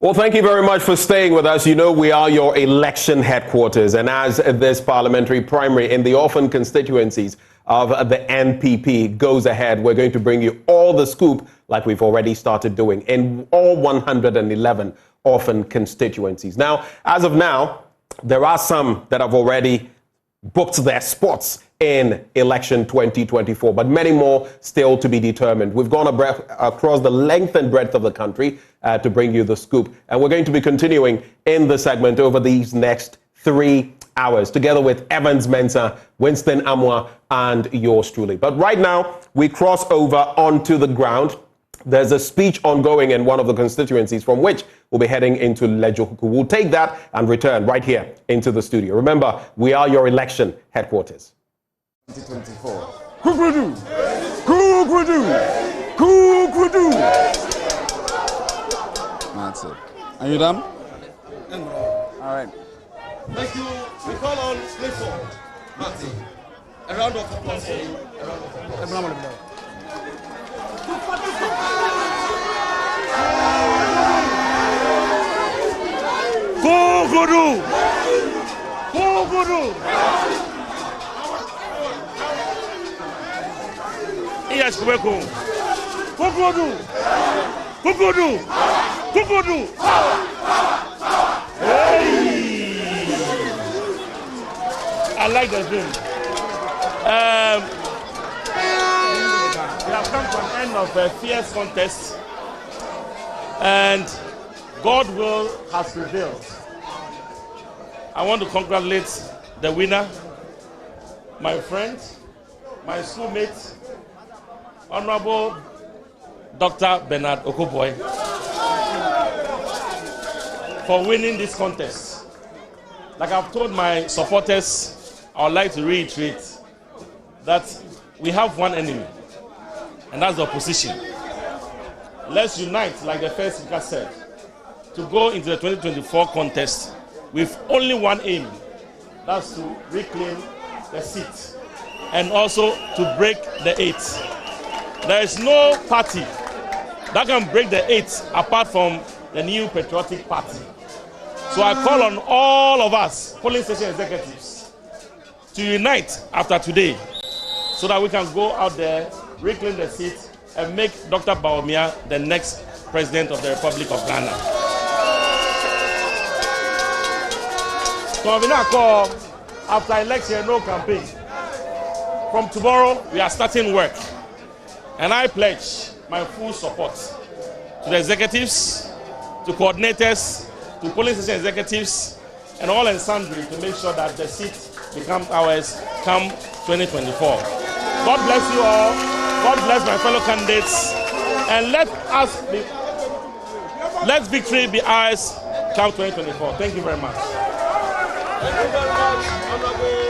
Well, thank you very much for staying with us. You know, we are your election headquarters. And as this parliamentary primary in the Orphan constituencies of the NPP goes ahead, we're going to bring you all the scoop like we've already started doing in all 111 Orphan constituencies. Now, as of now, there are some that have already booked their spots in election 2024, but many more still to be determined. We've gone across the length and breadth of the country to bring you the scoop. And we're going to be continuing in the segment over these next 3 hours, together with Evans Mensah, Winston Amwa, and yours truly. But right now, we cross over onto the ground. There's a speech ongoing in one of the constituencies from which we'll be heading into Lejohuku. We'll take that and return right here into the studio. Remember, we are your election headquarters. 2024. Kukudu! Kukudu! Kukudu! That's it. Are you done? All right. Thank you. We call on Clifford Martin. A round of applause for you. A round of applause. Kukudu! Kukudu! Yes, Kukudu! Kukudu! Kukudu! Kukudu! Hey! I like the film. We have come to an end of a fierce contest, and God will has prevailed. I want to congratulate the winner, my friend, my schoolmate, Honorable Dr. Bernard Okoe Boye, for winning this contest. Like I've told my supporters, I would like to reiterate that we have one enemy, and that's the opposition. Let's unite, like the first speaker said, to go into the 2024 contest with only one aim, that's to reclaim the seat and also to break the 8. There is no party that can break the 8 apart from the New Patriotic Party. So I call on all of us, polling station executives, to unite after today so that we can go out there, reclaim the seat, and make Dr. Bawumia the next president of the Republic of Ghana. So I'm going to call after election, no campaign. From tomorrow, we are starting work. And I pledge my full support to the executives, to coordinators, to polling station executives, and all and sundry to make sure that the seat becomes ours come 2024. God bless you all. God bless my fellow candidates. And let victory be ours come 2024. Thank you very much. Thank you very much, Honorable.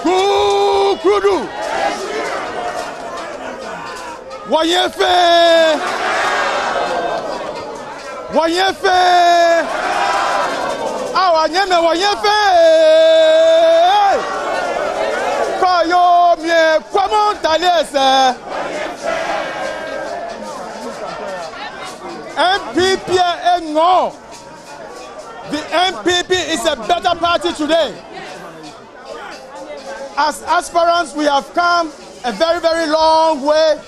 Kukudu! Wayefe! Wayefe! Awa nyeme wayefe! Kayo mie kwamon talese! NPP no. The NPP is a better party today. As aspirants, we have come a very, very long way.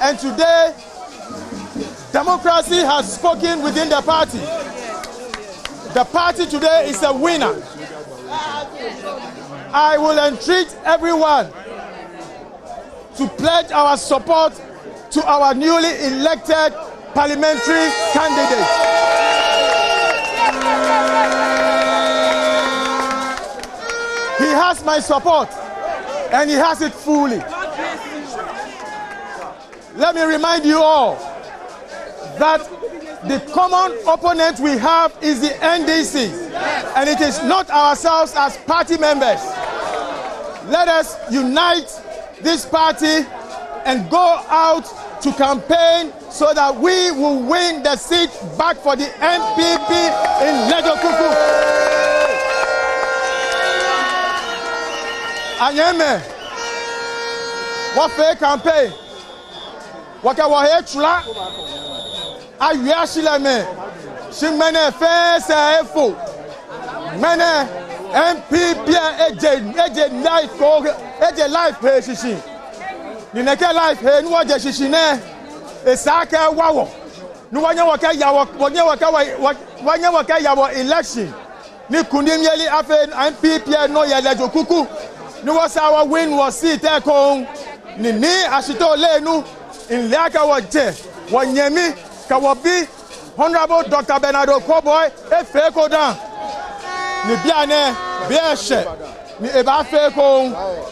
And today, democracy has spoken within the party. The party today is a winner. I will entreat everyone to pledge our support to our newly elected parliamentary candidate. He has my support, and he has it fully. Let me remind you all that the common opponent we have is the NDC, and it is not ourselves as party members. Let us unite this party and go out to campaign so that we will win the seat back for the NPP in Lejokuku. Anyeme, what fair campaign? What can we hear? I wish me. She mene face efo. Mene NPP eje life position. Ni neke life he nu oje shishine. Esaka wawo. Nu wanya waka yawo election. Ni kundim yeli afe NPP no ye Lejokuku. Ni wasa wa win was seat e kon. Ni ashito lenu in Leaka waje. Wanyemi kawabi Honorable Dr. Bernardo Okoe Boye efeko dan. Ni biane bieshe. Ni eba feko.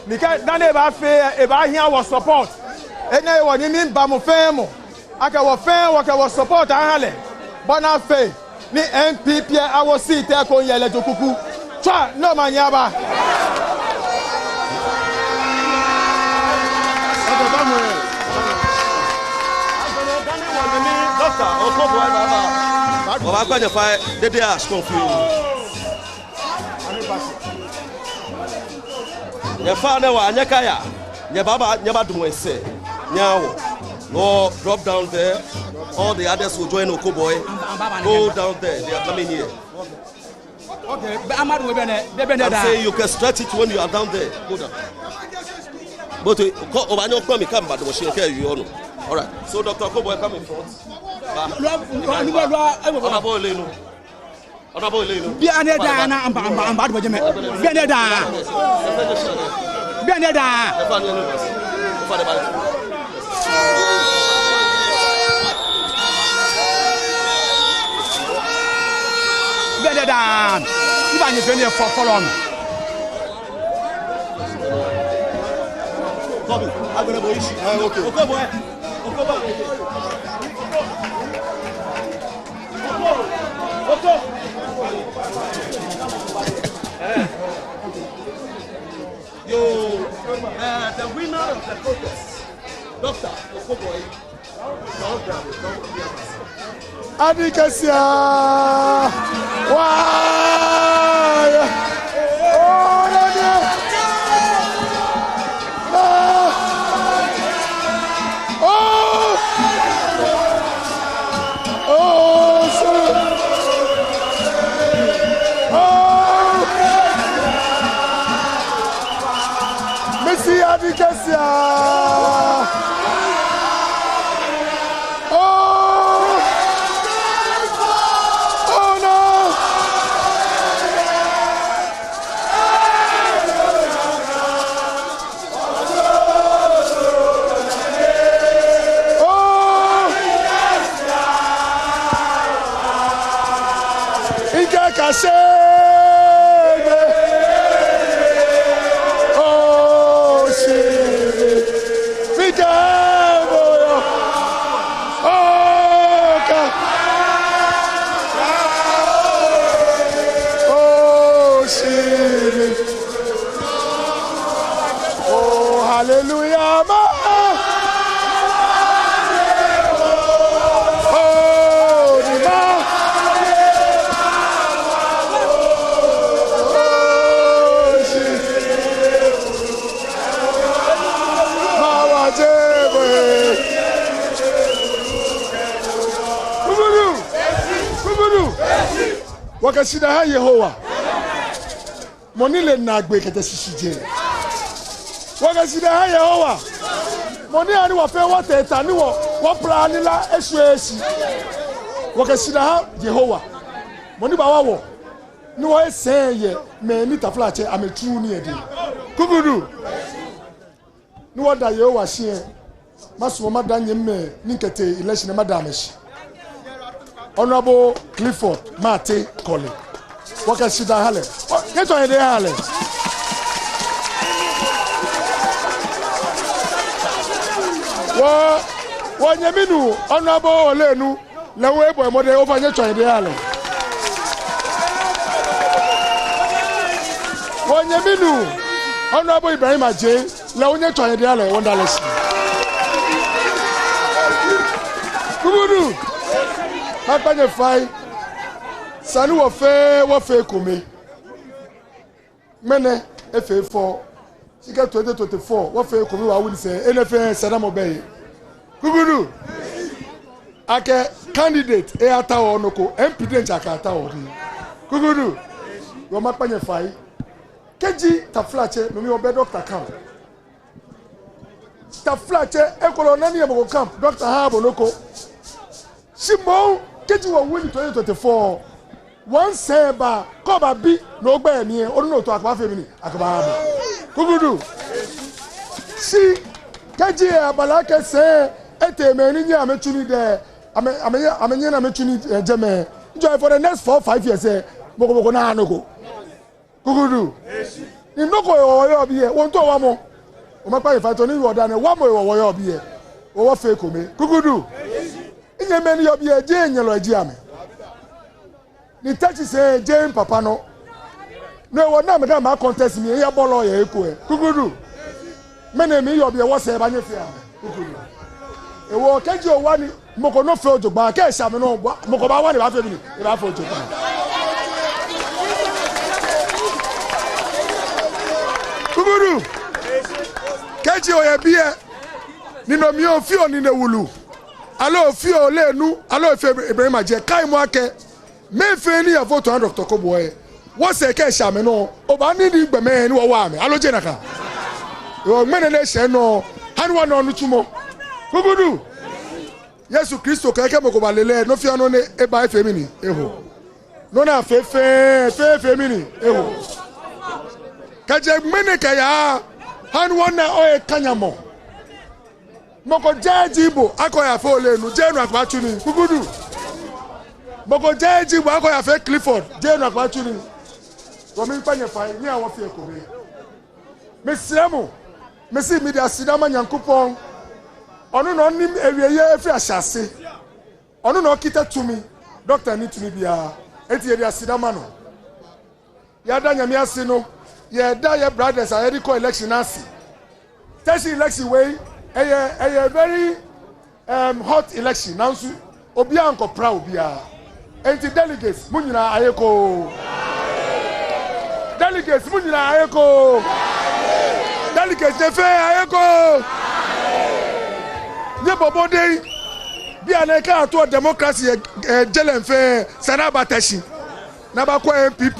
Ni ka dan eba fe eba hia wo support. Ene wo ni mba mo femo. Aka wo fen wo ka wo support ahale. Bona fe ni NPP awo seat e kon ye Lejokuku. Twa no manyaba. Doctor Okoe Boye baba. Baba kwa nyefa dede a confused. Nyefa na wa anyeka ya. Nyeba dumo ese. Nyawo. No drop down there. All the others will join Okoe Boye. Go down there. They are coming here. Okay, but Amadu we bene I'm saying you can stretch it when you are down there. Go down. But Obanyo come come but we share you know. All right. So Dr. Okoe Boye come in front. Biane da na amba do jeme. Biane da. Biane da. Biane da. Ibanye fene for follow me. Come. I'm going to go issue. Okay. Okoe Boye. Okoe Boye. The winner of the contest, Dr. Okoe Boye. Adikasia. Why? Oh, no. Adikasia. Oh no. Ika kashe. Hallelujah, ma. Oh, di ma. Oh, shit. Ma wajebe. Kubudu. Wakashida ha Yehowa. Monile na gbe kete sisije. Wakasida ha Yehowa. Moni ani wa fe wa teta ni wo planila esuesi. Wakasida ha Yehowa. Moni ba wa wo. Ni wo eseye me ni taflache ametru ni edi. Kubudu. Ni wo da Yehowa hie. Maso ma da nyemme ni kete election ma da meshi. Honorable Clifford Mate Colley. Wakasida hale. Get on the hale. Wanyaminu honorable Olenu lewe boy mode over nye try dey ale. Wanyaminu Honorable Ibrahim Ajay, la unye to yede ala wonderless. Kubudu. Makpanye fai. Sanu wo fe kome. Mene FA4 Sika 2024 wo fe kome wa win say NFA Sadam Obey. Kubudu. Ake candidate e ata onoko MP den chakata odi. Kubudu. Wo makpanye fai. Keji taflache no mi obe doctor camp. Taflache ekolo nani emo camp doctor ha bonoko. Simon keji wo win 2024. One seba koba bi no gba emi onu to akwa femini akaba ba. Kugudu. Si keji abala ke se eteme ni nya ametuni de amenye na metuni jeme. Enjoy for the next 4-5 years boko na anoko. Kugudu. Ni noko yo bi e won to wa mo. O ma pa ifa to ni wo da ne wa mo yo bi e. O wo fe kome. Kugudu. Inye meni yo bi e je enyelo aji ame. Ni tachi say Jane papa no. No wo na me da ma contest me ya bolo ya eko e. Kugudu. Mene mi yo bi e wo se ba nye fi ame. Kugudu. E wo keji o wa ni moko no fe ojogba ke sha me no moko ba wa ni ba fe mi ni ba fe ojogba. Kugudu. Keji o ye biye nino mi o fi o ni ne wulu. Alo fi o lenu, alo fe Ibrahim Ajay kai mo ake. Me fe ni ya vote on Dr. Okoe Boye. Wo se ke sha me no, o ba ni di gbe me ni wo wa me. Alo je naka. Yo mene le se no, han wa no nutumo. Kugudu. Yesu Kristo ka ke mo ko ba lele no fi anu ne e ba fe mi ni eho. No na fe mi ni eho. Kaje mene ka ya han wona o e kanyamo moko jaji bo akoya fe olenu jenu akwachu ni Kugudu moko jaji bo akoya fe Clifford jenu akwachu ni to mi panye fai ni awo fe ko me mesremo mesi media sidama nyankopon onu no nim ewieye efi ahyase onu no kita tumi doctor ni tumi bia enti media sidama no ya da nyame ase no ye da ye brothers are ready election asi test election way a very hot election now so obi anko proud bia enti delegates munyina ayeko delegates munyina ayeko delegates defe ayeko ye bobode bia na ka to democracy jelenfe sanaba tashi na ba ko NPP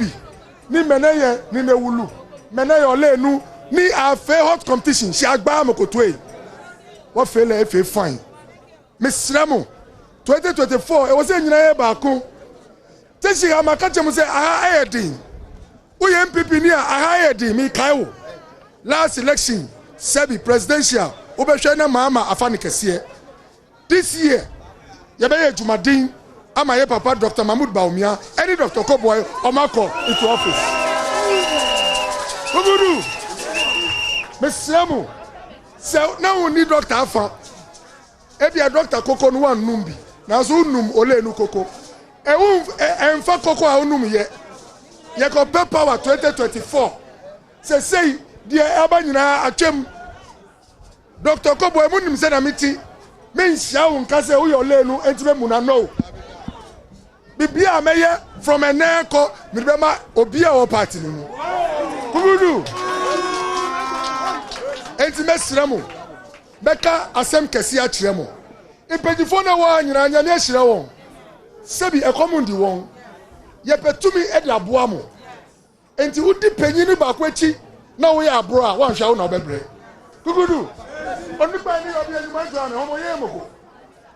ni meneye ni newulu meneye olenu ni afe hot competition si agba amokoto e wo fele efe fine mesramo 2024 e wo se nyina ye baako teshi amaka chemu se aha ayedin wo ye NPP ni aha ayedin mi kaiwo last election sebi presidential wo be hwe na mama afani kese this year ye be ye jumadin ama ye papa Dr. Mahmoud Baumia any Dr. Okoe Boye omako into office. Kugudu. Mesramo. Se na woni doctor afa. E bia Dr. Koko no wan numbi. Na so num ole nu Koko. E won enfa Koko a onum ye. Ye ko power 2024. Se say die aba nyina atwem. Dr. Okoe Boye munim se na miti. Me nsia won ka se wo ye ole nu entime mu na no. Bibia meye from eneko miribema obi a wo party ni. Kugudu. Enti mesremo. Beka asem kesi a kiremo. Impedifo na wa nyina anya na ehire won. Sebi ekomundi won. Ye petumi e de aboa mo. Enti wudi panyini ba kwachi na wo ye abro a wan hwa wo na obebre. Kugudu. Onipa ni obi eni manjo ame homo ye moko.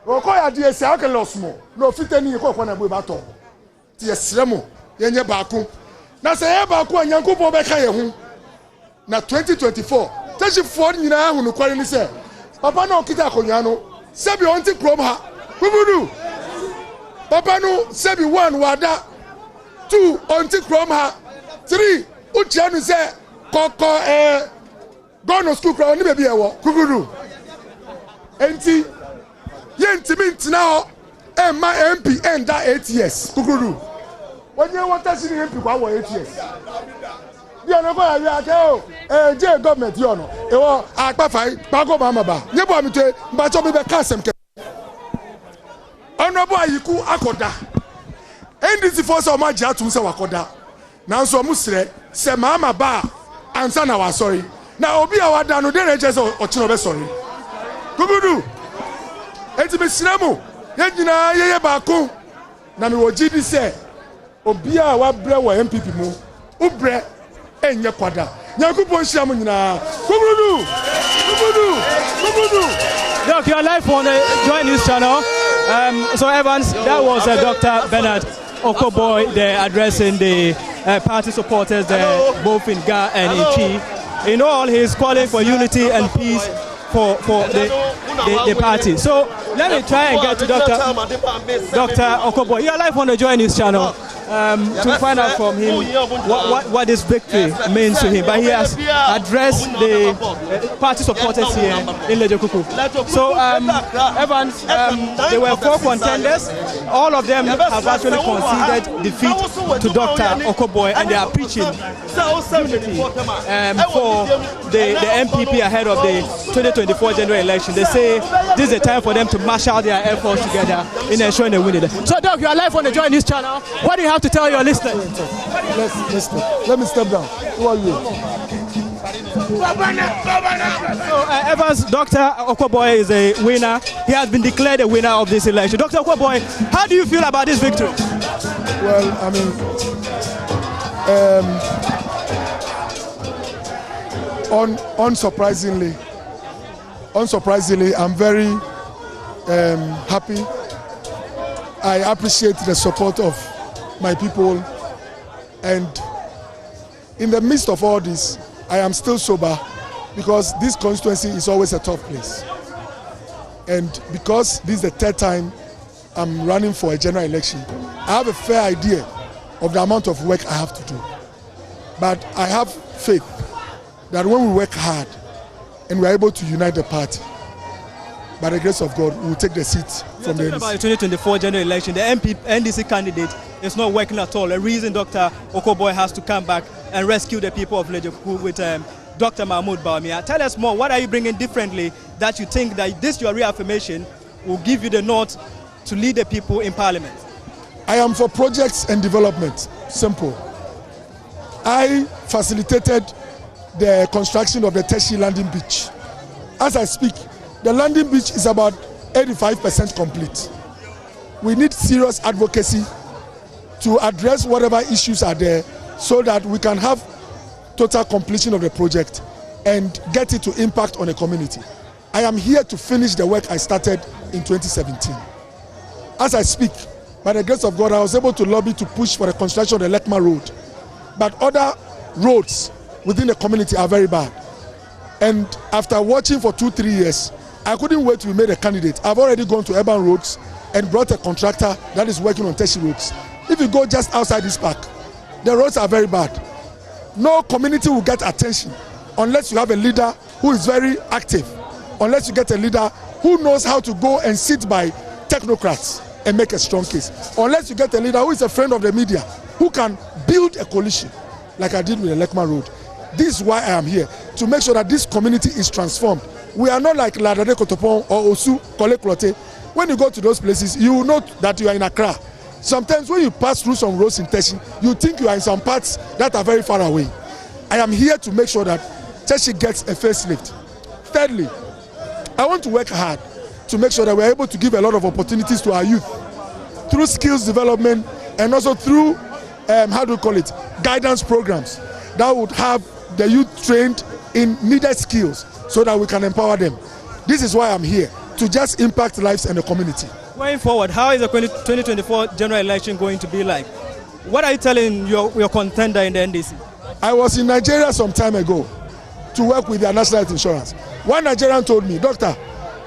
Okoye ade esi aka losmo. No fitani ko ko na bu ba to. Ti esremo ye nye baako. Na se ye baako anyankopon be ka ye hu. Na 2024 teshi for nyina hu no kware ni se papa na okita akonwa no sebi onti krom ha Kugudu papa no sebi 1 wada 2 onti krom ha 3 utia no se koko go no school krom ni bebi ewo Kugudu enti ye ntimi ntina ho ma MP enda 8 years Kugudu onye wata si ni MP kwa wo 8 years Bi ono ko ya ke o. Je government yo no. E wo akpafai bago mama ba. Nye bo amite mba cho me be kasem ke. Honorable Ayiku akoda. NDC force o ma ja tun se wakoda. Nanso o musre se mama ba ansa na wa sorry. Na obi a wada no dey reje se o chino be sorry. Kubudu. Enti be sinamu. Ye nyina ye ba ko. Na me wo gidi se obi a wa bre wo NPP mu. Ubre enye kwada. Nyankopon hia mu nyina. Kubudu. Doc, you are live on the JoyNews channel. So Evans, that was Dr. Bernard Okoe Boye there addressing the party supporters there, both in Ga and in Chi. In all, he is calling for unity and peace for the party. So let me try and get to Dr. Okoe Boye. You are live on the JoyNews channel to find out from him what this victory means to him. But he has addressed the party supporters here in Lejokuku. So Evans, there were 4 contenders. All of them have actually conceded defeat to Dr. Okoe Boye, and they are preaching unity for the NPP ahead of the 2024 general election. They say this is the time for them to marshal their efforts together in ensuring they win it. So Doc, you are live on the JoyNews channel. What do you have to tell your listeners? Let me step down. Who are you? So Evans, Dr. Okoe Boye is a winner. He has been declared a winner of this election. Dr. Okoe Boye, how do you feel about this victory? Well, I mean, unsurprisingly, I'm very happy. I appreciate the support of my people, and in the midst of all this, I am still sober because this constituency is always a tough place. And because this is the 3rd time I'm running for a general election, I have a fair idea of the amount of work I have to do. But I have faith that when we work hard and we're able to unite the party, by the grace of God, we will take the seat from the NDC. About the 2024 general election, the NDC candidate is not working at all. A reason Dr. Okoe Boye has to come back and rescue the people of Lejokuku with Dr. Mahmoud Bawumia. Tell us more. What are you bringing differently that you think that this your reaffirmation will give you the nod to lead the people in Parliament? I am for projects and development. Simple. I facilitated the construction of the Teshi landing beach. As I speak, the landing beach is about 85% complete. We need serious advocacy to address whatever issues are there so that we can have total completion of the project and get it to impact on the community. I am here to finish the work I started in 2017. As I speak, by the grace of God, I was able to lobby to push for the construction of the Lekma Road. But other roads within the community are very bad. And after watching for 2-3 years, I couldn't wait to be made a candidate. I've already gone to urban roads and brought a contractor that is working on Teshi roads. If you go just outside this park, the roads are very bad. No community will get attention unless you have a leader who is very active, unless you get a leader who knows how to go and sit by technocrats and make a strong case, unless you get a leader who is a friend of the media, who can build a coalition like I did with the Lekma Road. This is why I am here, to make sure that this community is transformed. We are not like Ladade Kotopon or Osu, Kole Klote. When you go to those places, you will know that you are in Accra. Sometimes when you pass through some roads in Teshi, you think you are in some parts that are very far away. I am here to make sure that Teshi gets a facelift. Thirdly, I want to work hard to make sure that we are able to give a lot of opportunities to our youth through skills development and also through, guidance programs that would have the youth trained in needed skills so that we can empower them. This is why I'm here, to just impact lives and the community. Going forward, how is the 2024 general election going to be like? What are you telling your contender in the NDC? I was in Nigeria some time ago to work with their national health insurance. One Nigerian told me, "Doctor,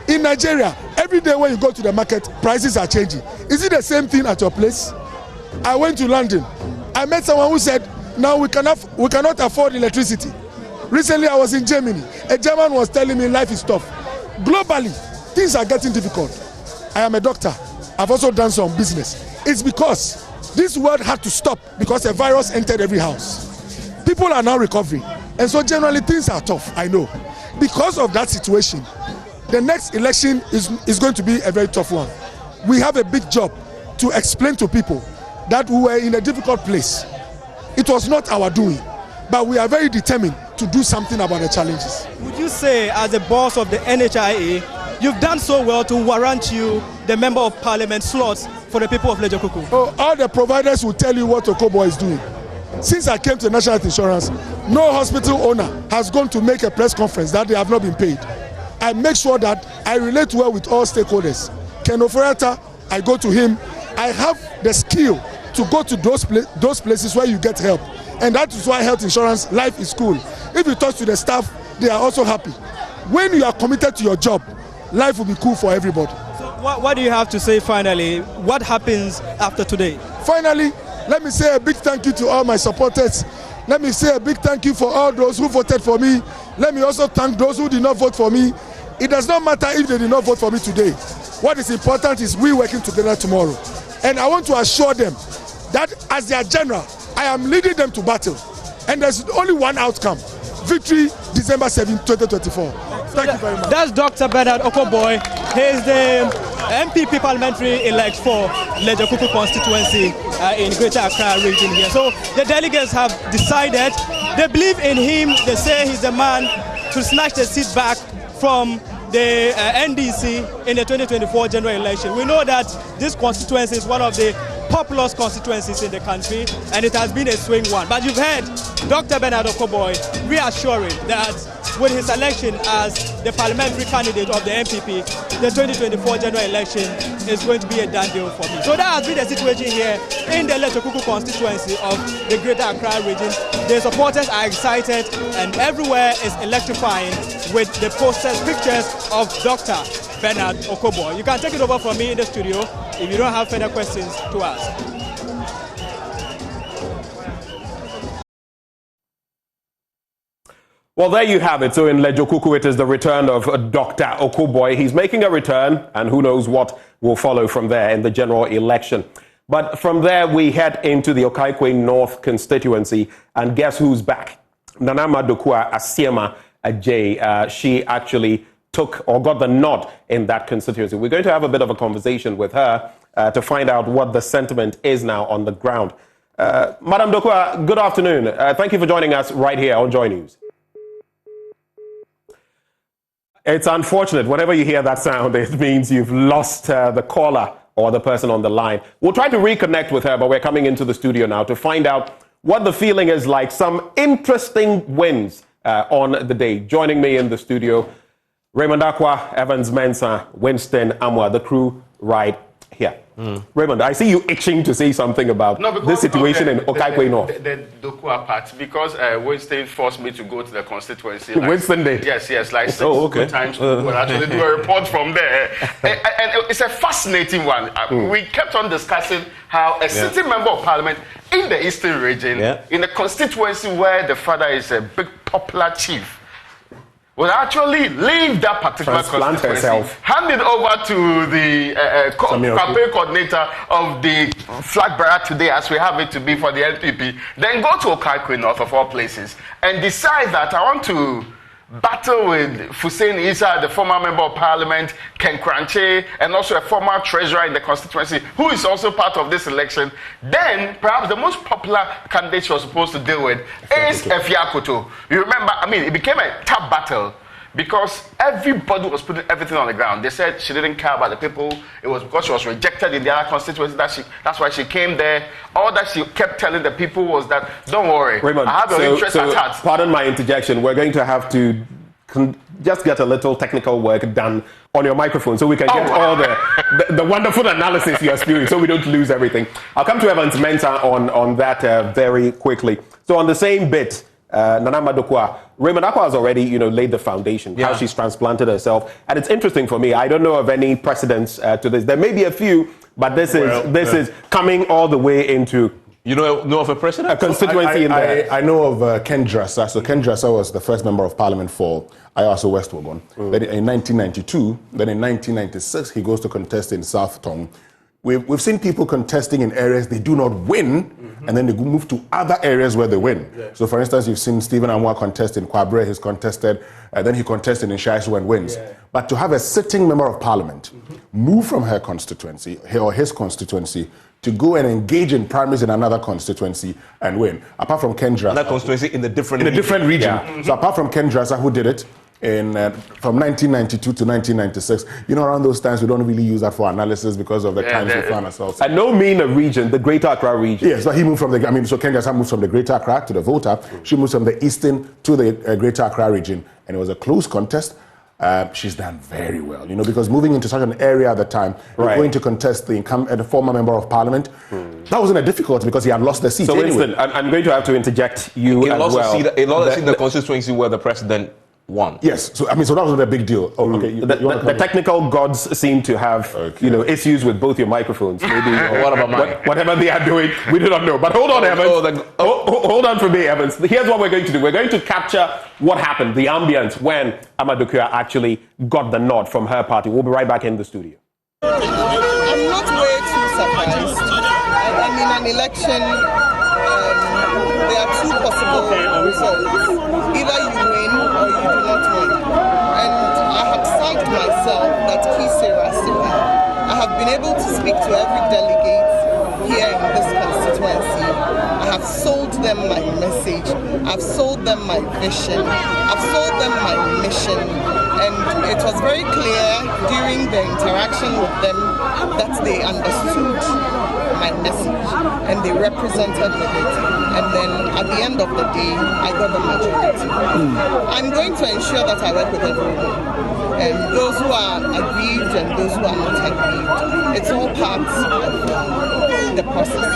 in Nigeria, every day when you go to the market, prices are changing. Is it the same thing at your place?" I went to London. I met someone who said, "Now we cannot afford electricity." Recently, I was in Germany. A German was telling me life is tough. Globally, things are getting difficult. I am a doctor. I've also done some business. It's because this world had to stop because a virus entered every house. People are now recovering. And so generally things are tough, I know. Because of that situation, the next election is going to be a very tough one. We have a big job to explain to people that we were in a difficult place. It was not our doing, but we are very determined to do something about the challenges. Would you say, as the boss of the NHIA, you've done so well to warrant you the Member of Parliament slots for the people of Lejokuku? Oh, all the providers will tell you what Okoe Boye is doing. Since I came to National Health Insurance, no hospital owner has gone to make a press conference that they have not been paid. I make sure that I relate well with all stakeholders. Ken Agyapong, I go to him. I have the skill to go to those places where you get help. And that is why health insurance life is cool. If you talk to the staff, they are also happy. When you are committed to your job, life will be cool for everybody. So what do you have to say finally? What happens after today? Finally, let me say a big thank you to all my supporters. Let me say a big thank you for all those who voted for me. Let me also thank those who did not vote for me. It does not matter if they did not vote for me today. What is important is we working together tomorrow. And I want to assure them that as their general, I am leading them to battle. And there's only one outcome. Victory, December 7, 2024. Thank you very much. That's Dr. Bernard Okoe Boye. He is the NPP Parliamentary elect for Lejokuku Constituency in Greater Accra region here. So the delegates have decided, they believe in him, they say he's the man to snatch the seat back from the NDC in the 2024 general election. We know that this constituency is one of the populous constituencies in the country, and it has been a swing one. But you've heard Dr. Bernard Okoe Boye reassuring that with his election as the parliamentary candidate of the NPP, the 2024 general election is going to be a done deal for me. So that has been the situation here in the Lejokuku constituency of the Greater Accra region. The supporters are excited and everywhere is electrifying with the posters, pictures of Dr. Bernard Okoe Boye. You can take it over from me in the studio if you don't have further questions to ask. Well, there you have it. So in Lejokuku, it is the return of Dr. Okoe Boye. He's making a return, and who knows what will follow from there in the general election. But from there, we head into the Okoe North constituency, and guess who's back? Nanama Dokua Asiema Ajay. She actually took or got the nod in that constituency. We're going to have a bit of a conversation with her to find out what the sentiment is now on the ground. Madam Dokua, good afternoon. Thank you for joining us right here on JoyNews. It's unfortunate. Whenever you hear that sound, it means you've lost the caller or the person on the line. We'll try to reconnect with her, but we're coming into the studio now to find out what the feeling is like. Some interesting wins on the day. Joining me in the studio, Raymond Akwa, Evans Mensah, Winston Amwa, the crew right here. Raymond, I see you itching to say something about this situation in Okoe North. The Dokua part, because Winston forced me to go to the constituency. Winston did? Yes, like 6 times. We'll actually do a report from there. And it's a fascinating one. We kept on discussing how a sitting member of parliament in the eastern region, in a constituency where the father is a big popular chief, will actually leave that particular constituency, hand it over to the campaign coordinator of the flag bearer today, as we have it to be for the NPP, then go to Okoe North of all places and decide that I want to battle with Hussein Isa, the former member of parliament, Ken Kranche, and also a former treasurer in the constituency, who is also part of this election. Then, perhaps the most popular candidate she was supposed to deal with is Sophia Aaku. You remember, it became a tough battle because everybody was putting everything on the ground. They said she didn't care about the people. It was because she was rejected in the other constituency that's why she came there. All that she kept telling the people was that, don't worry, Raymond, I have your interest at heart. Pardon my interjection. We're going to have to just get a little technical work done on your microphone so we can get all the wonderful analysis you're spewing so we don't lose everything. I'll come to Evans Mensah on that very quickly. So on the same bit, Nanama Dokua, Raymond Akwa has already, laid the foundation, how she's transplanted herself. And it's interesting for me. I don't know of any precedents to this. There may be a few, but this is coming all the way into... You know of a precedent? A constituency in there. I know of Ken Dresser. So Ken Dresser was the first member of parliament for Ayaso West Wagon. Then in 1992, then in 1996, he goes to contest in South Tong. we've seen people contesting in areas they do not win, and then they move to other areas where they win. Yeah. So, for instance, you've seen Stephen Amwa contest in Kwabre, he's contested, then he contested in Shaisu and wins. Yeah. But to have a sitting member of parliament move from her constituency, or his constituency, to go and engage in primaries in another constituency and win, apart from Ken Drasa. Another constituency in a different region. Yeah. So, apart from Ken Drasa, who did it, from 1992 to 1996, around those times we don't really use that for analysis because of the times we found ourselves. I don't mean a region, the Greater Accra region. Yes, but he moved from so Ken Drasa moved from the Greater Accra to the Volta. She moved from the Eastern to the Greater Accra region, and it was a close contest. She's done very well, because moving into such an area at the time, going to contest the former member of parliament, that wasn't a difficulty because he had lost the seat. So, anyway. Winston, I'm going to have to interject you as well. He lost the constituency where the president won. Yes, so that wasn't a big deal. Oh, okay. The technical gods seem to have, issues with both your microphones. Maybe what about mine? Whatever they are doing, we do not know. But hold on, Evans. Hold on for me, Evans. Here's what we're going to do. We're going to capture what happened, the ambience when Amadou actually got the nod from her party. We'll be right back in the studio. I'm not way too surprised. I mean, an election, there are two possible results. Either you win or you do not win. And I have psyched myself that I have been able to speak to every delegate here in this constituency. I have sold them my message. I've sold them my vision. I've sold them my mission. And it was very clear during the interaction with them that they understood my message and they represented with it. And then at the end of the day, I got the majority. I'm going to ensure that I work with everyone. And those who are aggrieved and those who are not aggrieved. It's all part of the process.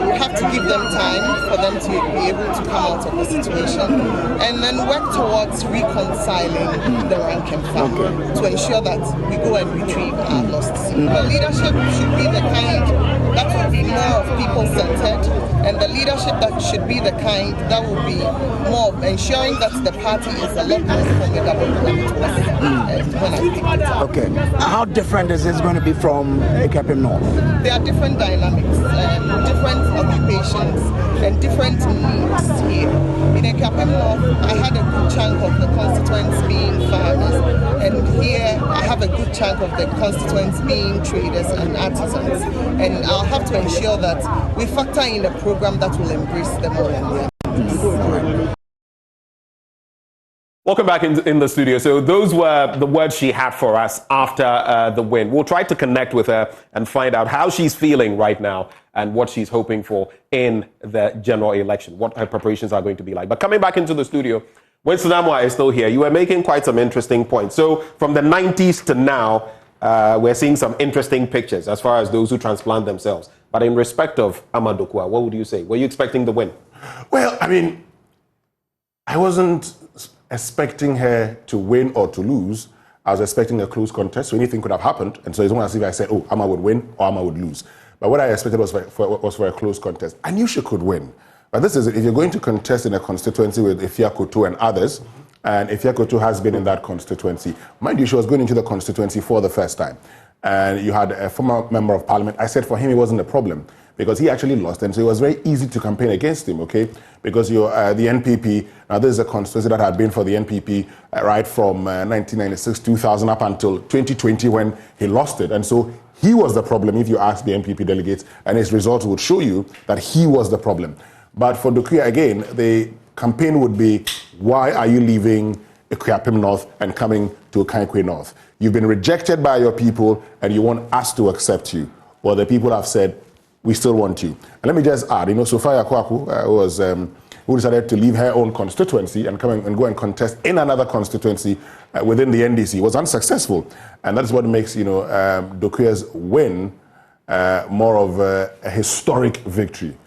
We have to give them time for them to be able to come out of the situation and then work towards reconciling the rank and file to ensure that we go and retrieve our lost seat. The leadership should be the kind that will be more of people-centered, and the leadership that should be the kind that will be more of ensuring that the party is a lot more formidable than it was when I picked it up. Okay. How different is this going to be from Ekapim North? There are different dynamics, different occupations, and different needs here. In Ekapim North, I had a good chunk of the constituents being farmers, and here I have a good chunk of the constituents being traders and artisans. And I'll have to ensure that we factor in a program that will embrace them all and their. Welcome back in the studio. So those were the words she had for us after the win. We'll try to connect with her and find out how she's feeling right now and what she's hoping for in the general election, what her preparations are going to be like. But coming back into the studio, Winston Amwa is still here. You were making quite some interesting points. So from the 90s to now, we're seeing some interesting pictures as far as those who transplant themselves. But in respect of Amadou, what would you say? Were you expecting the win? Well, I mean, I wasn't expecting her to win or to lose. I was expecting a close contest, so anything could have happened. And so it's not as if I said, oh, Amma would win or Amma would lose. But what I expected was for a close contest. I knew she could win. But this is it. If you're going to contest in a constituency with Ifya Kotu and others, and Ifya Kotu has been in that constituency, mind you, she was going into the constituency for the first time. And you had a former member of parliament. I said for him, it wasn't a problem because he actually lost. And so it was very easy to campaign against him, okay? Because you're the NPP. Now, this is a constituency that had been for the NPP right from 1996, 2000 up until 2020 when he lost it. And so he was the problem if you ask the NPP delegates, and his results would show you that he was the problem. But for Dokuya, again, the campaign would be, why are you leaving Ekuyapim North and coming to Kankwe North? You've been rejected by your people and you want us to accept you. Well, the people have said, we still want you. And let me just add, Sophia Aaku who decided to leave her own constituency and come and go and contest in another constituency within the NDC, was unsuccessful. And that's what makes, Dokuya's win more of a historic victory.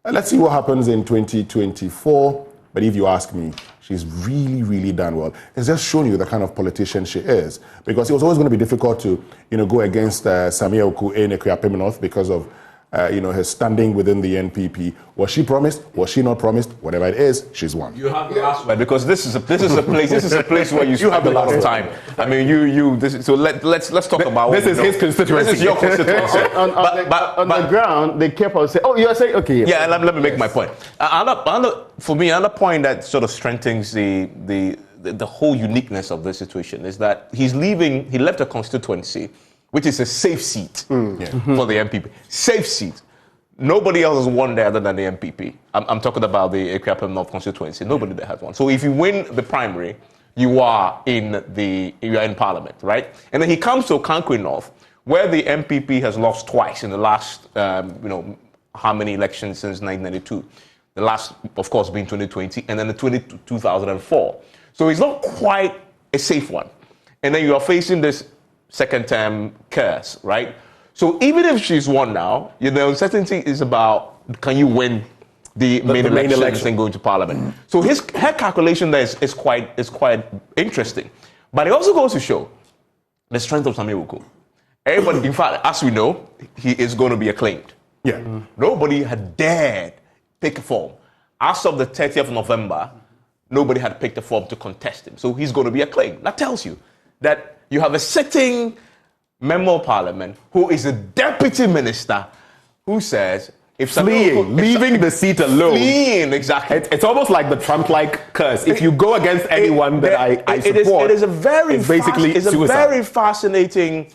Let's see what happens in 2024. But if you ask me, she's really, really done well. It's just shown you the kind of politician she is. Because it was always going to be difficult to, go against Samia Oku in Ekuyapim North because of her standing within the NPP. Was she promised? Was she not promised? Whatever it is, she's won. You have the last word because this is a place where you have a lot of time. I mean, let's talk about this is his constituency. This is your constituency. on the ground, they kept on saying, "Oh, you're saying okay." Yeah, let me make my point. Another point that sort of strengthens the whole uniqueness of this situation is that he left a constituency which is a safe seat for the NPP. Safe seat. Nobody else has won there other than the NPP. I'm talking about the Equiapem North constituency. Nobody there has won. So if you win the primary, you are in Parliament, right? And then he comes to Okoe North, where the NPP has lost twice in the last, how many elections since 1992? The last, of course, being 2020, and then the 2004. So it's not quite a safe one. And then you are facing this second term curse, right? So even if she's won now, the uncertainty is about can you win the main election and go into Parliament. So her calculation there is quite interesting. But it also goes to show the strength of Samuel Aaku. Everybody, in fact, as we know, he is going to be acclaimed. Yeah. Nobody had dared pick a form. As of the 30th of November, nobody had picked a form to contest him. So he's going to be acclaimed. That tells you that you have a sitting member of parliament who is a deputy minister who says, leaving the seat alone. Exactly. It's almost like the Trump-like curse. If you go against anyone that I support, it is a very suicide. Fascinating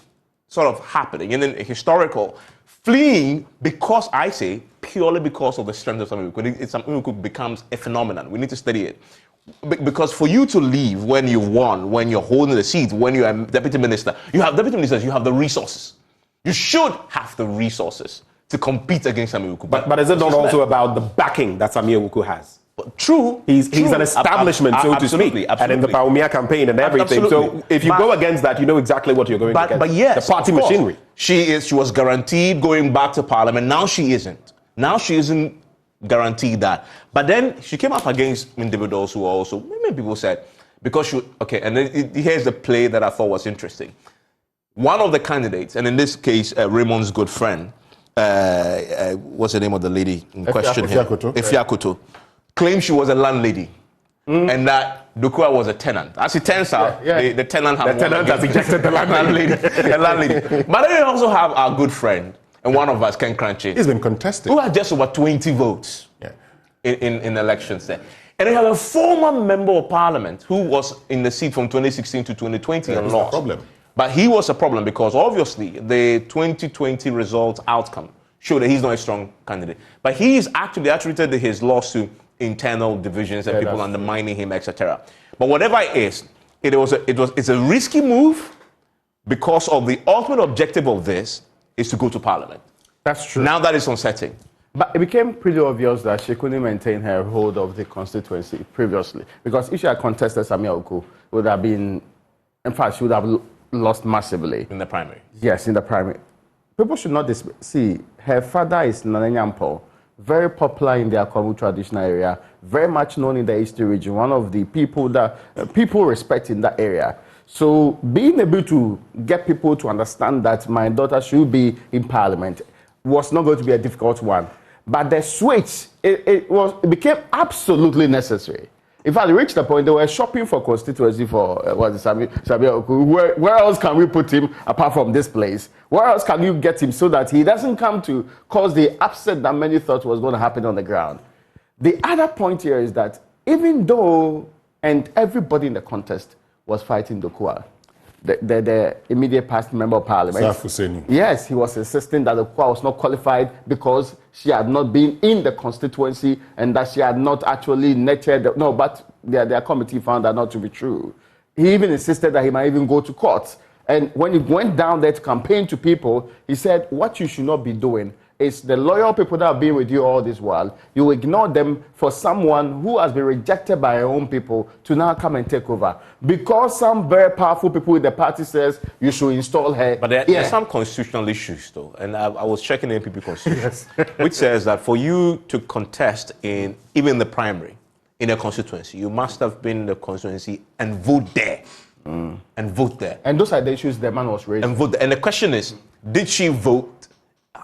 sort of happening and then historical. Fleeing because I say purely because of the strength of Samuel Aaku. Samuel Aaku becomes a phenomenon. We need to study it. Because for you to leave when you've won, when you're holding the seat, when you're a deputy minister, you have deputy ministers, you have the resources. You should have the resources to compete against Samuel Aaku. But is it not also about the backing that Samuel Aaku has? True. He's an establishment, so to speak. Absolutely. And in the Paumia campaign and everything. Absolutely. So if you go against that, you know exactly what you're going against. But yes, the party machinery. She was guaranteed going back to Parliament. Now she isn't. Now she isn't guaranteed that. But then she came up against individuals who also, many people said, because she, okay, and then here's the play that I thought was interesting. One of the candidates, and in this case, Raymond's good friend, what's the name of the lady in question here? Efiakoto. Claimed she was a landlady. And that Dukua was a tenant. As it turns out, the tenant has ejected the landlady. But then we also have our good friend, and one of us, Ken Crunchy. He's been contested. Who had just over 20 votes in elections there. And we have a former member of parliament who was in the seat from 2016 to 2020 and lost. Problem. But he was a problem because obviously the 2020 results outcome showed that he's not a strong candidate. But he's actually attributed his loss to internal divisions and people undermining him, etc. But whatever it is, it's a risky move because of the ultimate objective of this is to go to Parliament. That's true. Now that is unsettling. But it became pretty obvious that she couldn't maintain her hold of the constituency previously. Because if she had contested Samuel Aaku, it would have been, in fact, she would have lost massively. In the primary? Yes, in the primary. People should not see, her father is Nyindam, very popular in the Akwamu traditional area, very much known in the Eastern region, one of the people that people respect in that area. So being able to get people to understand that my daughter should be in Parliament was not going to be a difficult one. But the switch, it became absolutely necessary. In fact, it reached the point they were shopping for constituency for Samuel Aaku. Where else can we put him apart from this place? Where else can you get him so that he doesn't come to cause the upset that many thought was going to happen on the ground? The other point here is that even though, and everybody in the contest was fighting Dokua, the immediate past member of parliament. Yes, he was insisting that Dokua was not qualified because she had not been in the constituency and that she had not actually nurtured. No, but their committee found that not to be true. He even insisted that he might even go to court. And when he went down there to campaign to people, he said, what you should not be doing is the loyal people that have been with you all this while, you ignore them for someone who has been rejected by your own people to now come and take over. Because some very powerful people in the party says you should install her. But there are some constitutional issues, though. And I was checking the NPP constitution, which says that for you to contest in even the primary, in a constituency, you must have been in the constituency and vote there. And vote there. And those are the issues the man was raising. And vote there. And the question is, did she vote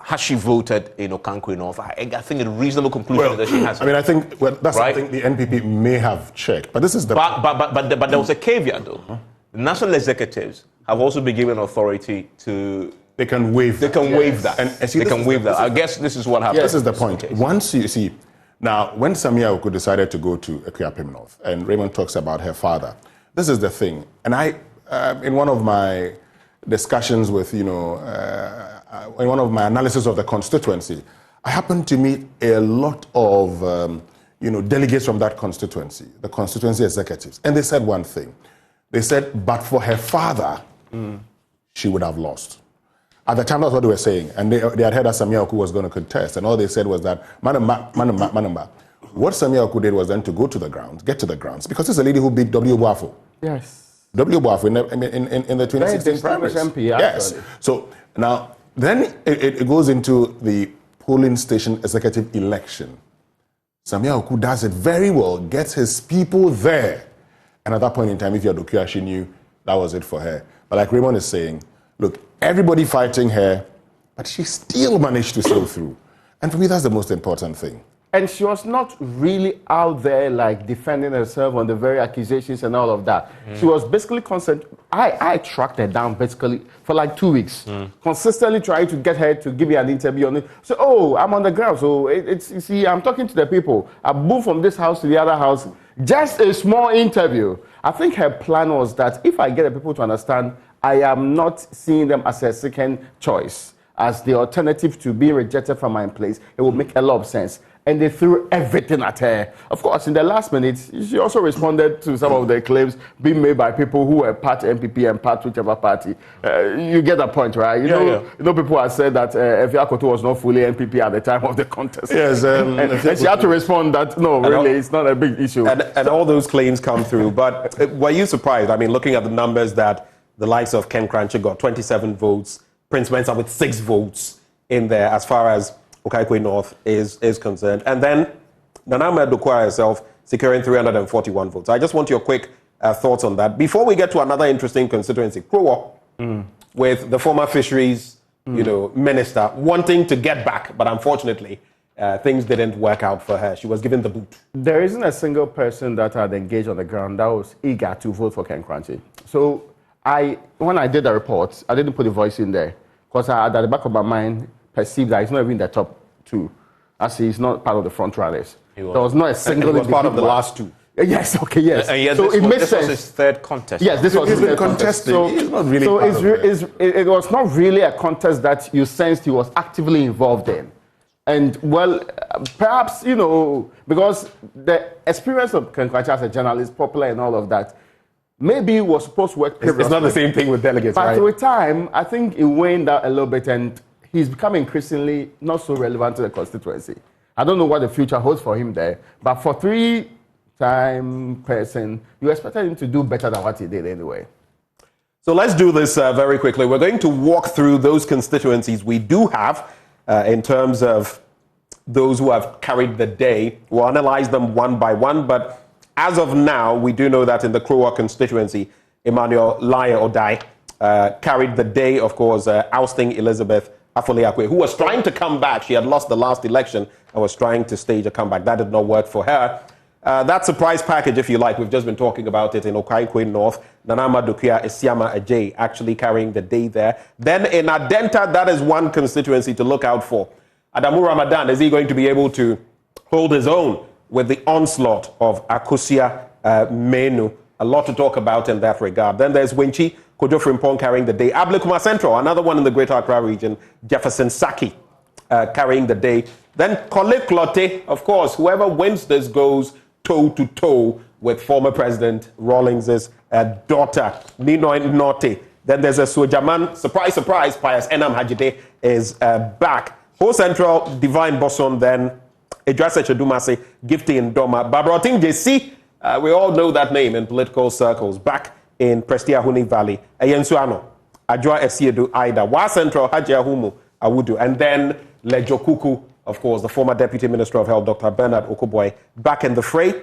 has she voted in Okoe North? I think a reasonable conclusion that she has. I mean, I think that's right? something the NPP may have checked, but this is the. But there was a caveat though. The national executives have also been given authority to. They can waive. They can waive that. And see, they can waive that. I guess this is what happened. This is the point. Once you see, now when Sophia Aaku decided to go to Okoe North, and Raymond talks about her father, this is the thing. And I, in one of my discussions with, in one of my analysis of the constituency, I happened to meet a lot of, delegates from that constituency, the constituency executives, and they said one thing. They said, but for her father, she would have lost. At the time, that's what they were saying. And they had heard that Sophia Aaku was going to contest. And all they said was that, Manamba. What Sophia Aaku did was then to go to the grounds, get to the grounds, because this is a lady who beat W. Boafo. Yes. W. Boafo in the 2016 primaries. MP, yes. So now, then it goes into the polling station executive election. Sophia Aaku does it very well, gets his people there. And at that point in time, if you're Dokuya, she knew that was it for her. But like Raymond is saying, look, everybody fighting her, but she still managed to sail through. And for me, that's the most important thing. And she was not really out there like defending herself on the very accusations and all of that. She was basically I tracked her down basically for like 2 weeks, consistently trying to get her to give me an interview on it. So, I'm on the ground. So you see, I'm talking to the people. I moved from this house to the other house. Just a small interview. I think her plan was that if I get the people to understand, I am not seeing them as a second choice, as the alternative to being rejected from my place. It would make a lot of sense. And they threw everything at her. Of course, in the last minute, she also responded to some of the claims being made by people who were part NPP and part whichever party. You get the point, right? You know, people have said that Sophia Aaku was not fully NPP at the time of the contest. Yes, and she had to respond that, no, really, it's not a big issue. And all those claims come through. But were you surprised? I mean, looking at the numbers that the likes of Ken Crancher got 27 votes, Prince Mensah with 6 votes in there as far as Okoe North is concerned. And then Nana Madukwa herself securing 341 votes. I just want your quick thoughts on that. Before we get to another interesting constituency, Krowo, with the former fisheries minister wanting to get back, but unfortunately, things didn't work out for her. She was given the boot. There isn't a single person that had engaged on the ground that was eager to vote for Ken Crancher. So when I did the report, I didn't put the voice in there because at the back of my mind, perceived that he's not even in the top 2, as he's not part of the front runners. There was not a single. He was part of the last 2. Yes. Okay. Yes. And yet so it makes sense. This was his third contest. Yes, this was his third contest. So, he's not really. So it was not really a contest that you sensed he was actively involved in, and perhaps because the experience of Ken Crancher as a journalist, popular and all of that. Maybe it was supposed to work. It's not the same thing with delegates, but right? with time, I think it waned out a little bit, and he's becoming increasingly not so relevant to the constituency. I don't know what the future holds for him there, but for 3-time person, you expected him to do better than what he did anyway. So let's do this very quickly. We're going to walk through those constituencies we do have in terms of those who have carried the day. We'll analyze them one by one, but as of now, we do know that in the Krowo constituency, Emmanuel Laye Odai carried the day, of course, ousting Elizabeth Afoliakwe, who was trying to come back. She had lost the last election and was trying to stage a comeback. That did not work for her. That surprise package, if you like, we've just been talking about it in Okoe North. Nana Madukwa Isiama Ajay actually carrying the day there. Then in Adenta, that is one constituency to look out for. Adamu Ramadan, is he going to be able to hold his own with the onslaught of Akosia Menu? A lot to talk about in that regard. Then there's Winchi Kojo Frimpong carrying the day. Ablekuma Central, another one in the Greater Accra region. Jefferson Sackey carrying the day. Then Kole Klote, of course, whoever wins this goes toe-to-toe with former President Rawlings' daughter, Nino Norte. Then there's a Sojaman, surprise, surprise, Pius Enam Hajide is back. Ho Central, Divine Boson, then Ejase Chedumase, Gifty Ndoma. Babroting JC, we all know that name in political circles, back in Prestia Huni Valley. Eyensuano, Ajwa Esiedu Aida, Wa Central, Haji Ahumu Awudu, and then Lejo Kuku, of course, the former Deputy Minister of Health, Dr. Bernard Okoe Boye, back in the fray.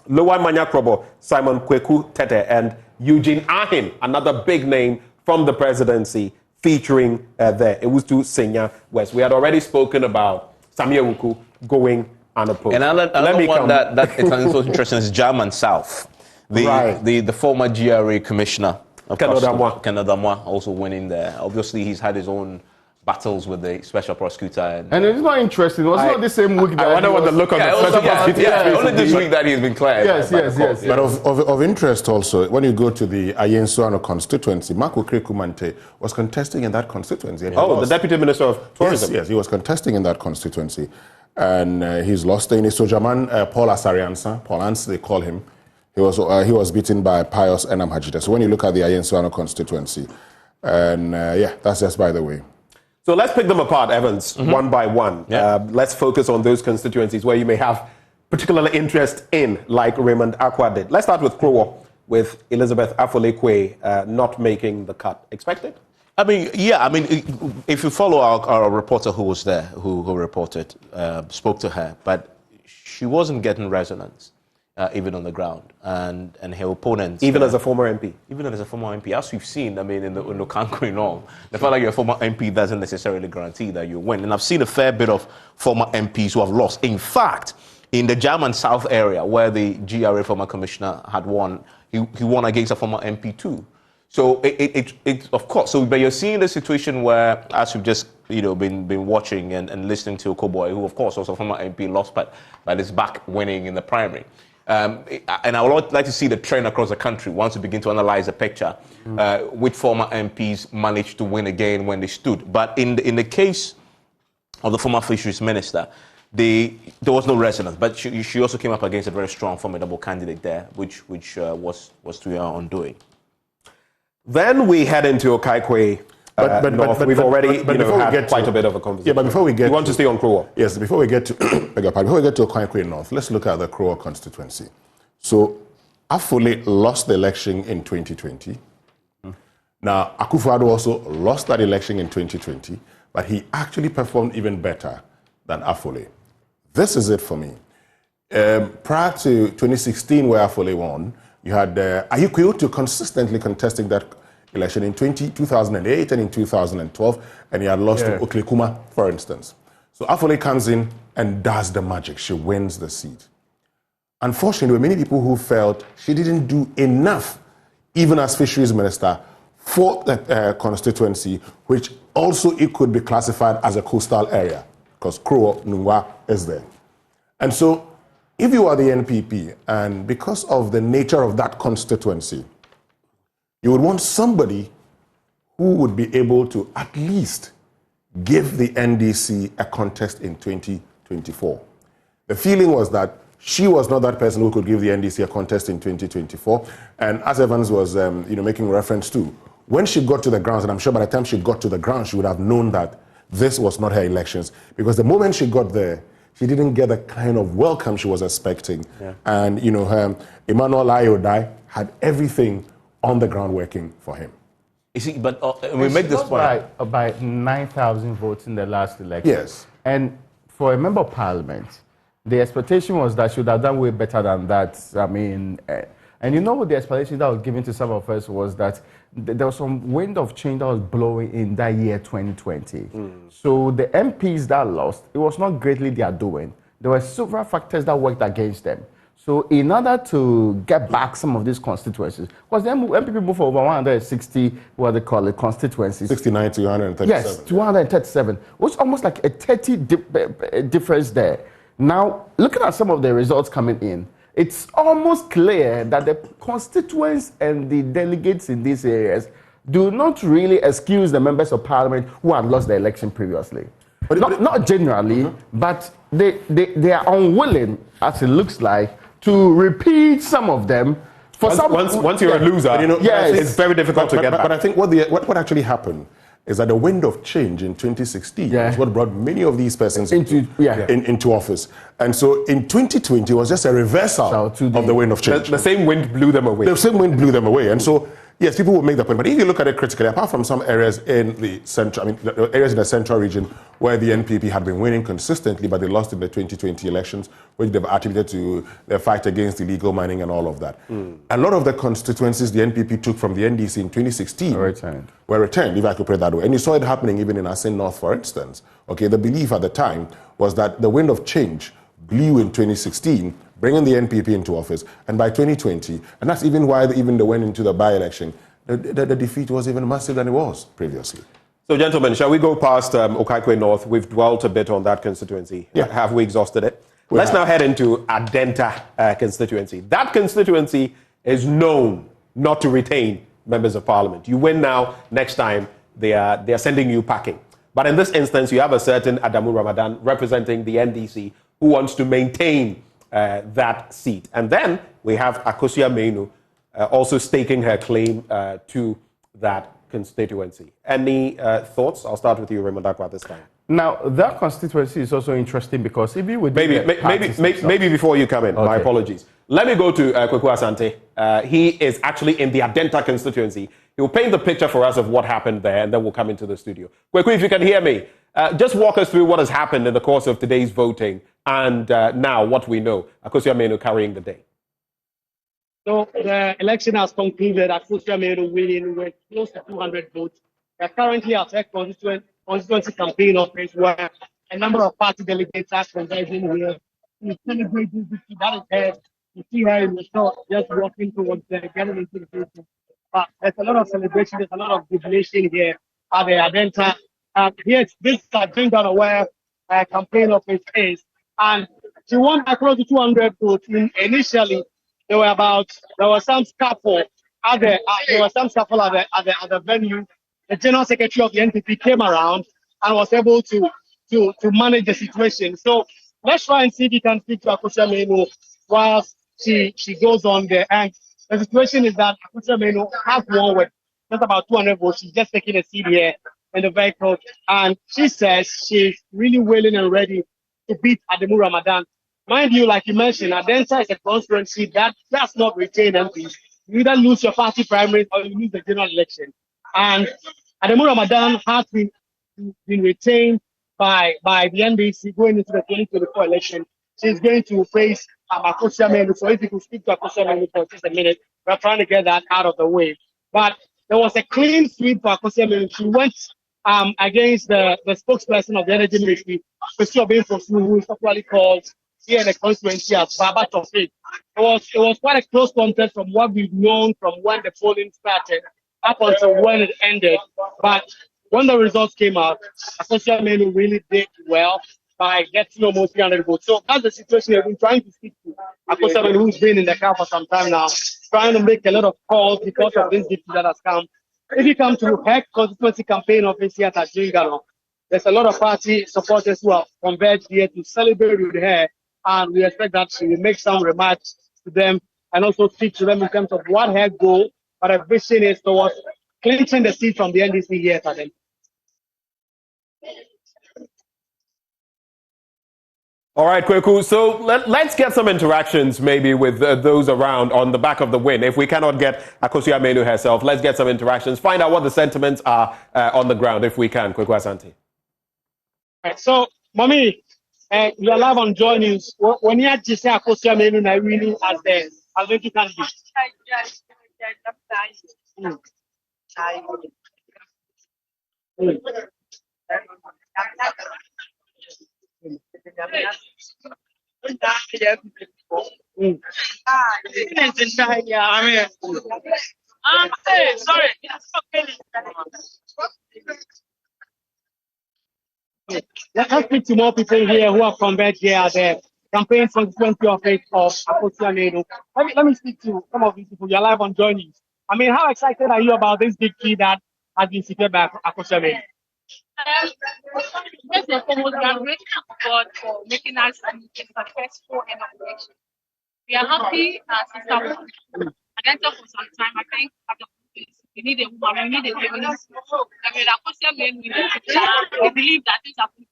Lowan Manyakrobo, Simon Kweku Tete, and Eugene Arhin, another big name from the presidency, featuring there. It was to Senya West. We had already spoken about Sophia Aaku going unopposed. And another one that is also interesting is German South. The former GRA commissioner, Ken Agyapong, also winning there. Obviously, he's had his own battles with the special prosecutor. And it's not interesting. It was not the same week. I wonder what the look on the special prosecutor. Only this week that he's been cleared. Yes. But of interest also, when you go to the Ayensuano constituency, Marco Krekumante was contesting in that constituency. The Deputy Minister of Tourism. Yes, he was contesting in that constituency. And he's lost in Sojaman Paul Asariansa, Paul Ans, they call him. He was beaten by Pius Enam Hajita. So when you look at the Ayensuano constituency, and that's just by the way. So let's pick them apart, Evans, one by one. Let's focus on those constituencies where you may have particular interest in, like Raymond Akwa did. Let's start with Krowo, with Elizabeth Afole-Kwei not making the cut. Expected? If you follow our reporter who was there, who reported, spoke to her, but she wasn't getting resonance. Even on the ground, and her opponents. Even as a former MP? Even as a former MP. As we've seen, in the Okanko norm, the fact that you're a former MP doesn't necessarily guarantee that you win. And I've seen a fair bit of former MPs who have lost. In fact, in the German South area, where the GRA former commissioner had won, he won against a former MP too. So it of course, but you're seeing the situation where, as we've just been watching and listening to Okoe Boye, who of course was a former MP, lost but is back winning in the primary. And I would like to see the trend across the country once we begin to analyze the picture, which former MPs managed to win again when they stood. But in the case of the former fisheries minister, there was no resonance. But she also came up against a very strong, formidable candidate there, which was to her undoing. Then we head into Okaikwe. But we've already had quite a bit of a conversation. Yeah, but before we get you want to stay on Krowo? Yes, before we get to Okaikwe North, let's look at the Krowo constituency. So Afole lost the election in 2020. Now, Akufo-Addo also lost that election in 2020, but he actually performed even better than Afole. This is it for me. Prior to 2016, where Afole won, you had Ayukwu consistently contesting that election in 2008 and in 2012, and he had lost to Oklekuma, for instance. So Afole comes in and does the magic. She wins the seat. Unfortunately, there were many people who felt she didn't do enough, even as fisheries minister, for the constituency, which also it could be classified as a coastal area, because Krowo, Nungwa is there. And so, if you are the NPP, and because of the nature of that constituency, you would want somebody who would be able to at least give the NDC a contest in 2024. The feeling was that she was not that person who could give the NDC a contest in 2024. And as Evans was making reference to, when she got to the grounds, and I'm sure by the time she got to the grounds, she would have known that this was not her elections. Because the moment she got there, she didn't get the kind of welcome she was expecting. Yeah. And, Emmanuel Ayodai had everything on the ground working for him. You see, but we make this point. By 9,000 votes in the last election. Yes. And for a member of parliament, the expectation was that she would have done way better than that. And the explanation that was given to some of us was that there was some wind of change that was blowing in that year 2020. So the MPs that lost, it was not greatly their doing. There were several factors that worked against them. So in order to get back some of these constituencies, because the MPP moved over 160, what they call it, constituencies. 69 to 137. Yes, to 137, which is almost like a 30 difference there. Now, looking at some of the results coming in, it's almost clear that the constituents and the delegates in these areas do not really excuse the members of parliament who had lost the election previously. Not generally, but they are unwilling, as it looks like, to repeat some of them. Once you're a loser, it's very difficult to get back. But I think what actually happened is that the wind of change in 2016 is what brought many of these persons into office. And so in 2020, it was just a reversal of the wind of change. The same wind blew them away. The same wind blew them away. And so Yes, people will make the point, but if you look at it critically, apart from some areas in the central, the areas in the central region where the NPP had been winning consistently, but they lost in the 2020 elections, which they've attributed to their fight against illegal mining and all of that. A lot of the constituencies the NPP took from the NDC in 2016 were returned, if I could put it that way. And you saw it happening even in Asin North, for instance. Okay, the belief at the time was that the wind of change blew in 2016, bringing the NPP into office, and by 2020, and that's even why even they went into the by-election, the defeat was even massive than it was previously. So, gentlemen, shall we go past Okoe North? We've dwelt a bit on that constituency. Yeah. Have we exhausted it? Let's now head into Adenta constituency. That constituency is known not to retain members of parliament. You win now, next time they are sending you packing. But in this instance, you have a certain Adamu Ramadan representing the NDC who wants to maintain that seat. And then we have Akosua Menu also staking her claim to that constituency. Any thoughts? I'll start with you, Raymond Akwa, this time. Now, that constituency is also interesting because if you would... Maybe before you come in, my apologies. Let me go to Kweku Asante. He is actually in the Adenta constituency. He will paint the picture for us of what happened there, and then we'll come into the studio. Kweku, if you can hear me, just walk us through what has happened in the course of today's voting and now what we know. Akosua Menu carrying the day. So the election has concluded. Akosua Menu winning with close to 200 votes. They're currently at a constituency campaign office where a number of party delegates are converging here to celebrate this victory. That is her. You see her in the shot just walking towards the getting into the meeting. But there's a lot of celebration, there's a lot of jubilation here at the Adenta. Here, this is Adenta where campaign office is. And she won across the 200 votes. Initially, there was some scuffle at the venue. The general secretary of the NPP came around and was able to manage the situation. So let's try and see if we can speak to Akosua Menu whilst she goes on there. And the situation is that Akosua Menu has won with just about 200 votes. She's just taking a seat here in the vehicle. And she says she's really willing and ready to beat Adamu Ramadan. Mind you, like you mentioned, Adenta is a constituency that does not retain MPs. You either lose your party primaries or you lose the general election. And Adamu Ramadan has been retained by the NDC going into the 2024 election. She's going to face Akosua Menu. So if you can speak to Akosua Menu for just a minute, we're trying to get that out of the way. But there was a clean sweep for Akosua Menu. She went against the spokesperson of the Energy Ministry, who is popularly called here in the constituency as Baba Tofik. It was quite a close contest from what we've known from when the polling started up until when it ended. But when the results came out, Akosua Menu really did well by getting almost 300 votes. So that's the situation we've been trying to speak to Akosua Menu, who's been in the car for some time now, trying to make a lot of calls because of this victory that has come. If you come to her constituency campaign office here at Jingano, there's a lot of party supporters who have converged here to celebrate with her, and we expect that she will make some remarks to them and also speak to them in terms of what her goal, but her vision is towards clinching the seat from the NDC here at them. All right, Kweku. So let's get some interactions maybe with those around on the back of the win. If we cannot get Akosua Menu herself, let's get some interactions. Find out what the sentiments are on the ground, if we can. Kweku Asante. Right, so, Mommy, you are live on JoyNews. When you just say Akosua Menu, I really as the candidate. Let's speak to more people here who have converged here at the campaign constituency office of Akosua Menu. Let me speak to some of these people. You're live on JoyNews. I mean, how excited are you about this victory that has been secured by Akosua Menu? First and foremost, we are grateful to God for making us a successful election. We are happy Sister Adenta for some time. I think we need a woman, we need a feminist. I mean, Akosua Menu, we believe that things are good.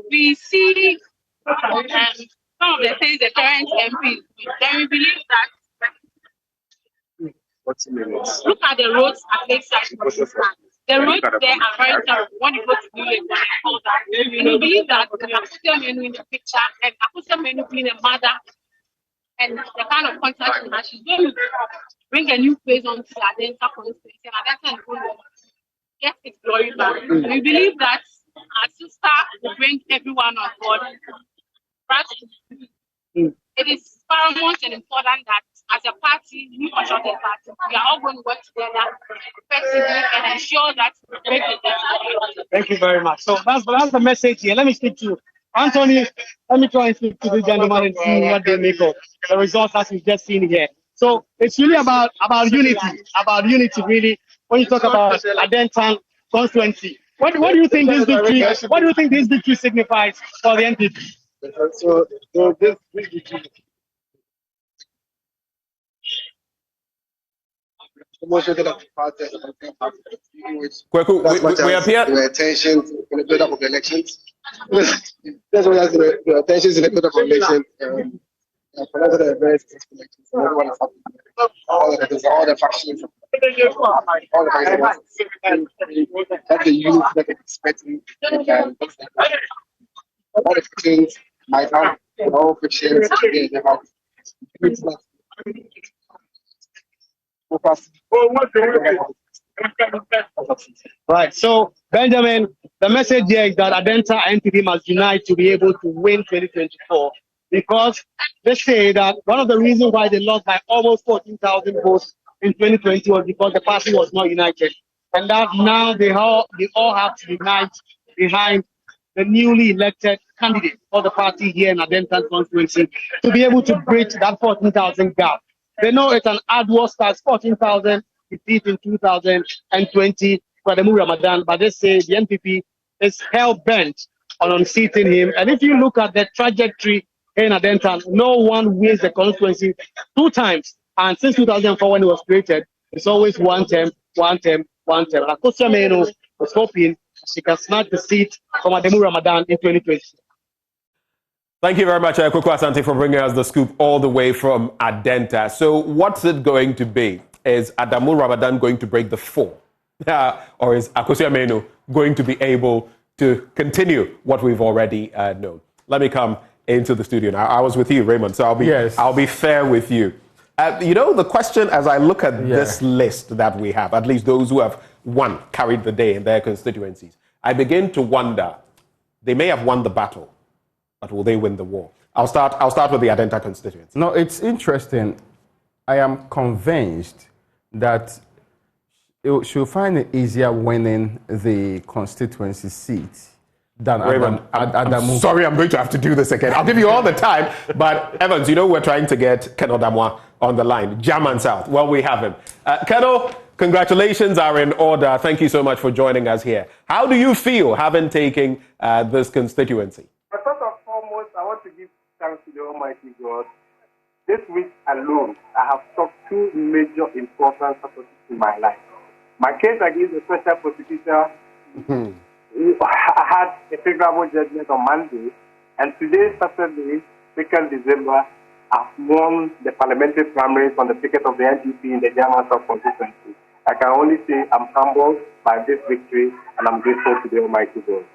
We see some of the things the current MP do, and we believe that Look at the roads at Lakeside, for instance. The roads there are very terrible when you go to New Lake and all that. And you believe that Akusua Menu in the picture and Akusua Menu being a mother and the kind of contact she has, she's going to bring a new face onto the Adenta constituency, and Adenta is going to get its glory back. We believe that our sister will bring everyone on board. It is paramount and important that as a party, new patriotic party, we are all going to work together effectively and ensure that we break the debt. Thank you very much. So that's the message here. Let me speak to Anthony. Let me try and speak to this gentleman and see what they make of the results as we've just seen here. So it's really about unity really. When you talk about Adenta constituency, what do you think this victory? What do you think this victory signifies for the NPP? So this victory. We appear. The tensions in the build-up of the elections. That's what has the tensions in the build-up of elections. For the very successful elections, everyone is happy. All the factions, all the factions. That's the youth that they're expecting. All the factions might have all factions. Right. So, Benjamin, the message here is that Adenta and NPP must unite to be able to win 2024. Because they say that one of the reasons why they lost by almost 14,000 votes in 2020 was because the party was not united. And that now they all have to unite behind the newly elected candidate for the party here in Adenta constituency to be able to bridge that 14,000 gap. They know it's an arduous task, 14,000 defeat in 2020 for the Ramadan, but they say the NPP is hell-bent on unseating him. And if you look at the trajectory in Adenta, no one wins the constituency 2 times. And since 2004 when it was created, it's always one term. Akusua Menu was hoping she can snatch the seat from Ademu Ramadan in 2020. Thank you very much, Koko Asante, for bringing us the scoop all the way from Adenta. So what's it going to be? Is Adamu Ramadan going to break the 4? Or is Akusua Menu going to be able to continue what we've already known? Let me come into the studio now. I was with you, Raymond, so I'll be fair with you. The question as I look at this list that we have, at least those who have carried the day in their constituencies, I begin to wonder, they may have won the battle, but will they win the war? I'll start with the Adenta constituency. No, it's interesting. I am convinced that she'll find it easier winning the constituency seat than Raymond, Adamu. I'm sorry, I'm going to have to do this again. I'll give you all the time, but Evans, we're trying to get Ken Agyapong on the line. German South. Well, we have him. Keno, congratulations are in order. Thank you so much for joining us here. How do you feel having taken this constituency? First and foremost, I want to give thanks to the Almighty God. This week alone, I have solved 2 major important successes in my life. My case against the special prosecutor, I had a favorable judgment on Monday, and today, Saturday, 2nd December, I've won the parliamentary primaries on the ticket of the NPP in the German South constituency. I can only say I'm humbled by this victory, and I'm grateful to the Almighty God.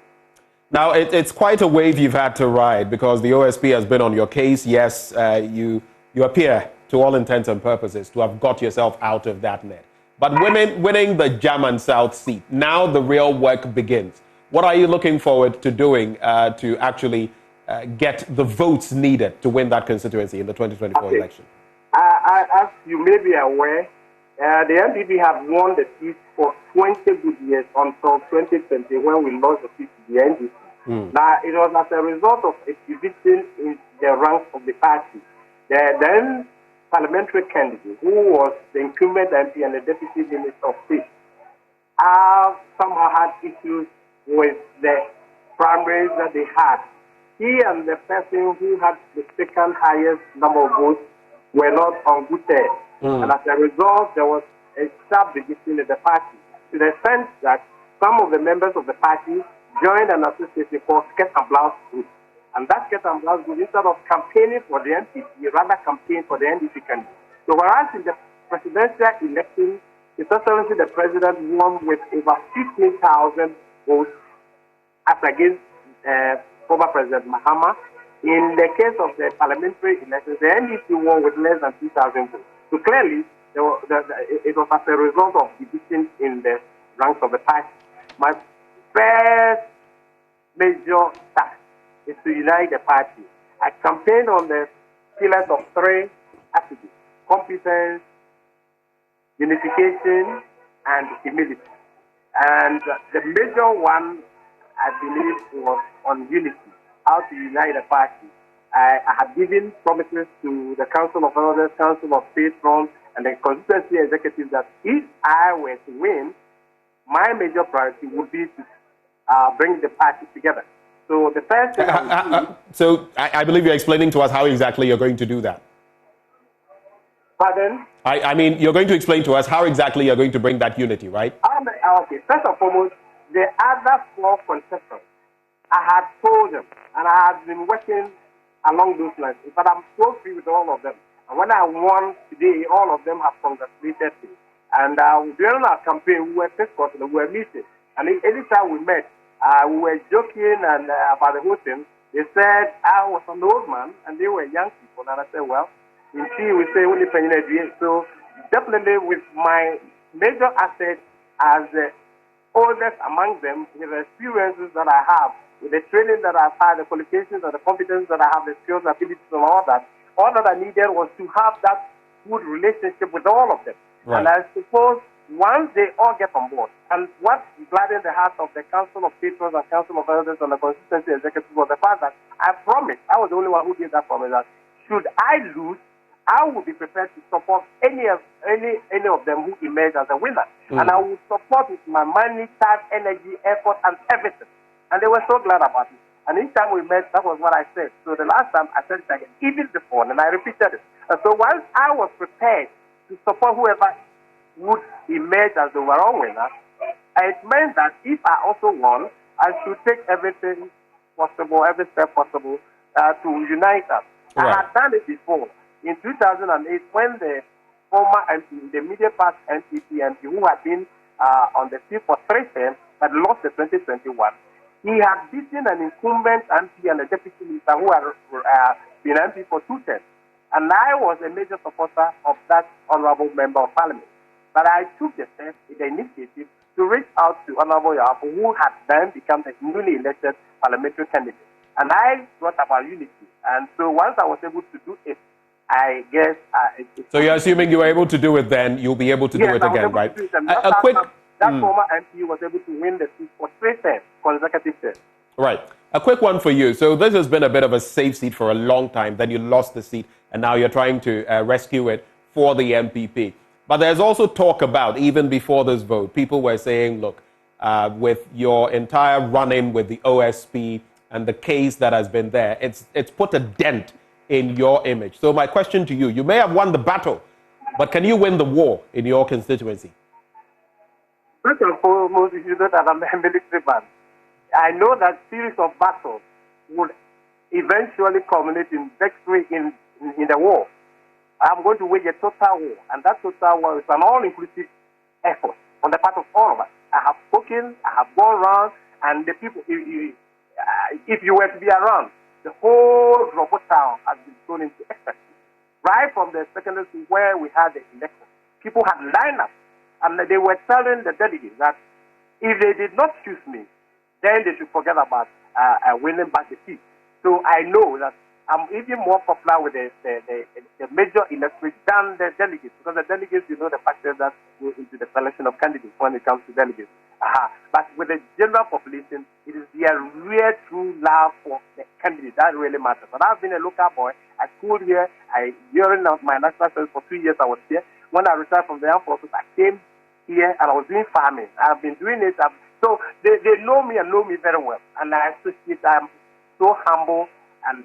Now, it's quite a wave you've had to ride because the OSP has been on your case. Yes, you appear, to all intents and purposes, to have got yourself out of that net. But winning the German South seat, now the real work begins. What are you looking forward to doing to actually get the votes needed to win that constituency in the 2024 election? As you may be aware, the NPP have won the seat for 20 good years until 2020 when we lost the seat to the NDP. Now, it was as a result of a division in the ranks of the party. The then parliamentary candidate, who was the incumbent MP and the deputy minister of state, somehow had issues with the primaries that they had. He and the person who had the second highest number of votes were not on good terms. And as a result, there was a sharp division in the party, to the extent that some of the members of the party joined an association called Skirt and Blouse Group. And that Skirt and Blouse Group, instead of campaigning for the NPP, rather campaigned for the NDP candidate. So whereas in the presidential election, His Excellency the President won with over 15,000 votes as against former President Mahama. In the case of the parliamentary elections, the NDP won with less than 2,000 votes. So clearly, it was as a result of division in the ranks of the party. My first major task is to unite the party. I campaigned on the pillars of three attributes: competence, unification, and humility. And the major one, I believe, was on unity, how to unite the party. I had given promises to the Council of Elders, Council of Patrons, and the Constituency Executive that if I were to win, my major priority would be to bring the party together. So the first thing So I believe you're explaining to us how exactly you're going to do that. Pardon? I mean, you're going to explain to us how exactly you're going to bring that unity, right? Okay, first and foremost, the other four concessions, I had told them, and I have been working along those lines. In fact, I'm so free with all of them. And when I won today, all of them have congratulated me. And during our campaign, we were discussing, we were meeting. And anytime we met, we were joking and about the whole thing. They said I was an old man and they were young people. And I said, well, in Chi, we say only penny. So definitely with my major asset as the oldest among them, with the experiences that I have, with the training that I've had, the qualifications and the competence that I have, the skills, abilities, and all that I needed was to have that good relationship with all of them. Right. And I suppose once they all get on board, and what gladdened the heart of the Council of Patrons and Council of Elders and the Constituency Executive was the fact that I promised, I was the only one who gave that promise, that should I lose, I would be prepared to support any of them who emerge as a winner. And I would support with my money, time, energy, effort, and everything. And they were so glad about it. And each time we met, that was what I said. So the last time I said it again, even before, and I repeated it. And so once I was prepared to support whoever would emerge as the overall winner, it meant that if I also won, I should take everything possible, every step possible to unite us. Right. I had done it before. In 2008, when the former MP, the immediate past NPP MP, who had been on the field for 3 terms, had lost the 2021, he had beaten an incumbent MP and a deputy minister who had been MP for 2 terms. And I was a major supporter of that honorable member of parliament. But I took the step, the initiative, to reach out to Honorable Aaku, who had then become the newly elected parliamentary candidate. And I brought about unity. And so once I was able to do it, I guess... so you're assuming you were able to do it then, you'll be able to do it again, right? That former MP was able to win the seat for 3 terms, consecutive terms. Right. A quick one for you. So this has been a bit of a safe seat for a long time. Then you lost the seat, and now you're trying to rescue it for the MPP. But there's also talk about, even before this vote, people were saying, look, with your entire run-in with the OSP and the case that has been there, it's put a dent in your image. So my question to you, you may have won the battle, but can you win the war in your constituency? First and foremost, if you know that I'm a military man, I know that series of battles would eventually culminate in victory in the war. I'm going to wage a total war, and that total war is an all-inclusive effort on the part of all of us. I have spoken, I have gone around, and the people, if you were to be around, the whole Robo town has been thrown into ecstasy. Right from the secondary school where we had the election, people had lined up, and they were telling the delegates that if they did not choose me, then they should forget about winning back the seat. So I know that I'm even more popular with the major electorate than the delegates, because the delegates, you know, the factors that go into the selection of candidates when it comes to delegates. But with the general population, it is their real true love for the candidate that really matters. And I've been a local boy. I schooled here. During my national service for 2 years, I was here. When I retired from the armed forces, I came here and I was doing farming. I've been doing it. So they know me and know me very well. And I associate, I'm so humble, and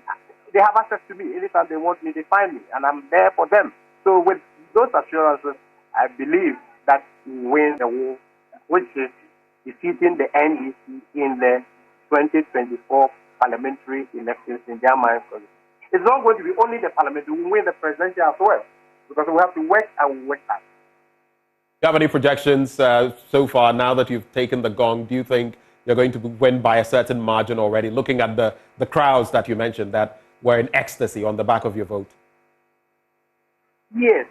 they have access to me. Anytime they want me, they find me, and I'm there for them. So with those assurances, I believe that we win the war, which is defeating the NDC in the 2024 parliamentary elections in their minds. It's not going to be only the parliament. We will win the presidential as well. because we have to work and we work hard. Do you have any projections so far, now that you've taken the gong? Do you think you're going to win by a certain margin already, looking at the crowds that you mentioned that were in ecstasy on the back of your vote? Yes.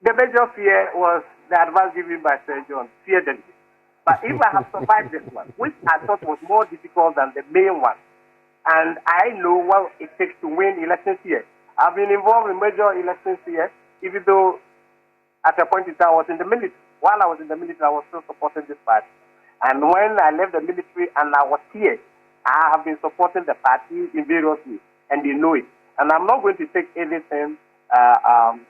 The major fear was the advice given by Sir John, fear delegates. But if I have survived this one, which I thought was more difficult than the main one, and I know what it takes to win elections here. I've been involved in major elections here, even though at a point in time I was in the military. While I was in the military, I was still supporting this party. And when I left the military and I was here, I have been supporting the party in various ways, and they know it. And I'm not going to take anything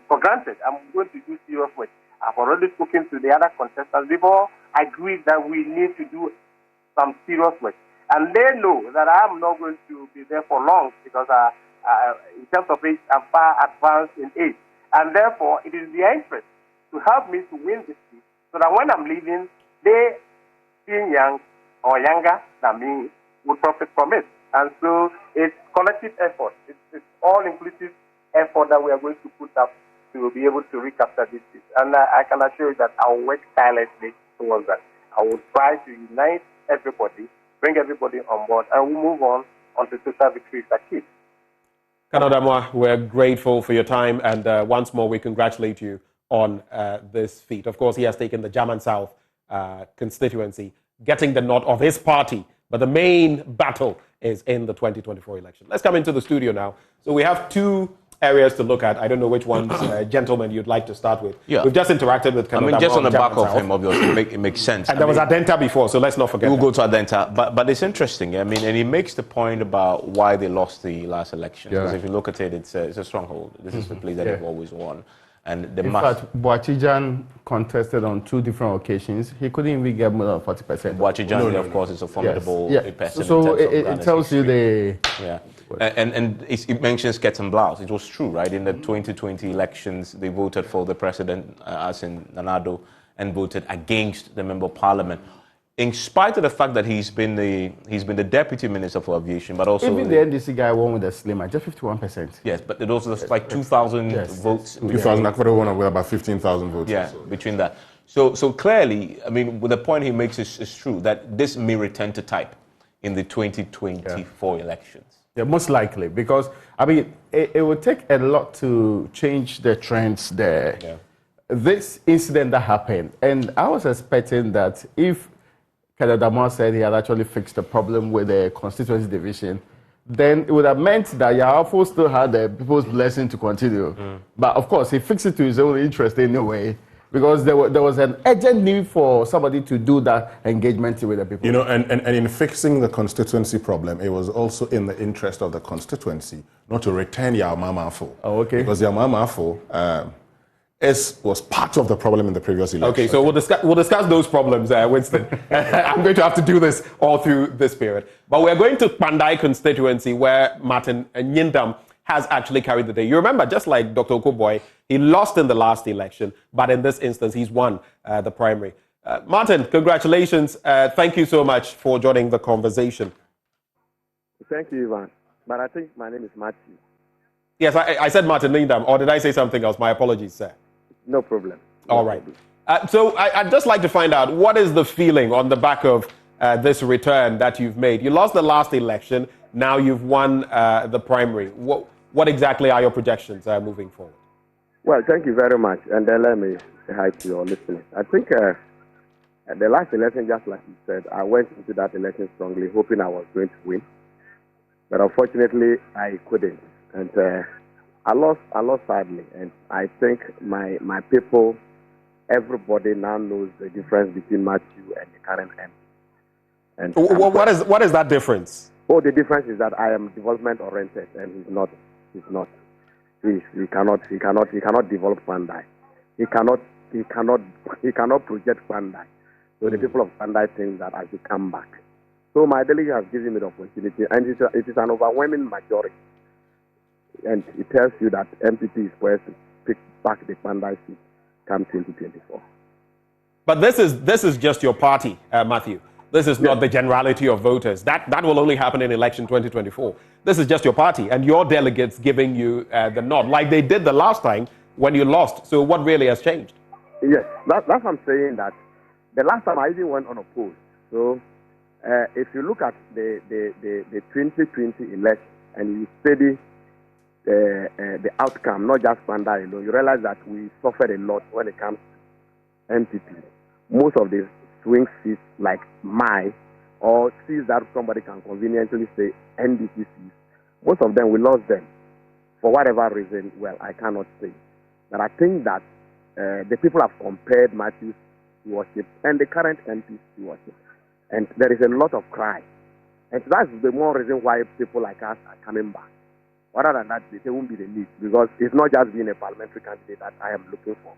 for granted. I'm going to do serious work. I've already spoken to the other contestants before. I agree that we need to do some serious work. And they know that I'm not going to be there for long because in terms of age, I'm far advanced in age. And therefore, it is their interest to help me to win this seat so that when I'm leaving, they, being young or younger than me, would profit from it. And so it's collective effort. It's all-inclusive effort that we are going to put up to be able to recapture this seat. And I can assure you that I will work tirelessly towards that. I will try to unite everybody, bring everybody on board, and we'll move on until total victory is achieved. Ken Agyapong, we're grateful for your time, and once more we congratulate you on this feat. Of course, he has taken the German South constituency, getting the nod of his party, but the main battle is in the 2024 election. Let's come into the studio now. So we have two areas to look at. I don't know which ones, gentlemen, you'd like to start with. Yeah. We've just interacted with Ken Agyapong just on the back German of South. him, obviously, it makes sense. And there was Adenta before, so let's not forget We'll go to Adenta. But it's interesting, and he makes the point about why they lost the last election. Because if you look at it, it's a stronghold. This is the place that they've always won. And the in fact, Boachijan contested on 2 different occasions. He couldn't even get more than 40%. Boachijan, of course, is a formidable person. So it tells you the... Yeah. And it mentions Ketan Blouse. It was true, right? In the 2020 elections, they voted for the president, as in Nanado, and voted against the member of parliament. In spite of the fact that he's been the deputy minister for aviation, but also even the NDC guy won with a slimmer, just 51%. Yes, but it also like 2,000 votes. 2,000. Akwado won with about 15,000 votes. Yeah, between that. So clearly, I mean, the point he makes is true that this may return to type in the 2024 elections. Yeah, most likely, because I mean, it would take a lot to change the trends there. Yeah. This incident that happened, and I was expecting that if Ken Agyapong said he had actually fixed the problem with the constituency division, then it would have meant that Yahafo still had the people's blessing to continue. But of course, he fixed it to his own interest anyway, because there was an urgent need for somebody to do that engagement with the people. You know, and in fixing the constituency problem, it was also in the interest of the constituency not to return Yamamafo. Oh, okay. Because Yamamafo was part of the problem in the previous election. Okay, so we'll discuss those problems, Winston. I'm going to have to do this all through this period. But we're going to Pandai constituency, where Martin Nyindam has actually carried the day. You remember, just like Dr. Okoe Boye, he lost in the last election, but in this instance, he's won the primary. Martin, congratulations. Thank you so much for joining the conversation. Thank you, Ivan. But I think my name is Matthew. Yes, I said Martin Nyindam, or did I say something else? My apologies, sir. No problem. All right. So I'd just like to find out, what is the feeling on the back of this return that you've made? You lost the last election. Now you've won the primary. What exactly are your projections moving forward? Well, thank you very much. And then let me say hi to your listeners. I think the last election, just like you said, I went into that election strongly, hoping I was going to win. But unfortunately, I couldn't. And I lost sadly. And I think my people, everybody now knows the difference between Matthew and the current MP. And what is that difference? Oh, the difference is that I am development oriented and he's not. He cannot develop Pandai. He cannot project Pandai. So the people of Pandai think that I should come back. So my delegate has given me the opportunity, and it is an overwhelming majority. And it tells you that NPP is poised to pick back the Pandai seat come 2024. But this is just your party, Matthew. This is not the generality of voters. That will only happen in election 2024. This is just your party and your delegates giving you the nod, like they did the last time when you lost. So what really has changed? Yes, that's what I'm saying, that the last time I even went unopposed. So if you look at the 2020 election and you study the outcome, not just Panda alone, you realize that we suffered a lot when it comes to NPP. Most of the swing seats like or seats that somebody can conveniently say NDC seats, most of them we lost them for whatever reason. Well, I cannot say. But I think that the people have compared Matthew's stewardship and the current MP's stewardship. And there is a lot of cry. And that's the more reason why people like us are coming back. Other than that, there won't be the need, because it's not just being a parliamentary candidate that I am looking for.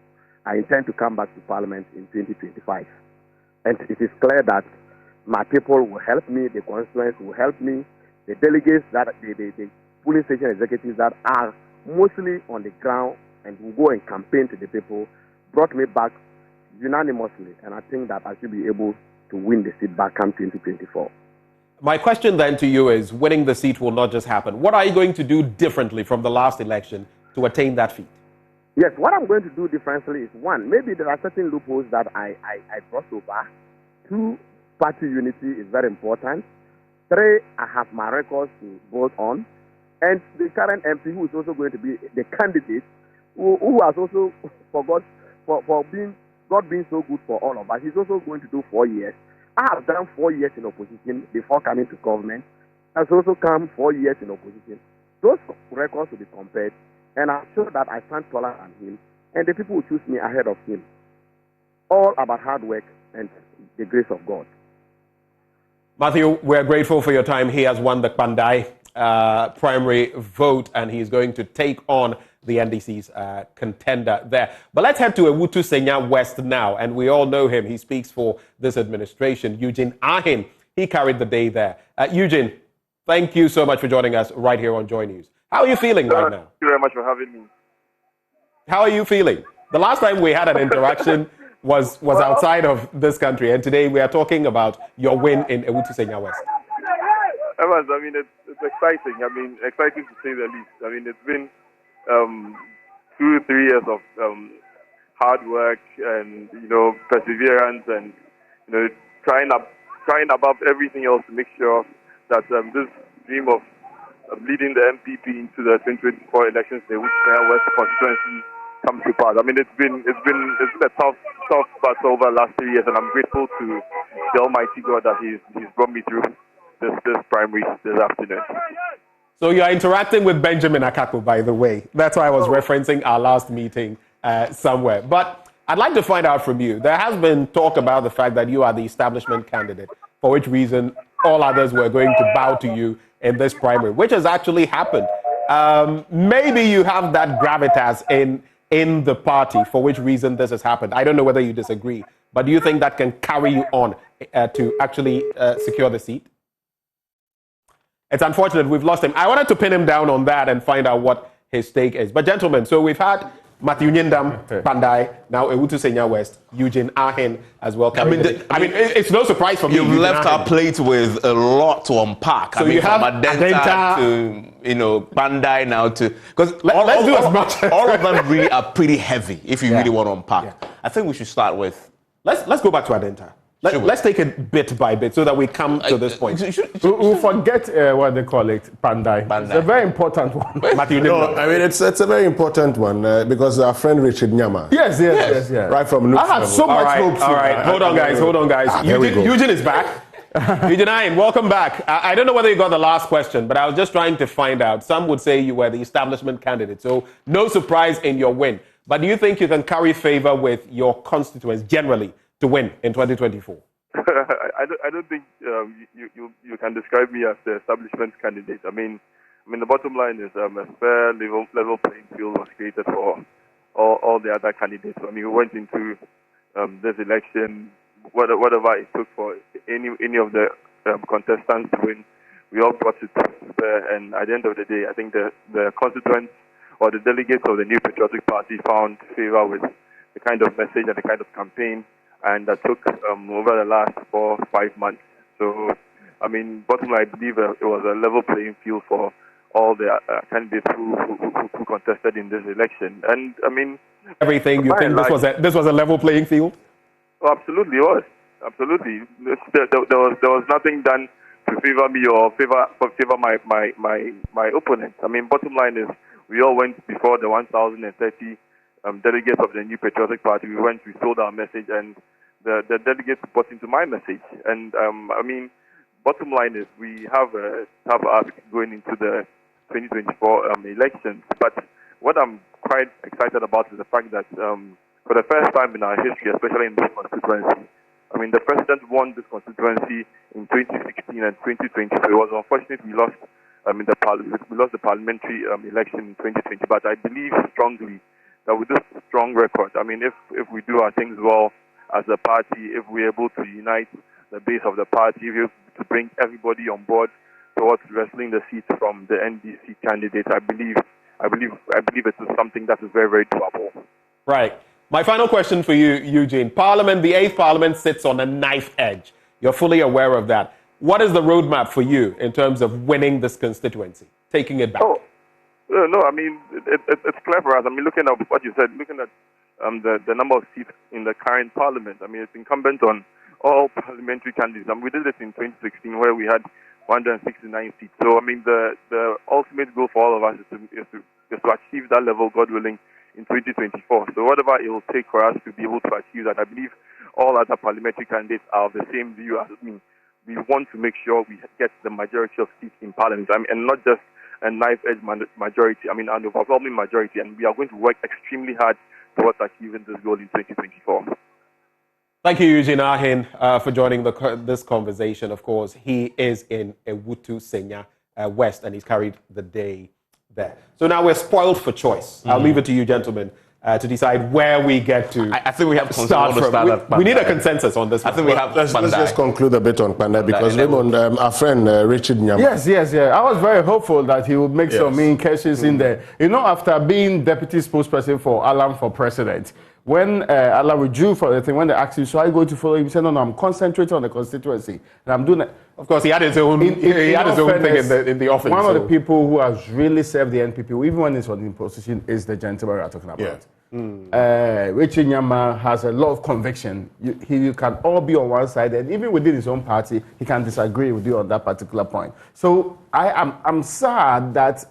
I intend to come back to Parliament in 2025. And it is clear that my people will help me, the constituents will help me, the delegates, that the polling station executives that are mostly on the ground and will go and campaign to the people, brought me back unanimously. And I think that I should be able to win the seat back come 2024. My question then to you is, winning the seat will not just happen. What are you going to do differently from the last election to attain that feat? Yes, what I'm going to do differently is, one, maybe there are certain loopholes that I brought over. Two, party unity is very important. Three, I have my records to vote on. And the current MP, who is also going to be the candidate, who has also for being God being so good for all of us, he's also going to do 4 years. I have done 4 years in opposition before coming to government. I've also come 4 years in opposition. Those records will be compared, and I'm sure that I stand taller than him, and the people will choose me ahead of him. All about hard work and the grace of God. Matthew, we're grateful for your time. He has won the Pandai primary vote, and he's going to take on the NDC's contender there. But let's head to Ewutu Senya West now, and we all know him. He speaks for this administration. Eugene Arhin, he carried the day there. Eugene, thank you so much for joining us right here on JoyNews. How are you feeling right now? Thank you very much for having me. How are you feeling? The last time we had an interaction was outside of this country, and today we are talking about your win in Ewutu Senya West. Evans, I mean, it's exciting. I mean, exciting to say the least. I mean, it's been 2-3 years of hard work and, perseverance and, trying above everything else to make sure that this dream of leading the NPP into the 2024 elections, the West Constituency, comes to pass. I mean, it's been a tough battle over the last 3 years, and I'm grateful to the Almighty God that He's brought me through this primary this afternoon. So you are interacting with Benjamin Akako, by the way. That's why I was referencing our last meeting somewhere. But I'd like to find out from you. There has been talk about the fact that you are the establishment candidate, for which reason all others were going to bow to you in this primary, which has actually happened. Maybe you have that gravitas in the party, for which reason this has happened. I don't know whether you disagree, but do you think that can carry you on to actually secure the seat? It's unfortunate we've lost him. I wanted to pin him down on that and find out what his stake is. But gentlemen, so we've had Matthew Nyindam, Pandai, now Ewutu Senya West, Eugene Arhin as well. It's no surprise for me. You've left our plate with a lot to unpack. So you have from Adenta to Pandai now to, because let's do as much. All of them really are pretty heavy if you really want to unpack. Yeah. I think we should start with. Let's go back to Adenta. Let's take it bit by bit so that we come to this point. We'll forget what they call it, Pandai. It's a very important one. Matthew, it's a very important one because our friend Richard Nyama. Yes. Right from I had so much hope. All right, hold on, guys. Eugene is back. Eugene Arhin, welcome back. I don't know whether you got the last question, but I was just trying to find out. Some would say you were the establishment candidate, so no surprise in your win. But do you think you can carry favor with your constituents generally to win in 2024? I don't think you can describe me as the establishment candidate. I mean the bottom line is a fair level playing field was created for all the other candidates. I mean, we went into this election, whatever it took for any of the contestants to win, we all brought it to bear. And at the end of the day, I think the constituents or the delegates of the New Patriotic Party found favor with the kind of message and the kind of campaign and that took over the last 4 or 5 months. So, I mean, bottom line, I believe it was a level playing field for all the candidates who contested in this election. And, I mean... Everything, you think this was a level playing field? Oh, absolutely, it was. Absolutely. There was nothing done to favor me or favor my opponent. I mean, bottom line is, we all went before the 1,030 delegates of the New Patriotic Party. We sold our message, and the delegates bought into my message. And I mean, bottom line is, we have a tough ask going into the 2024 elections. But what I'm quite excited about is the fact that for the first time in our history, especially in this constituency, I mean, the president won this constituency in 2016 and 2020. So it was unfortunate we lost. We lost the parliamentary election in 2020. But I believe strongly that with this strong record, I mean, if we do our things well as a party, if we're able to unite the base of the party, if we're able to bring everybody on board towards wrestling the seats from the NDC candidate, I believe it is something that is very, very doable. Right. My final question for you, Eugene. Parliament, the 8th Parliament sits on a knife edge. You're fully aware of that. What is the roadmap for you in terms of winning this constituency, taking it back? No, I mean, it's clear for us. I mean, looking at what you said, looking at the number of seats in the current Parliament, I mean, it's incumbent on all parliamentary candidates. I mean, we did this in 2016 where we had 169 seats. So, I mean, the ultimate goal for all of us is to achieve that level, God willing, in 2024. So whatever it will take for us to be able to achieve that, I believe all other parliamentary candidates are of the same view as me. We want to make sure we get the majority of seats in Parliament, and not just a knife-edge majority, I mean an overwhelming majority, and we are going to work extremely hard towards achieving this goal in 2024. Thank you, Eugene Arhin, for joining this conversation. Of course, he is in Ewutu Senya West, and he's carried the day there. So now we're spoiled for choice. I'll leave it to you, gentlemen, to decide where we get to. I think we have to start from. We need a consensus on this. I think we have. Let's just conclude a bit on Pandai, because Raymond, our friend Richard Nyama. Yes. I was very hopeful that he would make some mean cases in there. You know, after being deputy spokesperson for Alam for president, when Allah withdrew for the thing, when they asked him, so are you going to follow him? He said, no, I'm concentrating on the constituency. And I'm doing it. Of course, he had his own, thing in the office. One of the people who has really served the NPP, even when he's on the position, is the gentleman we are talking about. Richard Nyama has a lot of conviction. You can all be on one side, and even within his own party, he can disagree with you on that particular point. So I'm sad that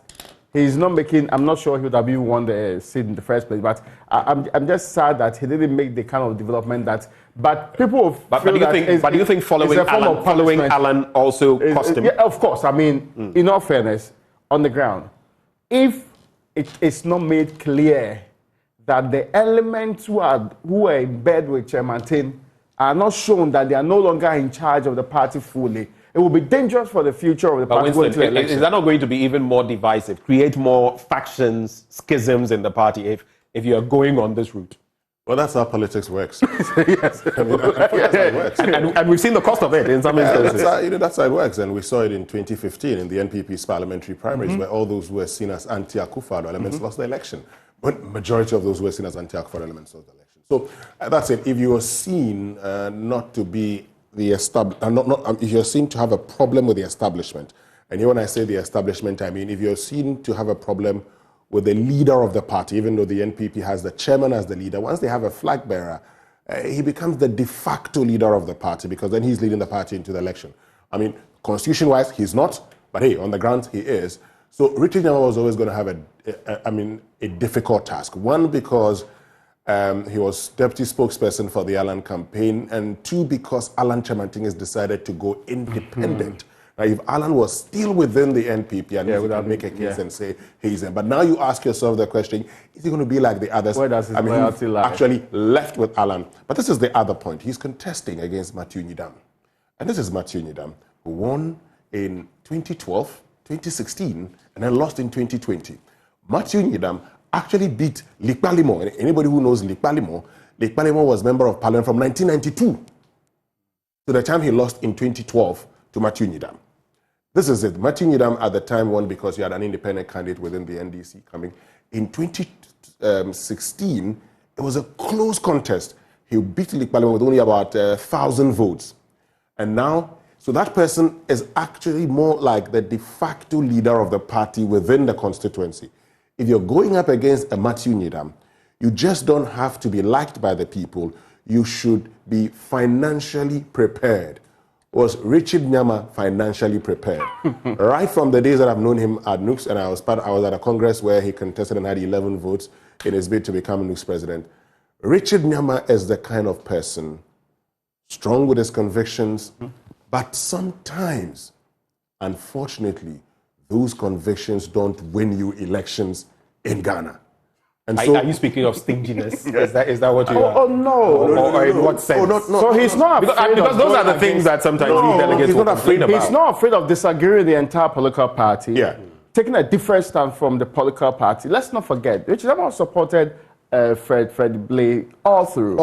he's not making. I'm not sure he would have even won the seat in the first place, but I'm just sad that he didn't make the kind of development that. But people do you think following Alan also cost him? Yeah, of course. I mean, in all fairness, on the ground, if it's not made clear that the elements who are in bed with Chairman Tin are not shown that they are no longer in charge of the party fully, it will be dangerous for the future of the party. Winston, is that not going to be even more divisive, create more factions, schisms in the party if you are going on this route? Well, that's how politics works. Yes. I mean, that's how it works. And we've seen the cost of it in some instances. That's how it works. And we saw it in 2015 in the NPP's parliamentary primaries, where all those who were seen as anti-Akufo-Addo elements lost the election. But majority of those who were seen as anti-Akufo-Addo elements lost the election. So that's it. If you are seen not to be the if you're seen to have a problem with the establishment, and here when I say the establishment, I mean if you're seen to have a problem with the leader of the party, even though the NPP has the chairman as the leader, once they have a flag bearer, he becomes the de facto leader of the party, because then he's leading the party into the election. I mean, constitution-wise, he's not, but hey, on the ground, he is. So Richard Nyama was always going to have a difficult task. One, because he was deputy spokesperson for the Alan campaign, and two, because Alan Chamanting has decided to go independent. Now, if Alan was still within the NPP, and he would make a case and say he's in. But now you ask yourself the question, is he going to be like the others? Where does his loyalty lie? Actually left with Alan. But this is the other point. He's contesting against Matthew Nyindam. And this is Matthew Nyindam, who won in 2012, 2016, and then lost in 2020. Matthew Nyindam actually beat Likpalimo. Anybody who knows Likpalimo was Member of Parliament from 1992 to the time he lost in 2012 to Matthew Nyindam. This is it. Matthew Nyindam at the time won because he had an independent candidate within the NDC coming. In 2016, it was a close contest. He beat Likbalimo with only about 1,000 votes. And now, so that person is actually more like the de facto leader of the party within the constituency. If you're going up against a Matthew Nyindam, you just don't have to be liked by the people. You should be financially prepared. Was Richard Nyama financially prepared? Right from the days that I've known him at Nooks, and I was at a congress where he contested and had 11 votes in his bid to become Nooks president. Richard Nyama is the kind of person, strong with his convictions, but sometimes, unfortunately, those convictions don't win you elections in Ghana. And so, are you speaking of stinginess? Is that what you are? Oh, no. Or in what sense? So he's not afraid because those are the things that sometimes these delegates he's not afraid about. He's not afraid of disagreeing with the entire political party. Yeah. Taking a different stand from the political party. Let's not forget, Richard Nyama supported Fred Blay all through.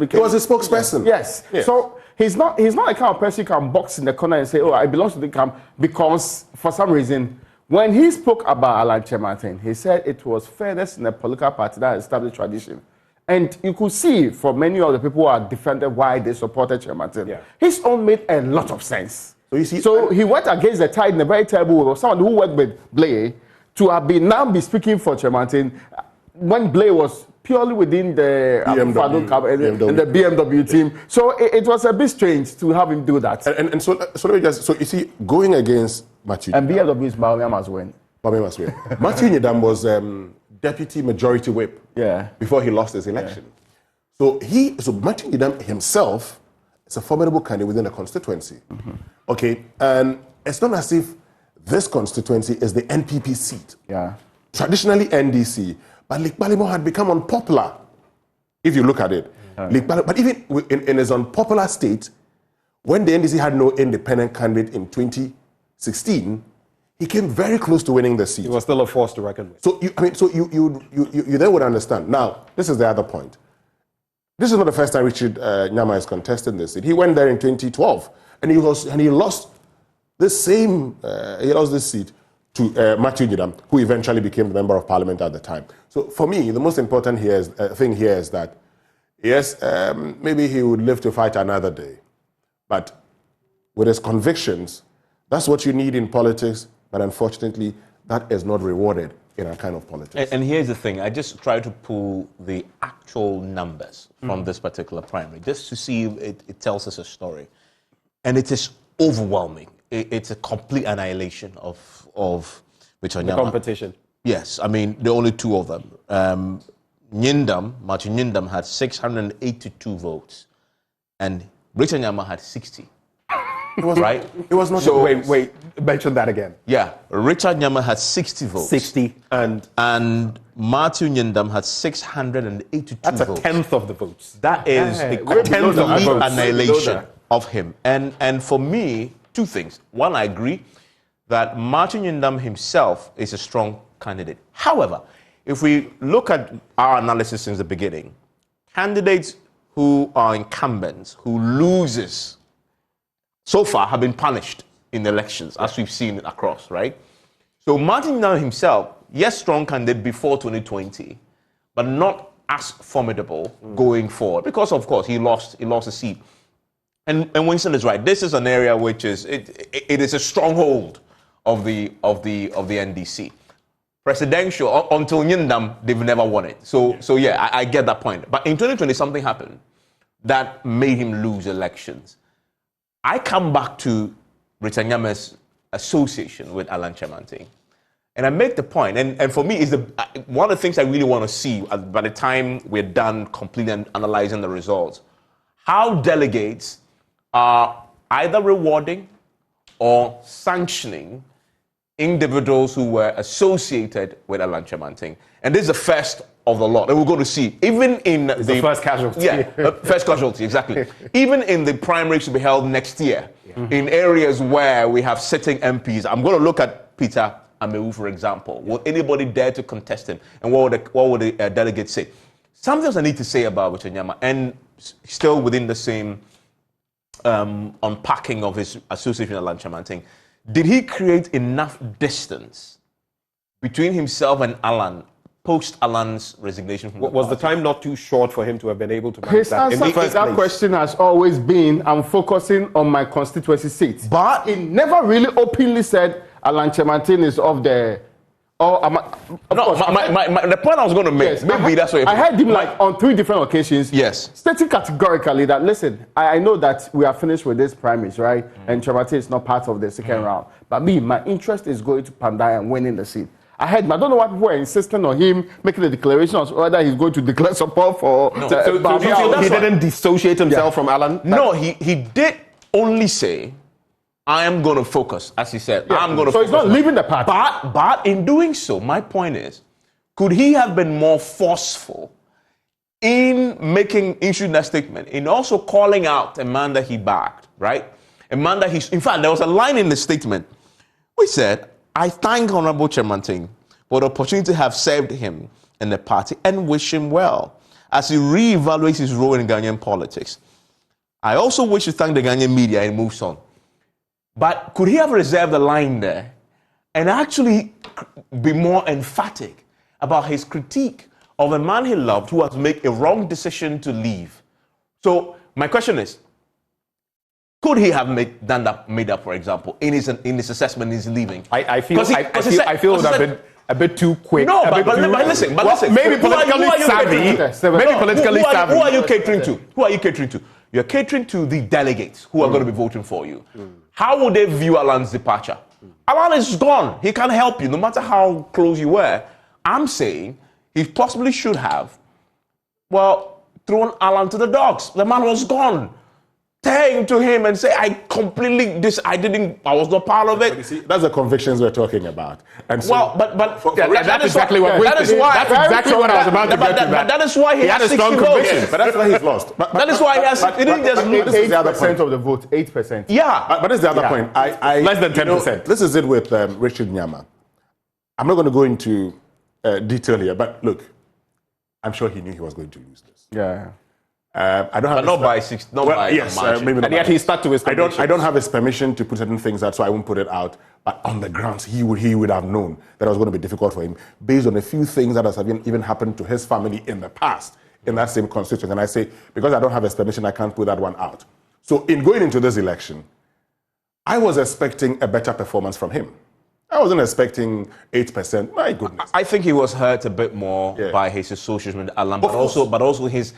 He was a spokesperson. Yes. So he's not the kind of person you can box in the corner and say, oh, I belong to the camp because for some reason, when he spoke about Alan Chemartin, he said it was fairness in the political party that established tradition. And you could see from many of the people who are defended why they supported Chemartin. His own made a lot of sense. So you see, he went against the tide in a very terrible way. Someone who worked with Blay to have been now be speaking for Chemartin when Blay was purely within the BMW, and the BMW team. So it was a bit strange to have him do that. And so let me just, so you see, going against Matthew and BMW is Bawumia must win. Bawumia must win. Matthew Nyindam was deputy majority whip before he lost his election. So Matthew Nyindam himself is a formidable candidate within the constituency. Okay, and it's not as if this constituency is the NPP seat. Traditionally NDC, but Likbalimo had become unpopular, if you look at it. But even in his unpopular state, when the NDC had no independent candidate in 2016, he came very close to winning the seat. He was still a force to reckon with. So you then would understand. Now, this is the other point. This is not the first time Richard Nyama is contesting this seat. He went there in 2012, and he lost this seat to Matthew Nyindam, who eventually became the member of parliament at the time. So for me, the most important thing here is that, yes, maybe he would live to fight another day, but with his convictions, that's what you need in politics, but unfortunately, that is not rewarded in our kind of politics. And here's the thing, I just try to pull the actual numbers from this particular primary, just to see if it tells us a story. And it is overwhelming. It's a complete annihilation of Richard Nyama. The competition. Yes, I mean, there are only two of them. Martin Nyindam had 682 votes, and Richard Nyama had 60. Right? It was not. So wait, mention that again. Yeah, Richard Nyama had 60 votes. 60 and Matthew Nyindam had 682 That's votes. a tenth of the votes. That is a complete annihilation of him. And for me, two things. One, I agree that Martin Nyindam himself is a strong candidate. However, if we look at our analysis since the beginning, candidates who are incumbents, who loses, so far have been punished in elections, as we've seen across, right? So Martin Nyindam himself, yes, strong candidate before 2020, but not as formidable going forward because, of course, he lost a seat. And Winston is right. This is an area which is it is a stronghold of the NDC. Presidential until Nyindam, they've never won it. So yeah, I get that point. But in 2020, something happened that made him lose elections. I come back to Richard Nyama's association with Alan Chemartin, and I make the point. And for me, is one of the things I really want to see by the time we're done completely analyzing the results, how delegates are either rewarding or sanctioning individuals who were associated with Alan Chemartin. And this is the first of the lot. And we're going to see, even in the first casualty. Yeah, first casualty, exactly. Even in the primaries to be held next year, in areas where we have sitting MPs. I'm going to look at Peter Amewu, for example. Will anybody dare to contest him? And what would the delegates say? Something else I need to say about Richard Nyama, and still within the same unpacking of his association with Alan Chemartin, did he create enough distance between himself and Alan post Alan's resignation from Was the time not too short for him to have been able to manage His that? answer to that question has always been, I'm focusing on my constituency seats. But he never really openly said Alan Chemantin is off the... the point I was going to make, that's what I heard him like on 3 different occasions, stating categorically that, listen, I know that we are finished with this primaries, right? And Chemantin is not part of the second round. But my interest is going to Pandai and winning the seat. I heard him. I don't know why people were insisting on him making the declaration or whether he's going to declare support for... So he didn't dissociate himself from Alan? No, he did only say, I am going to focus, as he said. I'm going to focus. So he's not leaving the party. But in doing so, my point is, could he have been more forceful in issuing that statement, in also calling out a man that he backed, right? A man that in fact, there was a line in the statement which said, I thank Honorable Chemantin for the opportunity to have served him in the party and wish him well as he reevaluates his role in Ghanaian politics. I also wish to thank the Ghanaian media and moves on. But could he have reserved the line there and actually be more emphatic about his critique of a man he loved who has made a wrong decision to leave? So my question is, could he have made that, for example, in his assessment, his leaving? I feel it would have been a bit too quick. No, but listen. Maybe politically savvy. Who are you catering to? Who are you catering to? You're catering to the delegates who are going to be voting for you. How would they view Alan's departure? Alan is gone. He can't help you, no matter how close you were. I'm saying he possibly should have, thrown Alan to the dogs. The man was gone. Turn to him and say, I was not part of it. But you see, that's the convictions we're talking about. And so, that's exactly what I was about to get to. That is why he had a strong conviction. But that's why he's lost. That is why he has. He didn't just lose 8% of the vote. 8%. Yeah. But this is the other point. Less than 10%. This is it with Richard Nyama. I'm not going to go into detail here, but look, I'm sure he knew he was going to lose this. Yeah. I don't have not by 6. Not by yes, margin. maybe not. And yet he stuck to his convictions. I don't have his permission to put certain things out, so I won't put it out. But on the grounds, he would have known that it was going to be difficult for him based on a few things that have even happened to his family in the past in that same constituency. And I say, because I don't have his permission, I can't put that one out. So in going into this election, I was expecting a better performance from him. I wasn't expecting 8%. My goodness. I think he was hurt a bit more by his association with Alan, but also his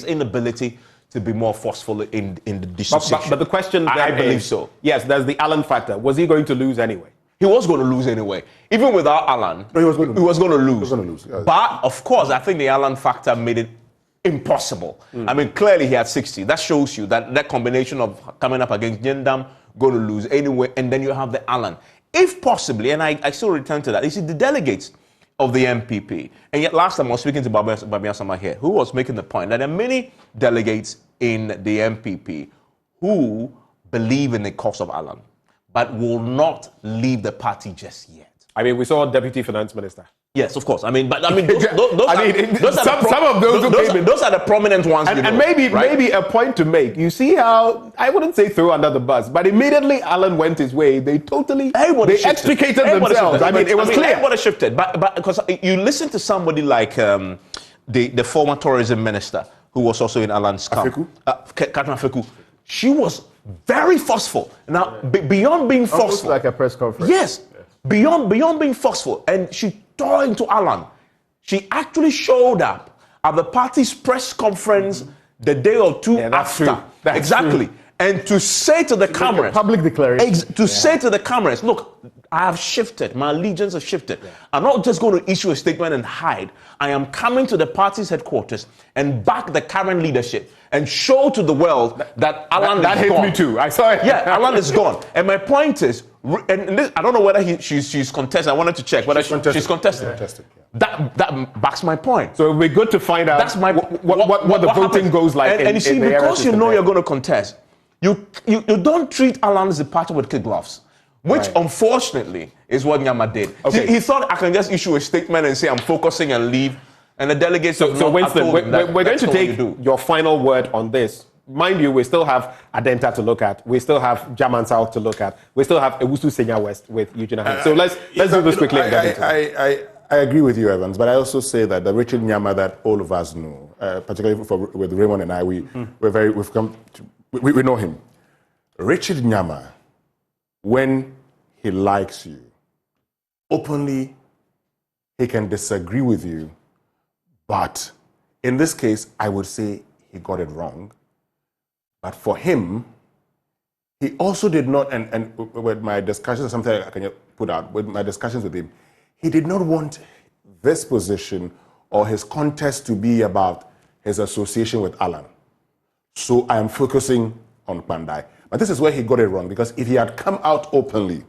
inability to be more forceful in the dissociation. But the question then I believe so. Yes, there's the Alan factor. Was he going to lose anyway? He was going to lose anyway. Even without Alan, he was going to lose. But, of course, I think the Alan factor made it impossible. I mean, clearly he had 60. That shows you that combination of coming up against Nyindam, going to lose anyway, and then you have the Alan. If possibly, and I still return to that, you see the delegates of the NPP, and yet last time I was speaking to Babia Sama here, who was making the point that there are many delegates in the NPP who believe in the cause of Alan, but will not leave the party just yet. I mean, we saw Deputy Finance Minister. Yes, of course. Those are the prominent ones. And maybe a point to make. You see how, I wouldn't say throw under the bus, but immediately Alan went his way. They extricated themselves. I mean, it was clear. Everybody shifted. But because you listen to somebody like the former tourism minister, who was also in Alan's camp, Katrin Afeku, she was very forceful. Now, beyond being forceful. Almost like a press conference. Yes. Beyond being forceful, and she tore into Alan. She actually showed up at the party's press conference the day or two after. Exactly. True. And to say to the cameras, public declaration. Say to the cameras, look, I have shifted. My allegiance has shifted. I'm not just going to issue a statement and hide. I am coming to the party's headquarters and back the current leadership and show to the world that Alan is gone. That hit me too. I saw it. Yeah, Alan is gone. And my point is, and this, I don't know whether she's contesting. I wanted to check whether she's contesting. That backs my point. So it would be good to find out what the voting goes like. And you see, because you know you're going to contest, you don't treat Alan's departure with kid gloves. Which, unfortunately, is what Nyama did. Okay. He thought I can just issue a statement and say I'm focusing and leave. And the delegates... So Winston, we're going to take your final word on this. Mind you, we still have Adenta to look at. We still have German South to look at. We still have Ewusu Senya West with Eugene Arhin. So let's do this quickly and get into it. I agree with you, Evans, but I also say that the Richard Nyama that all of us know, particularly with Raymond and I, we know him. Richard Nyama, when he likes you, openly, he can disagree with you, but in this case, I would say he got it wrong. But for him, he also did not, and with my discussions, something I can put out, with my discussions with him, he did not want this position or his contest to be about his association with Alan. So I am focusing on Pandai. But this is where he got it wrong, because if he had come out openly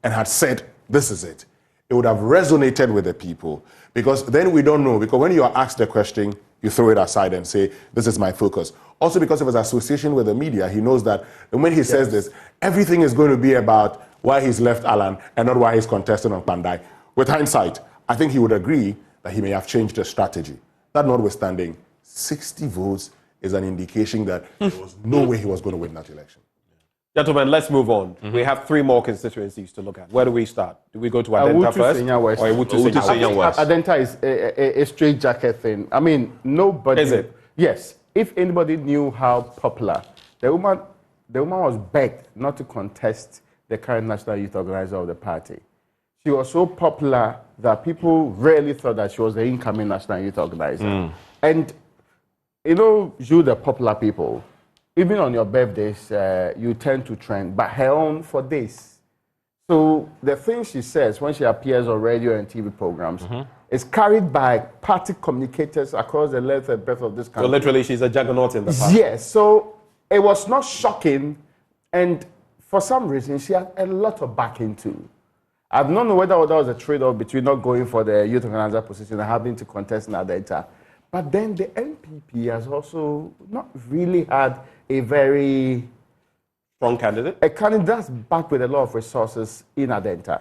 and had said, this is it, it would have resonated with the people. Because then we don't know, because when you are asked the question, you throw it aside and say, this is my focus. Also because of his association with the media, he knows that when he says this, everything is going to be about why he's left Alan and not why he's contesting on Pandai. With hindsight, I think he would agree that he may have changed his strategy. That notwithstanding, 60 votes is an indication that there was no way he was going to win that election. Gentlemen, let's move on. We have 3 more constituencies to look at. Where do we start? Do we go to Adenta first? Or Owutu Senya West? Adenta is a straight jacket thing. I mean, nobody... Is it? Yes. If anybody knew how popular... The woman was begged not to contest the current national youth organizer of the party. She was so popular that people really thought that she was the incoming national youth organizer. And, you the popular people, even on your birthdays, you tend to trend, but her own for this. So the things she says when she appears on radio and TV programs is carried by party communicators across the length and breadth of this country. So literally she's a juggernaut in the party. Yes, so it was not shocking, and for some reason she had a lot of backing too. I don't know whether that was a trade-off between not going for the youth organizer position and having to contest in Adenta. But then the NPP has also not really had a very strong candidate. A candidate that's backed with a lot of resources in Adenta.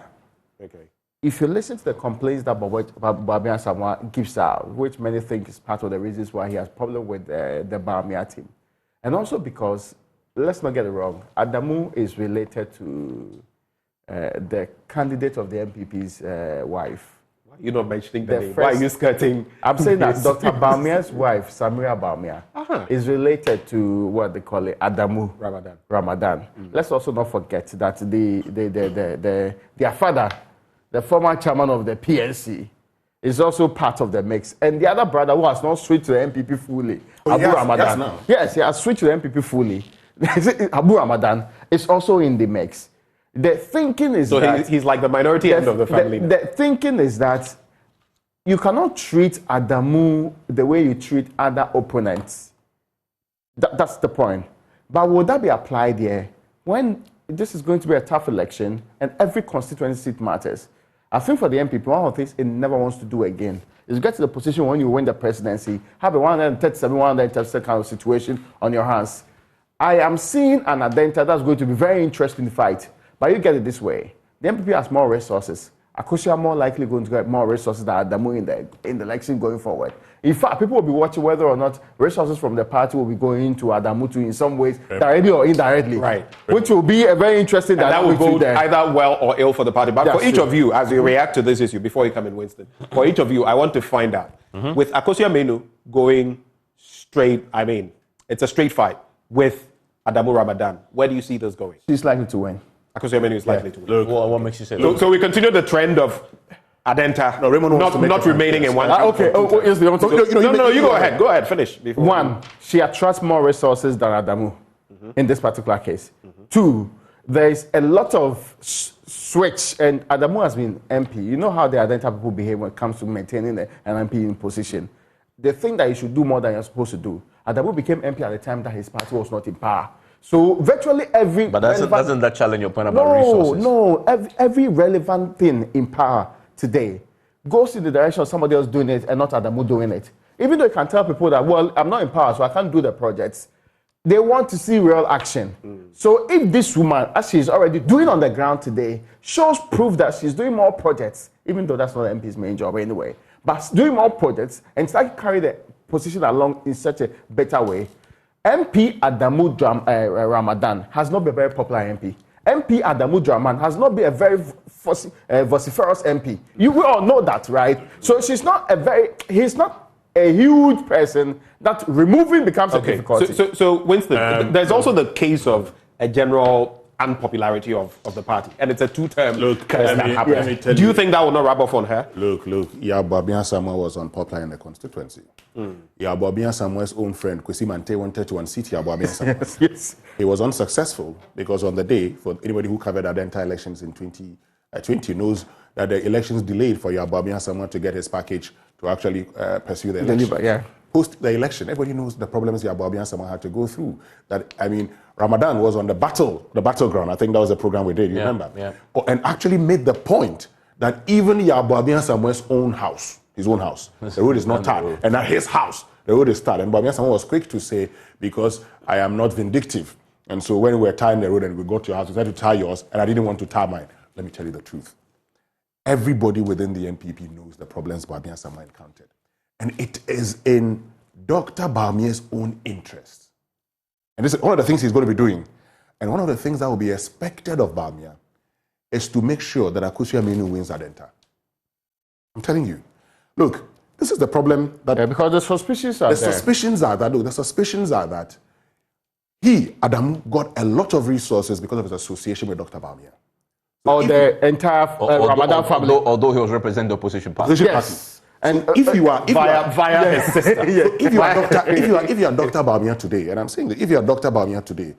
Okay. If you listen to the complaints that Bamia Samoa gives out, which many think is part of the reasons why he has problem with the Bamia team, and also because, let's not get it wrong, Adamu is related to the candidate of the NPP's wife. Why are you not mentioning the name? Why are you skirting? I'm saying that Dr. Bamia's wife, Samira Bamia, is related to what they call it, Adamu Ramadan. Let's also not forget that their father, the former chairman of the PNC, is also part of the mix. And the other brother who has not switched to the NPP fully, Abu Ramadan. Yes, he has switched to the NPP fully. Abu Ramadan is also in the mix. The thinking is that... he's like the minority end of the family. The thinking is that you cannot treat Adamu the way you treat other opponents. That's the point. But would that be applied here? When this is going to be a tough election and every constituency seat matters. I think for the NPP, one of the things it never wants to do again is get to the position when you win the presidency, have a 137, 137 kind of situation on your hands. I am seeing an Adenta that's going to be very interesting fight. But you get it this way. The NPP has more resources. Akosia are more likely going to get more resources than Adamu in the election going forward. In fact, people will be watching whether or not resources from the party will be going to Adamu in some ways, directly or indirectly. Right. Which will be a very interesting and that will go there. either well or ill for the party. But That's for each true. of you, as you react to this issue, before you come in, Winston, for each of you, I want to find out, with Akosia Menu going straight, I mean, it's a straight fight with Adamu Ramadan, where do you see this going? She's likely to win. Akosia Menu is likely to win. Look, what makes you say that? So we continue the trend of Adenta not remaining in one. Okay. No, you go ahead. Go ahead. Finish. One, she attracts more resources than Adamu in this particular case. Two, there is a lot of switch, and Adamu has been MP. You know how the Adenta people behave when it comes to maintaining an MP in position. The thing that you should do more than you're supposed to do. Adamu became MP at the time that his party was not in power. So virtually every... But doesn't that challenge your point about resources? No. Every relevant thing in power today goes in the direction of somebody else doing it and not Adamu doing it. Even though you can tell people that, well, I'm not in power, so I can't do the projects. They want to see real action. So if this woman, as she's already doing on the ground today, shows proof that she's doing more projects, even though that's not the MP's main job anyway, but doing more projects and start carry the position along in such a better way, MP Adamu Ramadan has not been a very popular MP. MP Adamu Draman has not been a very vociferous MP. We all know that, right? So he's not a huge person that removing becomes a difficulty. So Winston, there's also the case of a general unpopularity of the party, and it's a two-term curse that happened. Do you think that will not rub off on her? Look, Yabobian Samuel was unpopular in the constituency. Yabobian Samuel's own friend, Kwesi Mante, wanted to unseat Yabobian Samuel. Yes. He was unsuccessful because on the day, for anybody who covered Adenta elections in 2020 knows that the elections delayed for Yabobian Samuel to get his package to actually pursue the election. Post the election, everybody knows the problems Yabobian Samuel had to go through. Ramadan was on the battleground. I think that was a program we did, you remember? Yeah. And actually made the point that even Yabobian Samuel's own house, his own house, the road is not tarred. And at his house, the road is tarred. And Yabobian Samuel was quick to say, because I am not vindictive. And so when we were tying the road and we got to your house, we had to tie yours, and I didn't want to tie mine. Let me tell you the truth. Everybody within the NPP knows the problems Yabobian Samuel encountered. And it is in Dr. Bawumia's own interest. And this is one of the things he's going to be doing. And one of the things that will be expected of Bawumia is to make sure that Akosua Aminu wins Adenta. I'm telling you. Look, this is the problem that... because the suspicions are there. The suspicions are that Adamu, got a lot of resources because of his association with Dr. Bawumia. Or the entire Ramadan family. Although he was representing the opposition party. And if you are via his sister, if you are Dr. Bawumia today, and I'm saying that if you are Dr. Bawumia today,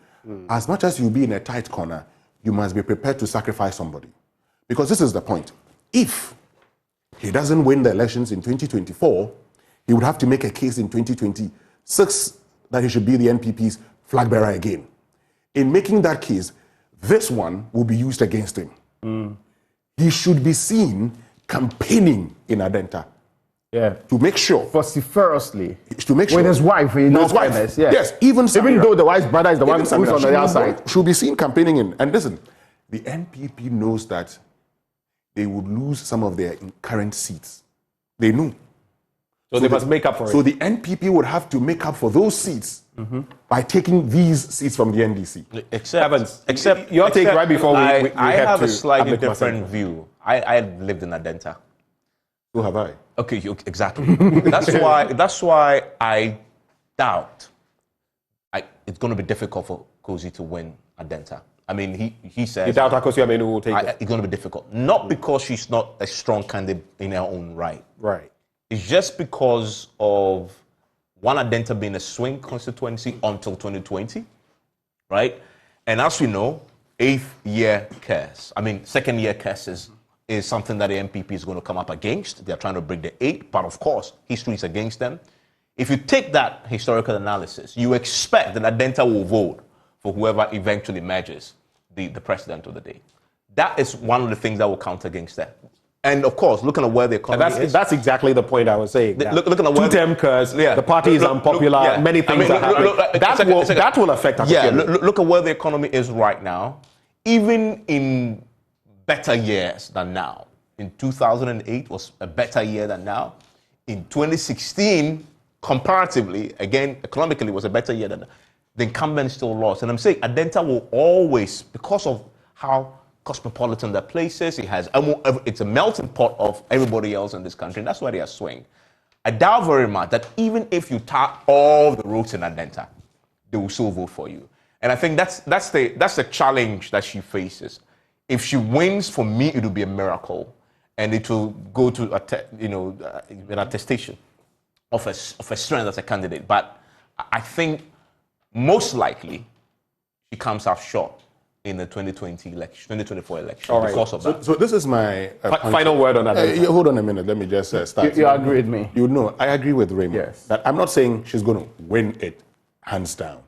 as much as you be in a tight corner, you must be prepared to sacrifice somebody, because this is the point. If he doesn't win the elections in 2024, he would have to make a case in 2026 that he should be the NPP's flag bearer again. In making that case, this one will be used against him. He should be seen campaigning in Adenta. To make sure. Vociferously. To make sure. With his wife. Yes, even though the wife's brother is the one who's on the other side. Should be seen campaigning in. And listen, the NPP knows that they would lose some of their current seats. They know. So they must make up for it. So the NPP would have to make up for those seats by taking these seats from the NDC. Except your take right before we I have a slightly different view. I lived in Adenta. So have I. Okay, exactly. That's why I doubt it's going to be difficult for Kosi to win Adenta. I mean, he says... You doubt Akosua Aminu will take it? It's going to be difficult. Not because she's not a strong candidate in her own right. Right. It's just because of one Adenta being a swing constituency until 2020, right? And as we know, second-year curses is something that the NPP is going to come up against. They're trying to break the 8, but of course, history is against them. If you take that historical analysis, you expect that Adenta will vote for whoever eventually emerges the president of the day. That is one of the things that will count against that. And of course, looking at where the economy is. That's exactly the point I was saying. Looking at where two-term curse, the party is unpopular, many things are happening. That will affect Akosua. Yeah, look at where the economy is right now. Even in better years than now. In 2008 was a better year than now. In 2016, comparatively, again, economically, was a better year than now. The incumbent still lost. And I'm saying Adenta will always, because of how cosmopolitan that place is, it's a melting pot of everybody else in this country, and that's why they are swing. I doubt very much that even if you tar all the roads in Adenta, they will still vote for you. And I think that's the challenge that she faces. If she wins, for me, it will be a miracle, and it will go to an attestation of a strength as a candidate. But I think most likely she comes out short in the 2024 election because of that. So this is my final word on that. Hold on a minute. Let me just start. You agree with me? You know, I agree with Raymond. Yes. That I'm not saying she's going to win it hands down.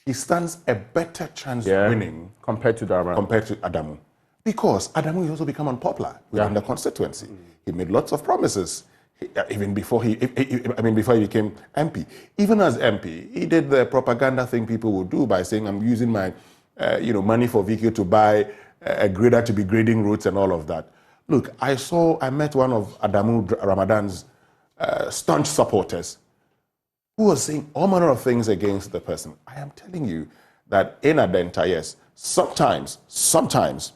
He stands a better chance of winning compared to Adamu. Because Adamu has also become unpopular within the constituency. He made lots of promises, even before he became MP. Even as MP, he did the propaganda thing people would do by saying, I'm using my money for VQ to buy a grader to be grading roads and all of that. Look, I met one of Adamu Ramadan's staunch supporters who was saying all manner of things against the person. I am telling you that in Adenta, yes, sometimes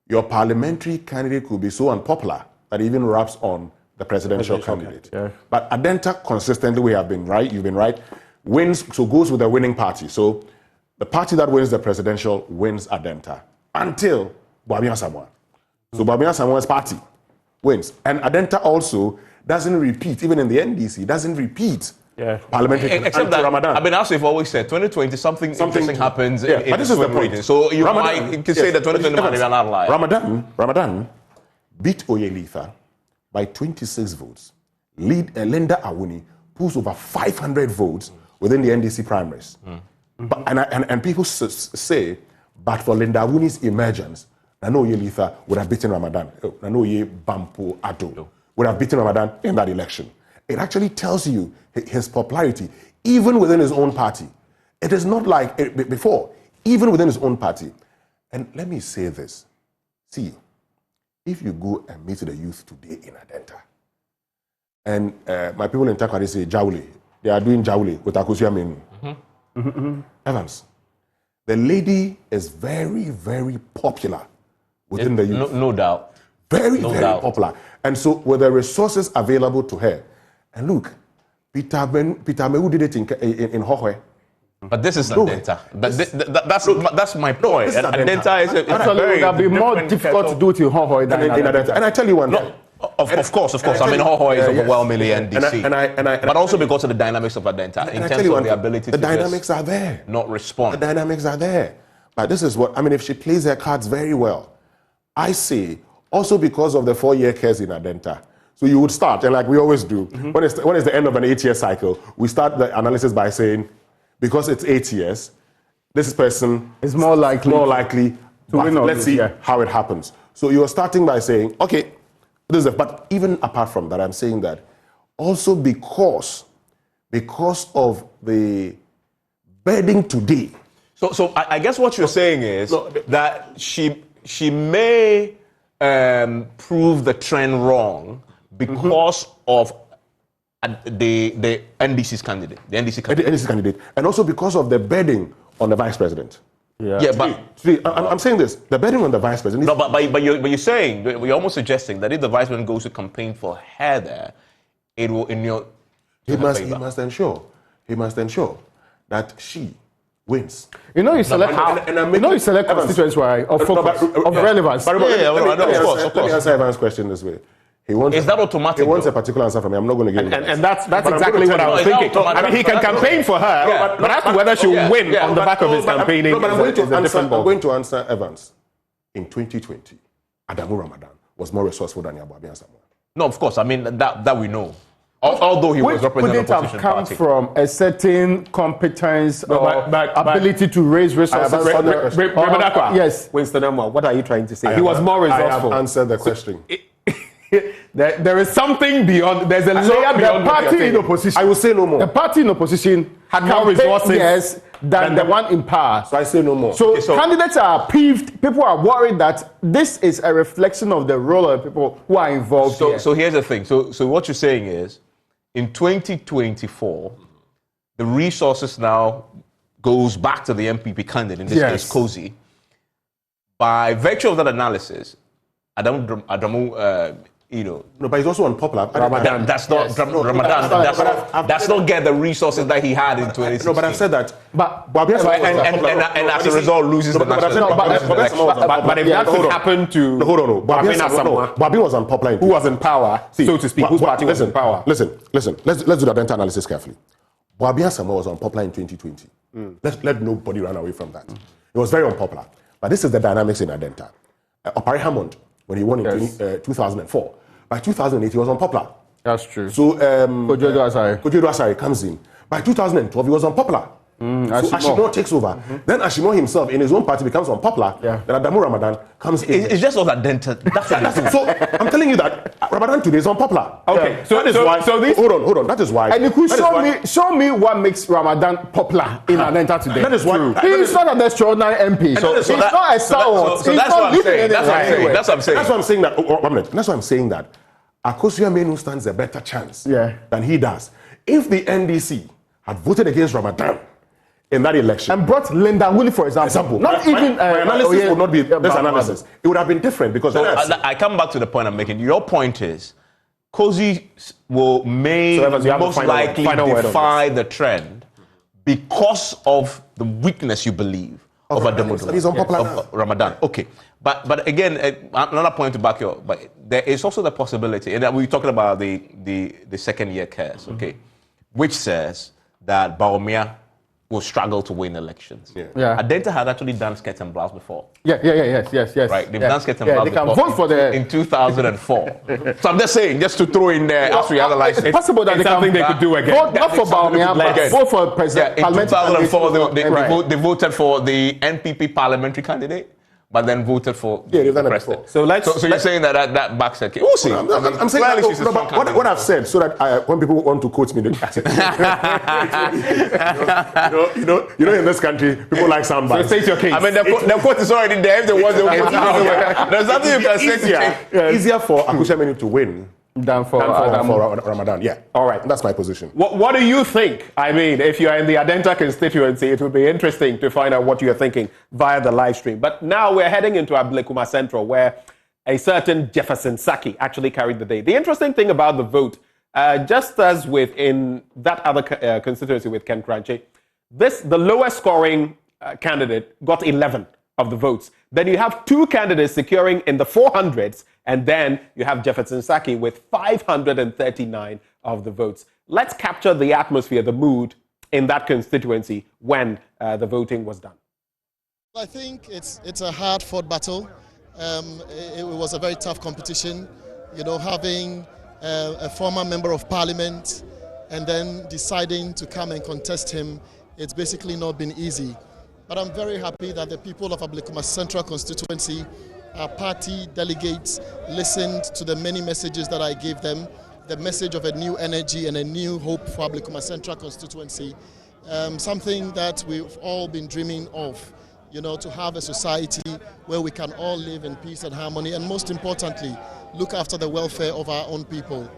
your parliamentary candidate could be so unpopular that it even wraps on the presidential candidate. Yeah. But Adenta consistently, we have been right, you've been right, wins, so goes with the winning party. So the party that wins the presidential wins Adenta until Boabia Samoa. So Boabia Samoa's party wins. And Adenta also doesn't repeat, even in the NDC, doesn't repeat parliamentary except that Ramadan. I mean, as we've always said, 2020, something interesting happens in but this is the point. Region. So you can say that 2020 might be an outlier. Ramadan beat Oyelitha by 26 votes. Linda Awuni pulls over 500 votes within the NDC primaries. But, and people say, but for Linda Awuni's emergence, Nano Oyelitha would have beaten Ramadan. Nano Oye Bampo Ado would have beaten Ramadan in that election. It actually tells you his popularity, even within his own party. It is not like before, even within his own party. And let me say this. See, if you go and meet the youth today in Adenta, and my people in Takwari say Jauli, they are doing Jauli with Akosua Menu. Evans, the lady is very, very popular within the youth. No doubt. Very popular. And so with the resources available to her, and look, Peter Mewu did it in Hohwe. But this is Adenta. That's my point. Adenta is a very... It would be more difficult to do it in Hohwe than in Adenta. And I tell you one thing. Of course. I mean, Hohwe is overwhelmingly NDC. But also because of the dynamics of Adenta, in terms of the ability to dynamics are there. Not respond. The dynamics are there. But this is what, I mean, if she plays her cards very well, I say, also because of the 4-year curse in Adenta. So you would start, and like we always do, when it's the end of an 8-year cycle, we start the analysis by saying, because it's 8 years, this person is more likely to win. Let's see how it happens. So you're starting by saying, okay, but even apart from that, I'm saying that also because of the burden today. So I guess what you're saying is that she may prove the trend wrong because of the NDC's candidate, the NDC candidate, and also because of the burden on the vice president. I'm saying this: the burden on the vice president. No, but you're saying, you're almost suggesting that if the vice president goes to campaign for her there, it will he must ensure that she wins. You know, you select constituents of focus, of relevance. Let me answer Evan's question this way. Is that automatic? He wants a particular answer from me. I'm not going to give him and that's exactly what I was thinking. I mean, he can campaign for her, but as to whether she'll win on the back of his campaigning I'm going to answer Evans. In 2020, Adamu Ramadan was more resourcely than Yabuabian Samoa. No, of course. I mean, that we know. Although he was representing the opposition party. Could it have come from a certain competence or ability to raise resources? Yes. Winston Amwa, what are you trying to say? He was more resourceful. I have answered the question. There is something beyond. There's a layer beyond. The party in opposition. I will say no more. The party in opposition had more resources than the one in power. So I say no more. So candidates are peeved. People are worried that this is a reflection of the role of people who are involved. So here's the thing. So what you're saying is, in 2024, the resources now goes back to the NPP candidate, in this case, Cozy. By virtue of that analysis, Adamu, no, but he's also unpopular. Ramadan. That's not get the resources that he had in 2016. No, but I've said that. But as a result, loses the national But if that could happen to Babi was unpopular. Who was in power, so to speak? Whose party was in power? Listen. Let's do the Adenta analysis carefully. Babi Samoa was unpopular in 2020. Let nobody run away from that. It was very unpopular. But this is the dynamics in Adenta. Opari Hammond, when he won in 2004. By 2008, he was unpopular. That's true. So Kojedu Asari comes in. By 2012, he was unpopular. So Ashimon takes over. Then Ashimon himself, in his own party, becomes unpopular. Then Adamu Ramadan comes in. It's just not Adenta. That's what it is. So I'm telling you that Ramadan today is unpopular. Okay. So that is why. Hold on. That is why. And you could show me what makes Ramadan popular in Adenta today. That is why. He's not an extraordinary MP. He's not a stalwart. So that's what I'm saying. That's what I'm saying. That's what I'm saying. That's why I'm saying that Akosua Menu stands a better chance than he does. If the NDC had voted against Ramadan in that election. And brought Linda Willie, for example. Not even... my analysis would not be this analysis. It would have been different because... So I come back to the point I'm making. Your point is, Cozy will most likely defy the trend because of the weakness, you believe, of Ramadan. Okay. But again, another point to back your... But there is also the possibility, and we're talking about the second-year curse, okay, which says that Bawumia will struggle to win elections. Adenta had actually done skirt and blouse before. Yes. Right, they've done skirt and blouse they can vote for in 2004. So I'm just saying, just to throw in there as we analyze it. It's possible that they could do again. Vote not for Bawumia, but vote for President. In 2004, they voted for the NPP parliamentary candidate, but then voted for the president. So you're saying that backs it. We'll see. I'm saying what I've said, so that when people want to quote me, you know, in this country, people like sound bites. So state your case. I mean, the quote is already there. If there was, there's nothing you can say. Easier for Akushameni to win than for Ramadan. Yeah. All right. That's my position. What do you think? I mean, if you're in the Adenta constituency, it would be interesting to find out what you're thinking via the live stream. But now we're heading into Ablekuma Central, where a certain Jefferson Sackey actually carried the day. The interesting thing about the vote, just as within that other constituency with Ken Kranche, the lowest scoring candidate got 11 of the votes. Then you have two candidates securing in the 400s, and then you have Jefferson Sackey with 539 of the votes. Let's capture the atmosphere, the mood in that constituency when the voting was done. I think it's a hard-fought battle. It was a very tough competition. You know, having a former member of parliament and then deciding to come and contest him, it's basically not been easy. But I'm very happy that the people of Ablekuma Central constituency, our party delegates, listened to the many messages that I gave them, the message of a new energy and a new hope for Ablekuma Central constituency, something that we've all been dreaming of, you know, to have a society where we can all live in peace and harmony, and most importantly, look after the welfare of our own people.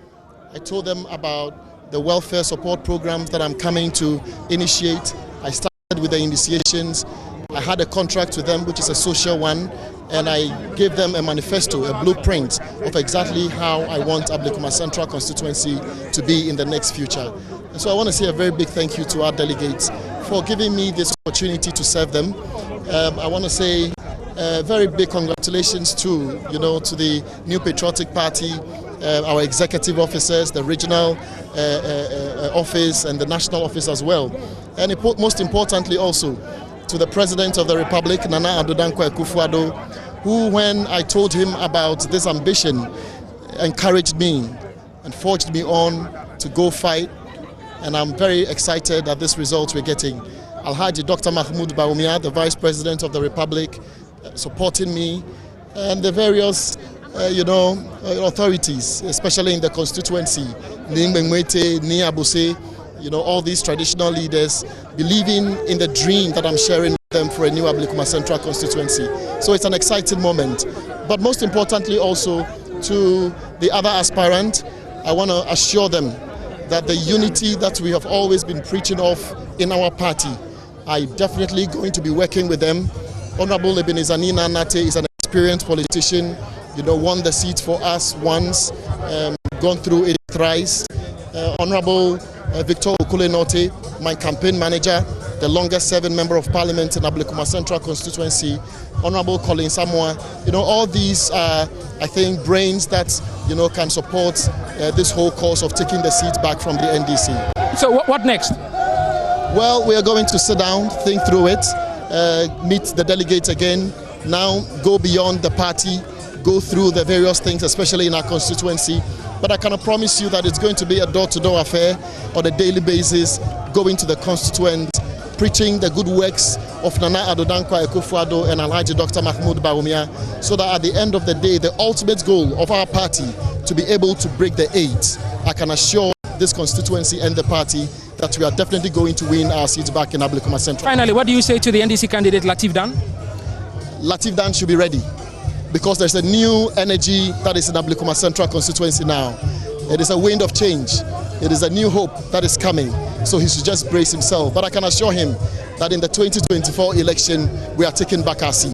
I told them about the welfare support programs that I'm coming to initiate. I started with the initiations. I had a contract with them, which is a social one, and I gave them a manifesto, a blueprint of exactly how I want Ablekuma Central constituency to be in the next future. And so I want to say a very big thank you to our delegates for giving me this opportunity to serve them. I want to say very big congratulations to the New Patriotic Party, our executive officers, the regional office and the national office as well. And most importantly also to the President of the Republic, Nana Addo Dankwa Akufo-Addo, who, when I told him about this ambition, encouraged me and forged me on to go fight. And I'm very excited at this result we're getting. Alhaji Dr. Mahmoud Bawumia, the Vice President of the Republic, supporting me, and the various authorities, especially in the constituency, Ningbenwete, Niabuse, all these traditional leaders believing in the dream that I'm sharing with them for a new Ablekuma Central constituency. So it's an exciting moment. But most importantly also to the other aspirant, I want to assure them that the unity that we have always been preaching of in our party, I'm definitely going to be working with them. Honorable Ebenezer Nina Nate is an experienced politician, won the seat for us once, gone through it thrice. Honorable Victor Okule Norte, my campaign manager, the longest serving member of parliament in Ablekuma Central constituency, Honorable Colin Samoa, all these are, I think, brains that, can support this whole cause of taking the seat back from the NDC. So what next? Well, we are going to sit down, think through it, meet the delegates again, now go beyond the party, go through the various things, especially in our constituency. But I can promise you that it's going to be a door-to-door affair on a daily basis, going to the constituent, preaching the good works of Nana Addo Dankwa Akufo-Addo and Alhaji Dr. Mahmoud Bawumia, so that at the end of the day, the ultimate goal of our party to be able to break the 8, I can assure this constituency and the party that we are definitely going to win our seats back in Ablekuma Central. Finally, what do you say to the NDC candidate Latif Dan? Latif Dan should be ready, because there's a new energy that is in Ablekuma Central constituency now. It is a wind of change. It is a new hope that is coming, so he should just brace himself. But I can assure him that in the 2024 election, we are taking back our seat.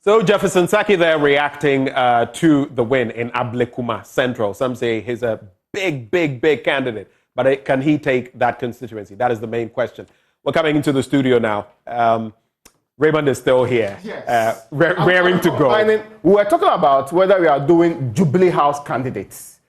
So Jefferson Sackey there reacting to the win in Ablekuma Central. Some say he's a big candidate, but can he take that constituency? That is the main question. We're coming into the studio now. Raymond is still here, yes. Raring to go. We were talking about whether we are doing Jubilee House candidates.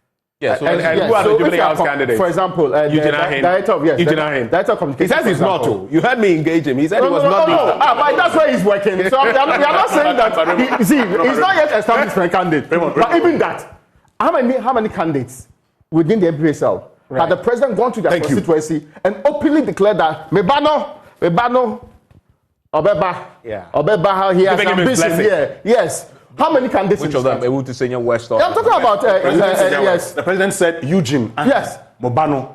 Yes, who are the Jubilee House candidates? For example, Eugene Arhin. Director of Director of Communication. He says he's not too. You heard me engage him. He said he was not. But that's where he's working. So we are not saying that. He's not yet established for a candidate. But even that, how many candidates within the NPP itself had the president gone to their constituency and openly declared that Mebano, Obeba, he has ambition here. Yes. How many candidates? Which of them? Able to say West? I'm talking about yes. The president said Eugene. Yes. Mobano.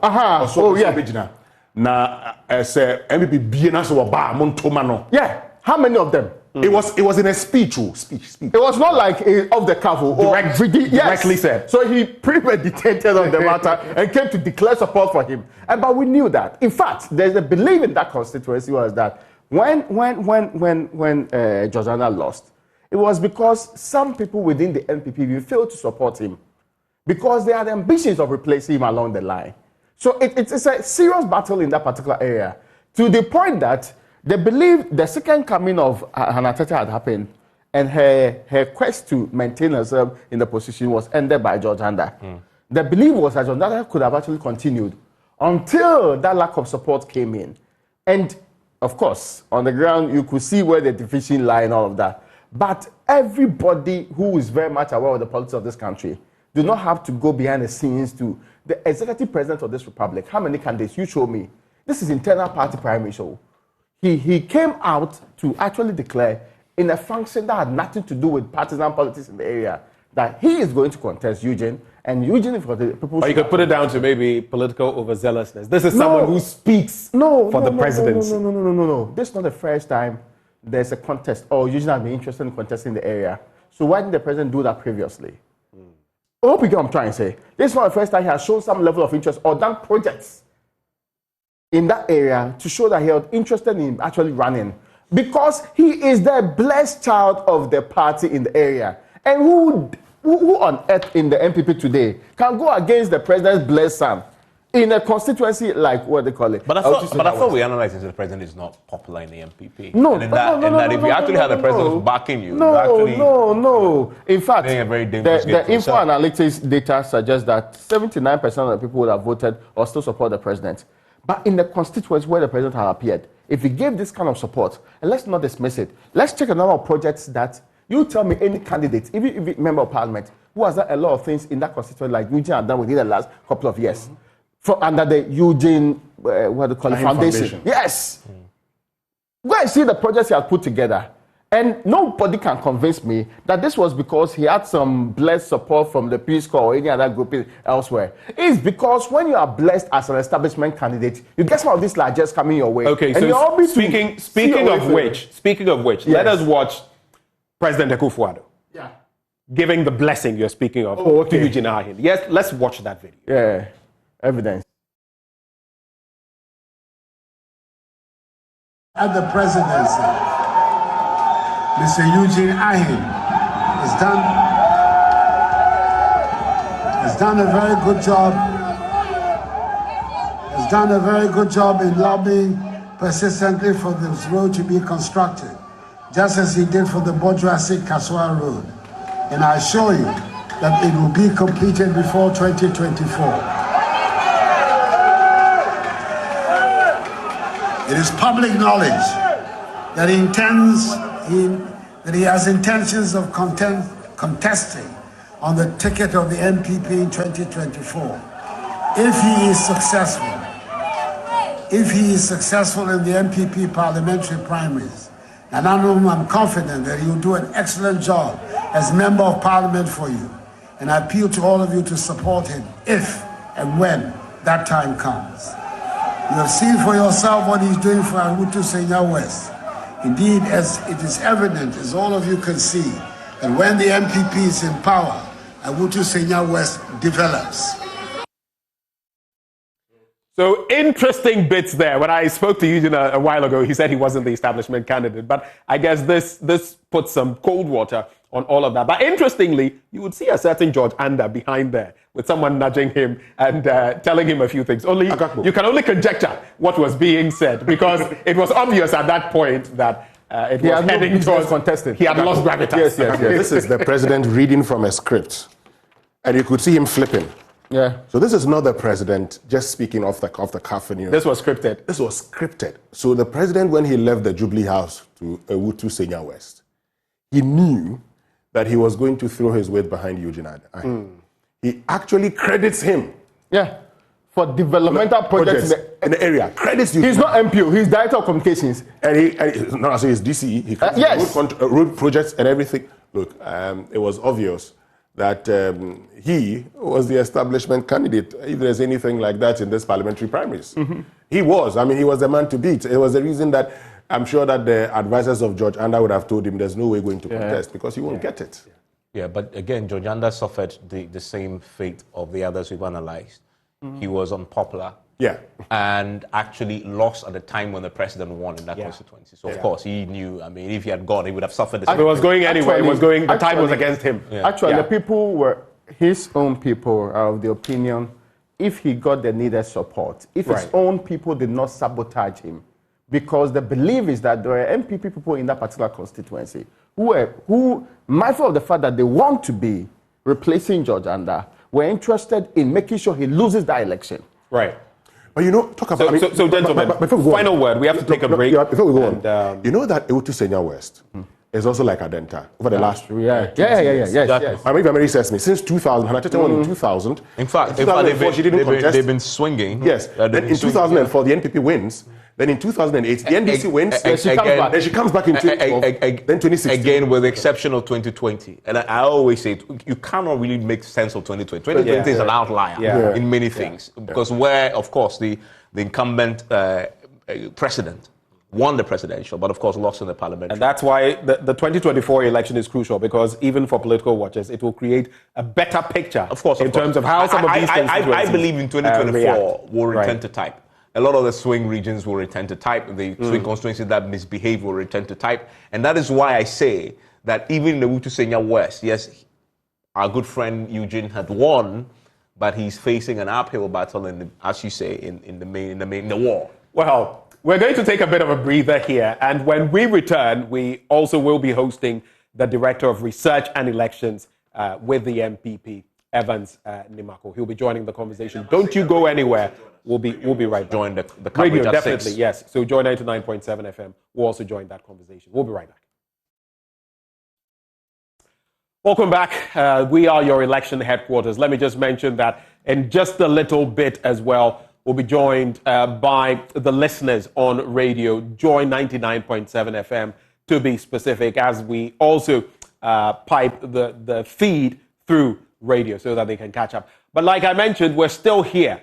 Na say NPP biena so ba montomano. Yeah. How many of them? It was in a speech. It was not like off the cuff or directly said. So he premeditated on the matter and came to declare support for him. But we knew that. In fact, there's a belief in that constituency was that when Georgiana lost, it was because some people within the NPP failed to support him because they had ambitions of replacing him along the line. So it's a serious battle in that particular area, to the point that they believe the second coming of Hannah Tete had happened, and her quest to maintain herself in the position was ended by Georgiana. The belief was that Georgiana could have actually continued until that lack of support came in. And of course, on the ground, you could see where the division lie and all of that. But everybody who is very much aware of the politics of this country do not have to go behind the scenes to the executive president of this republic. How many candidates? You show me. This is internal party primary show. He came out to actually declare in a function that had nothing to do with partisan politics in the area that he is going to contest Eugene, and Eugene for the people. Or you could put it down to maybe political overzealousness. This is someone who speaks for the presidency. No. This is not the first time there's a contest, or Eugene has been interested in contesting the area. So why didn't the president do that previously? I hope you get what I'm trying to say. This is not the first time he has shown some level of interest or done projects in that area to show that he was interested in actually running. Because he is the blessed child of the party in the area. And who on earth in the NPP today can go against the president's blessed son in a constituency like what they call it? But I thought we analyzed that the president is not popular in the NPP. No, if you actually had the president backing you, no. In fact, a very dangerous the info analytics data suggests that 79% of the people would have voted or still support the president. But in the constituency where the president had appeared, if he gave this kind of support, and let's not dismiss it, let's check a number of projects that you tell me any candidate, even if member of parliament, who has done a lot of things in that constituency like Eugene had done within the last couple of years. Under the Eugene, Foundation. Yes. Go and see the projects he has put together. And nobody can convince me that this was because he had some blessed support from the Peace Corps or any other group elsewhere. It's because when you are blessed as an establishment candidate, you get some of these largesse coming your way. Okay, and so speaking of which, let us watch President Akufo-Addo giving the blessing you're speaking of to Eugene Arhin. Yes, let's watch that video. Yeah, evidence. At the presidency, Mr. Eugene Arhin has done a very good job. Has done a very good job in lobbying persistently for this road to be constructed, just as he did for the Bojuasi-Kaswa road. And I assure you that it will be completed before 2024. It is public knowledge that he has intentions of contesting on the ticket of the NPP in 2024. If he is successful in the NPP parliamentary primaries, and I'm confident that he will do an excellent job as member of parliament for you. And I appeal to all of you to support him if and when that time comes. You have seen for yourself what he's doing for Arutu Senya West. Indeed, as it is evident, as all of you can see, that when the NPP is in power, Awutu Senya West develops. So interesting bits there. When I spoke to Eugene a while ago, he said he wasn't the establishment candidate. But I guess this puts some cold water on all of that. But interestingly, you would see a certain George Anda behind there with someone nudging him and telling him a few things. You can only conjecture what was being said because it was obvious at that point that it was heading towards contested. He had lost gravitas. Yes. This is the president reading from a script. And you could see him flipping. Yeah. So this is not the president just speaking off the cuff. This was scripted. This was scripted. So the president, when he left the Jubilee House to Awutu Senya West, he knew that he was going to throw his weight behind Eugene Arhin. He actually credits him. Yeah. For developmental projects in the area. Credits Eugene. He's not MPO, he's Director of Communications. And he's DCE. He credits road projects and everything. Look, it was obvious that he was the establishment candidate, if there's anything like that in this parliamentary primaries. Mm-hmm. He was. I mean, he was the man to beat. It was the reason that I'm sure that the advisors of George Anda would have told him there's no way going to contest because he won't get it. Yeah, but again, George Anda suffered the same fate of the others we've analyzed. Mm-hmm. He was unpopular. Yeah. And actually lost at the time when the president won in that constituency. So, of course, he knew, I mean, if he had gone, he would have suffered the same. If it was going anywhere, the time was against him. Yeah. Actually, the people were his own people are of the opinion, if he got the needed support, if his own people did not sabotage him, because the belief is that there are NPP people in that particular constituency who, mindful of the fact that they want to be replacing George Anda, were interested in making sure he loses that election. Right. But talk about... So gentlemen, final word. We have to take a break. Before we go on, you know that Awutu Senya West is also like Adenta over the last... Yes. I mean, if memory serves me, since 2000, Hannah Tete won in 2000. In fact, she didn't contest. They've been swinging. Yes. Then in 2004, the NPP wins. Then in 2008, the NDC wins. Then she comes back in 2012. Then 2016. Again, with the exception of 2020. And I always say, you cannot really make sense of 2020. 2020 is an outlier in many things. Because where, of course, the incumbent president won the presidential, but of course lost in the parliamentary. And that's why the 2024 election is crucial, because even for political watchers, it will create a better picture in terms of how some of these constituencies I believe in 2024 will return to type. A lot of the swing regions will return to type. The swing constituencies that misbehave will return to type. And that is why I say that even in the Awutu Senya West, yes, our good friend Eugene had won, but he's facing an uphill battle, as you say, in the war. Well, we're going to take a bit of a breather here. And when we return, we also will be hosting the Director of Research and Elections with the NPP, Evans Nimako. He'll be joining the conversation. Don't you go anywhere. We'll be right back. Join the coverage Radio, at definitely, 6. yes. So join 99.7 FM. We'll also join that conversation. We'll be right back. Welcome back. We are your election headquarters. Let me just mention that in just a little bit as well, we'll be joined by the listeners on radio, Joy 99.7 FM, to be specific, as we also pipe the feed through radio so that they can catch up. But like I mentioned, we're still here.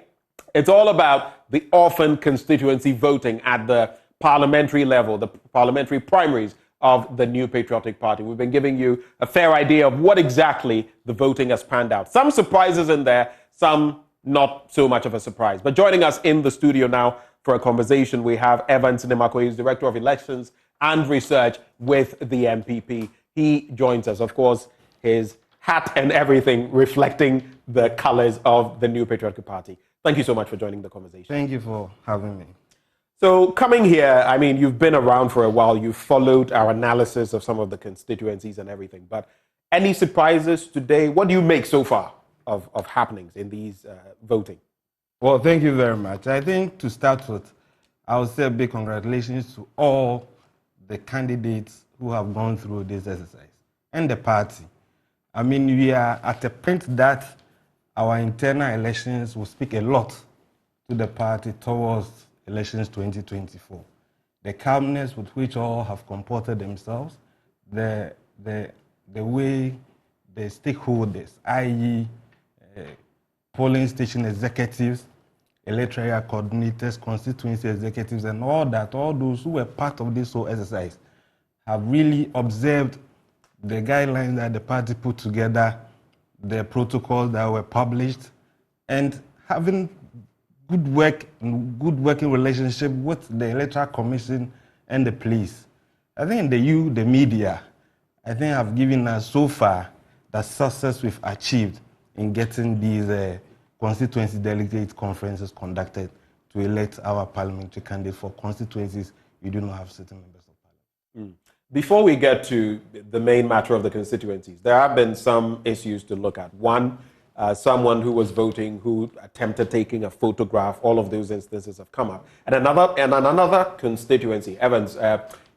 It's all about the Orphan constituency voting at the parliamentary level, the parliamentary primaries of the New Patriotic Party. We've been giving you a fair idea of what exactly the voting has panned out. Some surprises in there, some not so much of a surprise. But joining us in the studio now for a conversation, we have Evans Nimako, who's Director of Elections and Research with the NPP. He joins us, of course, his hat and everything reflecting the colors of the New Patriotic Party. Thank you so much for joining the conversation. Thank you for having me. So coming here, I mean, you've been around for a while. You've followed our analysis of some of the constituencies and everything. But any surprises today? What do you make so far of happenings in these voting? Well, thank you very much. I think to start with, I would say a big congratulations to all the candidates who have gone through this exercise and the party. I mean, we are at a point that our internal elections will speak a lot to the party towards elections 2024. The calmness with which all have comported themselves, the way the stakeholders, i.e. polling station executives, electoral coordinators, constituency executives, and all those who were part of this whole exercise have really observed the guidelines that the party put together, the protocols that were published, and having good working relationship with the Electoral Commission and the police. I think the media, I think have given us so far the success we've achieved in getting these constituency delegate conferences conducted to elect our parliamentary candidate for constituencies you do not have sitting members of parliament. Before we get to the main matter of the constituencies, there have been some issues to look at. One, someone who was voting who attempted taking a photograph. All of those instances have come up. And another constituency, Evans,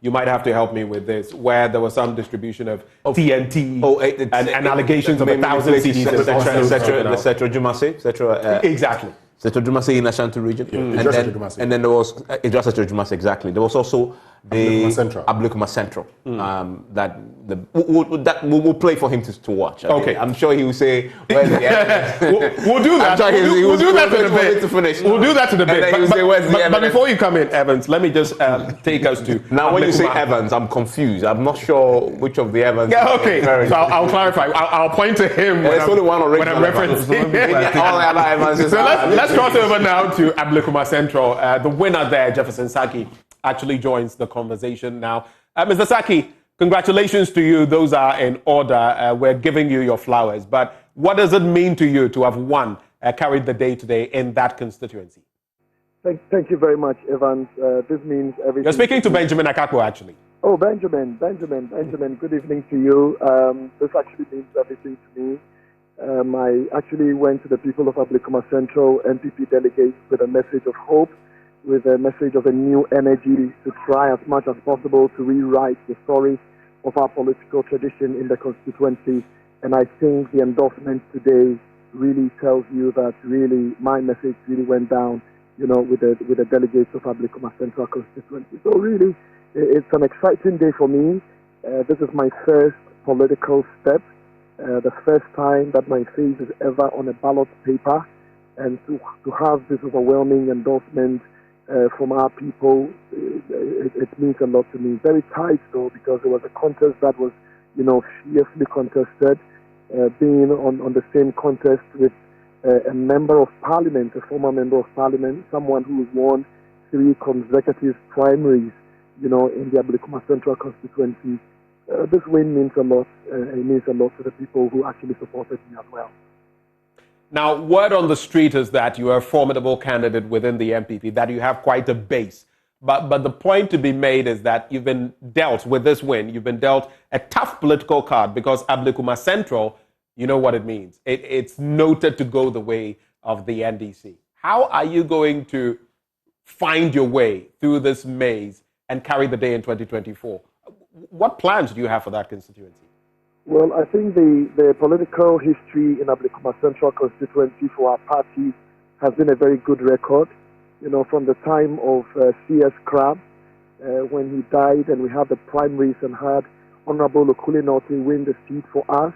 you might have to help me with this, where there was some distribution of TNT and allegations of 1,000 CDs, etc. Jumase, exactly. Seto Jumase in Ashanti region, and then there was Seto Jumase, exactly. There was also the Ablekuma Central. That we'll play for him to watch. Okay, I'm sure he will say. Where's the evidence? We'll do that. We'll do that in a bit. We'll do that in a bit. But before you come in, Evans, let me just take us to. Now, when you say Evans, I'm confused. I'm not sure which of the Evans. Yeah, okay. So I'll clarify. I'll point to him. There's only one when I'm referencing. All the other Evans. So let's cross over now to Ablekuma Central. The winner there, Jefferson Sackey, actually joins the conversation now. Mr. Sackey, congratulations to you. Those are in order. We're giving you your flowers. But what does it mean to you to have won, carried the day today in that constituency? Thank you very much, Evans. This means everything. You're speaking to Benjamin Akako, actually. Oh, Benjamin. Good evening to you. This actually means everything to me. I actually went to the people of Ablekuma Central NPP delegates with a message of hope, with a message of a new energy to try as much as possible to rewrite the story of our political tradition in the constituency. And I think the endorsement today really tells you that really my message really went down, with the delegates of Ablekuma Central constituency. So really, it's an exciting day for me. This is my first political step, the first time that my face is ever on a ballot paper, and to have this overwhelming endorsement from our people, it means a lot to me. Very tight though, because it was a contest that was, fiercely contested, being on the same contest with a member of parliament, a former member of parliament, someone who has won 3 consecutive primaries, in the Ablekuma Central constituency. This win means a lot. It means a lot to the people who actually supported me as well. Now, word on the street is that you are a formidable candidate within the NPP, that you have quite a base. But the point to be made is that you've been dealt with this win. You've been dealt a tough political card because Ablekuma Central, you know what it means. It's noted to go the way of the NDC. How are you going to find your way through this maze and carry the day in 2024? What plans do you have for that constituency? Well, I think the political history in Ablekuma Central constituency for our party has been a very good record. From the time of C.S. Crab, when he died and we had the primaries and had Honorable Okule Norte win the seat for us,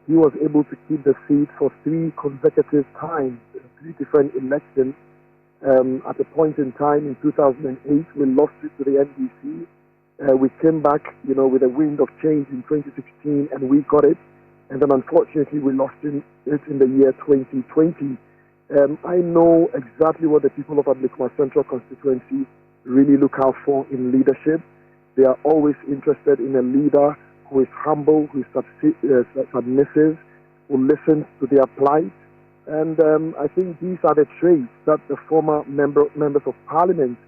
he was able to keep the seat for 3 consecutive times, 3 different elections. At a point in time in 2008, we lost it to the NDC. We came back, with a wind of change in 2016, and we got it. And then, unfortunately, we lost it in the year 2020. I know exactly what the people of Ablekuma Central constituency really look out for in leadership. They are always interested in a leader who is humble, who is submissive, who listens to their plight. And I think these are the traits that the former members of parliament,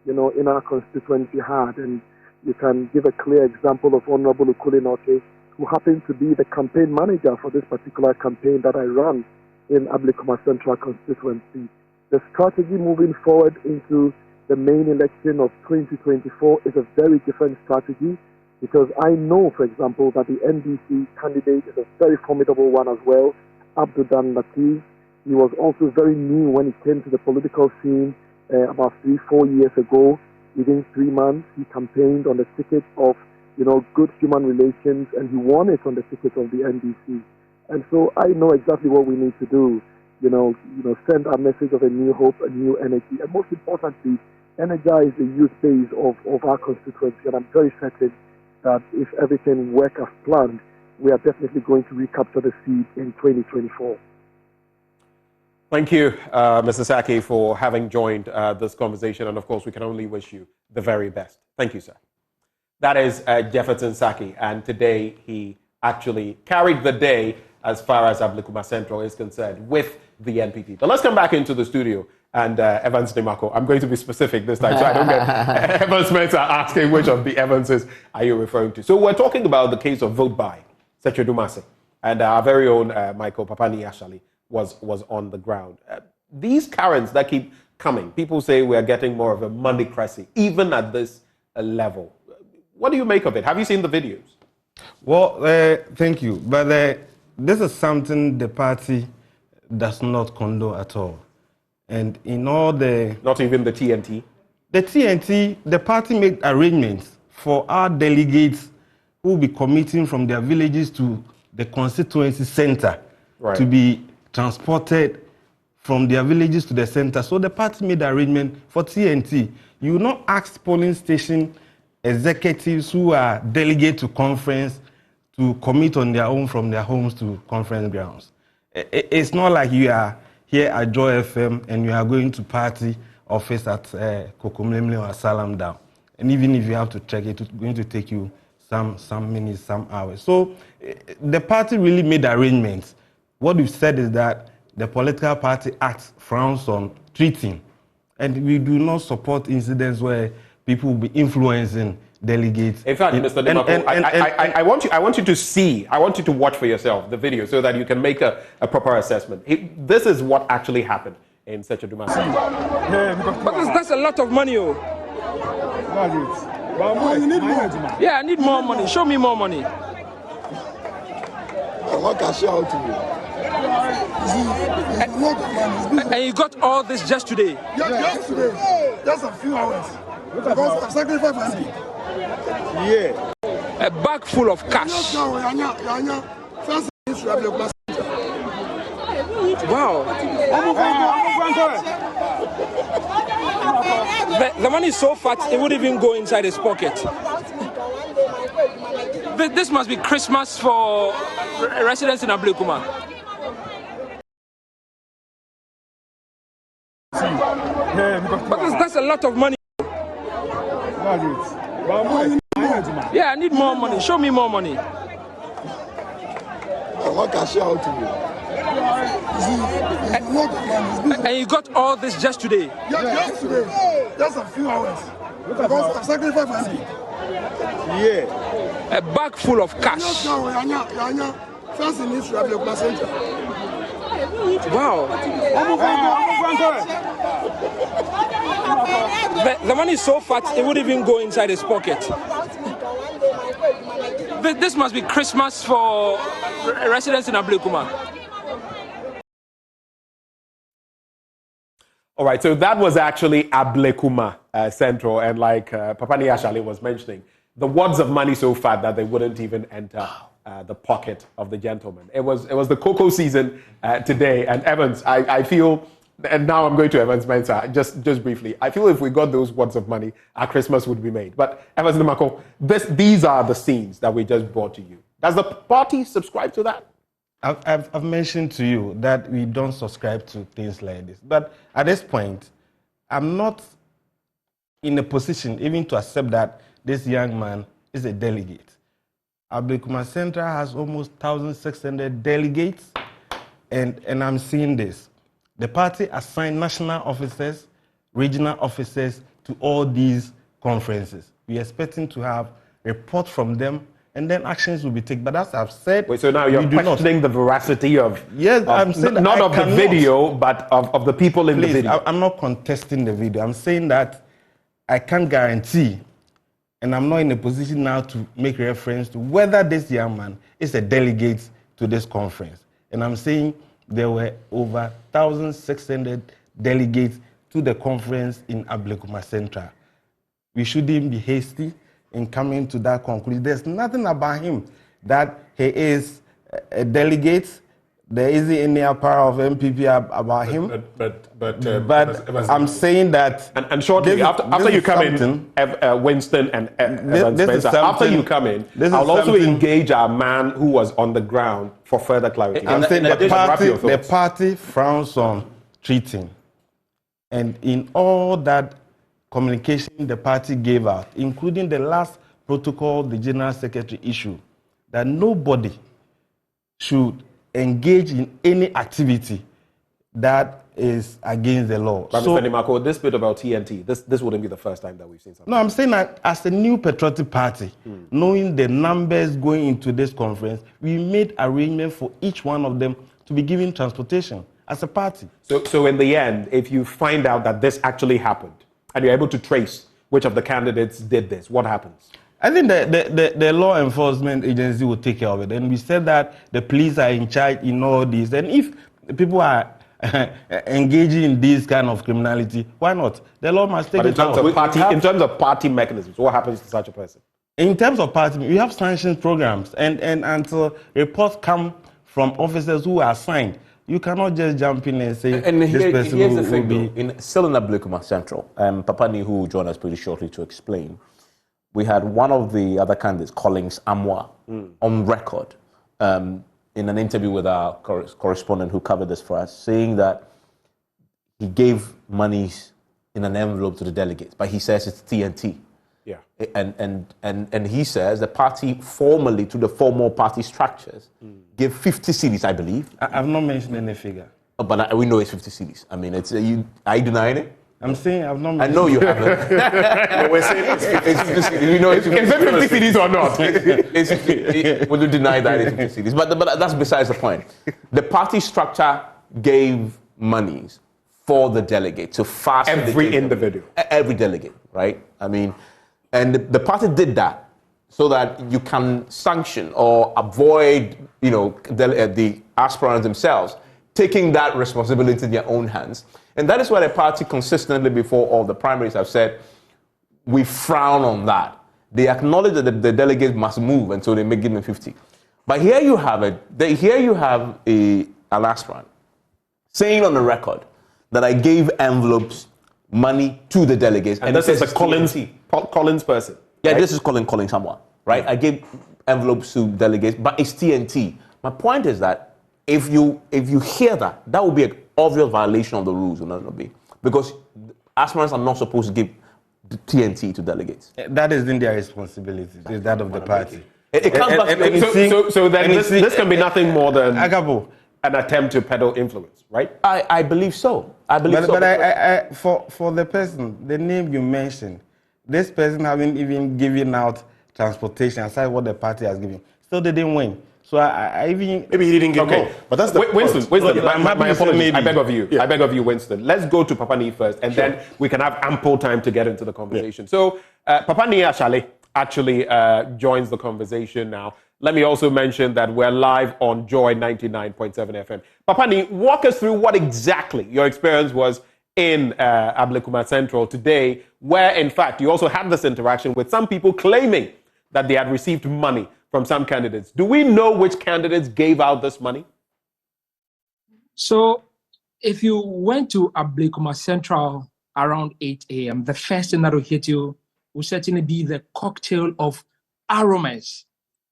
in our constituency had. And you can give a clear example of Honorable Okule Norte, who happened to be the campaign manager for this particular campaign that I ran in Ablekuma Central constituency. The strategy moving forward into the main election of 2024 is a very different strategy, because I know, for example, that the NDC candidate is a very formidable one as well, Abduldan Latif. He was also very new when he came to the political scene about 3-4 years ago. Within 3 months, he campaigned on the ticket of, good human relations, and he won it on the ticket of the NDC. And so I know exactly what we need to do, send a message of a new hope, a new energy, and most importantly, energize the youth base of our constituency. And I'm very certain that if everything works as planned, we are definitely going to recapture the seat in 2024. Thank you, Mr. Sackey, for having joined this conversation. And of course, we can only wish you the very best. Thank you, sir. That is Jefferson Sackey. And today he actually carried the day as far as Ablekuma Central is concerned with the NPP. But let's come back into the studio. And Evans Nimako, I'm going to be specific this time so I don't get Evans Mensah asking which of the Evanses are you referring to. So we're talking about the case of vote by Seche Dumase. And our very own Michael Papani Ashali was on the ground. These currents that keep coming, people say we are getting more of a moneycracy, even at this level. What do you make of it? Have you seen the videos? Well, thank you. But this is something the party does not condone at all. And in all the... Not even the TNT? The TNT, the party made arrangements for our delegates who will be committing from their villages to the constituency center to be transported from their villages to the center. So the party made arrangement for TNT. You will not ask polling station executives who are delegate to conference to commit on their own from their homes to conference grounds. It's not like you are here at Joy FM and you are going to party office at Kokomlemle or Salam Down. And even if you have to check it, it's going to take you some minutes, some hours. So the party really made arrangements. What we've said is that the Political Party Act frowns on treating, and we do not support incidents where people will be influencing delegates. In fact, Mr. Dimako, I want you to see, I want you to watch for yourself the video so that you can make a proper assessment. This is what actually happened in Seche Dumase. But that's a lot of money, oh. You need more. Yeah, I need more money. Show me more money. What can show to you? And you got all this just today? Just today. Just a few hours. Because I've sacrificed my sleep. Yeah. A bag full of cash. Wow. The money is so fat, it wouldn't even go inside his pocket. This must be Christmas for residents in Ablekuma. But that's a lot of money. Yeah, I need more money. Show me more money. What can show to you? And you got all this just today? Just today. Just a few hours. Because I've sacrificed my sleep. Yeah. A bag full of cash. Wow. The money is so fat, it wouldn't even go inside his pocket. This must be Christmas for residents in Ablekuma. All right, so that was actually Ablekuma Central, and like Papani Ashali was mentioning, the wads of money so fat that they wouldn't even enter the pocket of the gentleman. It was the cocoa season today, and Evans, I feel, and now I'm going to Evans Mensah, just briefly, I feel if we got those wads of money, our Christmas would be made. But Evans Nimako, these are the scenes that we just brought to you. Does the party subscribe to that? I've mentioned to you that we don't subscribe to things like this. But at this point, I'm not in a position even to accept that this young man is a delegate. Ablekuma Central has almost 1,600 delegates, and I'm seeing this. The party assigned national officers, regional officers to all these conferences. We're expecting to have reports from them, and then actions will be taken. But as I've said, wait, so now you're questioning the veracity of, I'm saying not of the video, but of the people in the video. I'm not contesting the video. I'm saying that I can't guarantee, and I'm not in a position now to make reference to whether this young man is a delegate to this conference. And I'm saying there were over 1,600 delegates to the conference in Ablekuma Central. We shouldn't be hasty in coming to that conclusion. There's nothing about him that he is a delegate, there isn't any power of MPP about him. But I'm saying that... And shortly, after you come in, Winston and Evans Spencer, after you come in, I'll also engage our man who was on the ground for further clarity. I'm saying the party frowns on treating. And in all that communication the party gave out, including the last protocol the General Secretary issued, that nobody should engage in any activity that is against the law. But Mr. Nimako, this bit about TNT, this wouldn't be the first time that we've seen something. No, I'm saying that as a new patriotic party, knowing the numbers going into this conference, we made arrangements for each one of them to be given transportation as a party. So in the end, if you find out that this actually happened and you're able to trace which of the candidates did this, what happens? I think the law enforcement agency will take care of it. And we said that the police are in charge in all this. And if people are engaging in this kind of criminality, why not? The law must take it out. In terms of party mechanisms, what happens to such a person? In terms of party, we have sanctions programs. And until reports come from officers who are assigned, you cannot just jump in and say this person will be... Still in Ablekuma Central, Papani, who joined us pretty shortly to explain, we had one of the other candidates, Collins Amwa, on record in an interview with our correspondent who covered this for us, saying that he gave monies in an envelope to the delegates, but he says it's TNT. Yeah. And he says the party formally, to the formal party structures, gave 50 cedis, I believe. I've not mentioned any figure. But we know it's 50 cedis. I mean, it's are you denying it? I'm saying I've not. I know you haven't. No, we're saying it's 50 cedis. You know, is it 50 cedis or not? Will you deny that it's 50 cedis? But that's besides the point. The party structure gave monies for the delegate to facilitate every individual, every delegate, right? I mean, and the party did that so that you can sanction or avoid, the aspirants themselves taking that responsibility in their own hands. And that is why the party consistently before all the primaries have said, we frown on that. They acknowledge that the delegates must move until they make them 50. But here you have it. Here you have an aspirant saying on the record that I gave envelopes, money to the delegates. And this is a Collins person. Yeah, right? This is Collins someone, right? I gave envelopes to delegates, but it's TNT. My point is that if you hear that, that will be an obvious violation of the rules, will not be, because aspirants are not supposed to give TNT to delegates. That isn't their responsibility. It's that of the party. It comes back. So then this can be nothing more than an attempt to peddle influence, right? I believe so. But for the person, the name you mentioned, this person haven't even given out transportation aside what the party has given. Still, they didn't win. So I even... Maybe he didn't get more. But that's the Winston, my apologies. I beg of you. Yeah. I beg of you, Winston. Let's go to Papani first, and then we can have ample time to get into the conversation. Yeah. So Papani Ashale actually joins the conversation now. Let me also mention that we're live on Joy 99.7 FM. Papani, walk us through what exactly your experience was in Ablekuma Central today, where, in fact, you also had this interaction with some people claiming that they had received money from some candidates. Do we know which candidates gave out this money? So, if you went to Ablekuma Central around 8 a.m., the first thing that will hit you will certainly be the cocktail of aromas.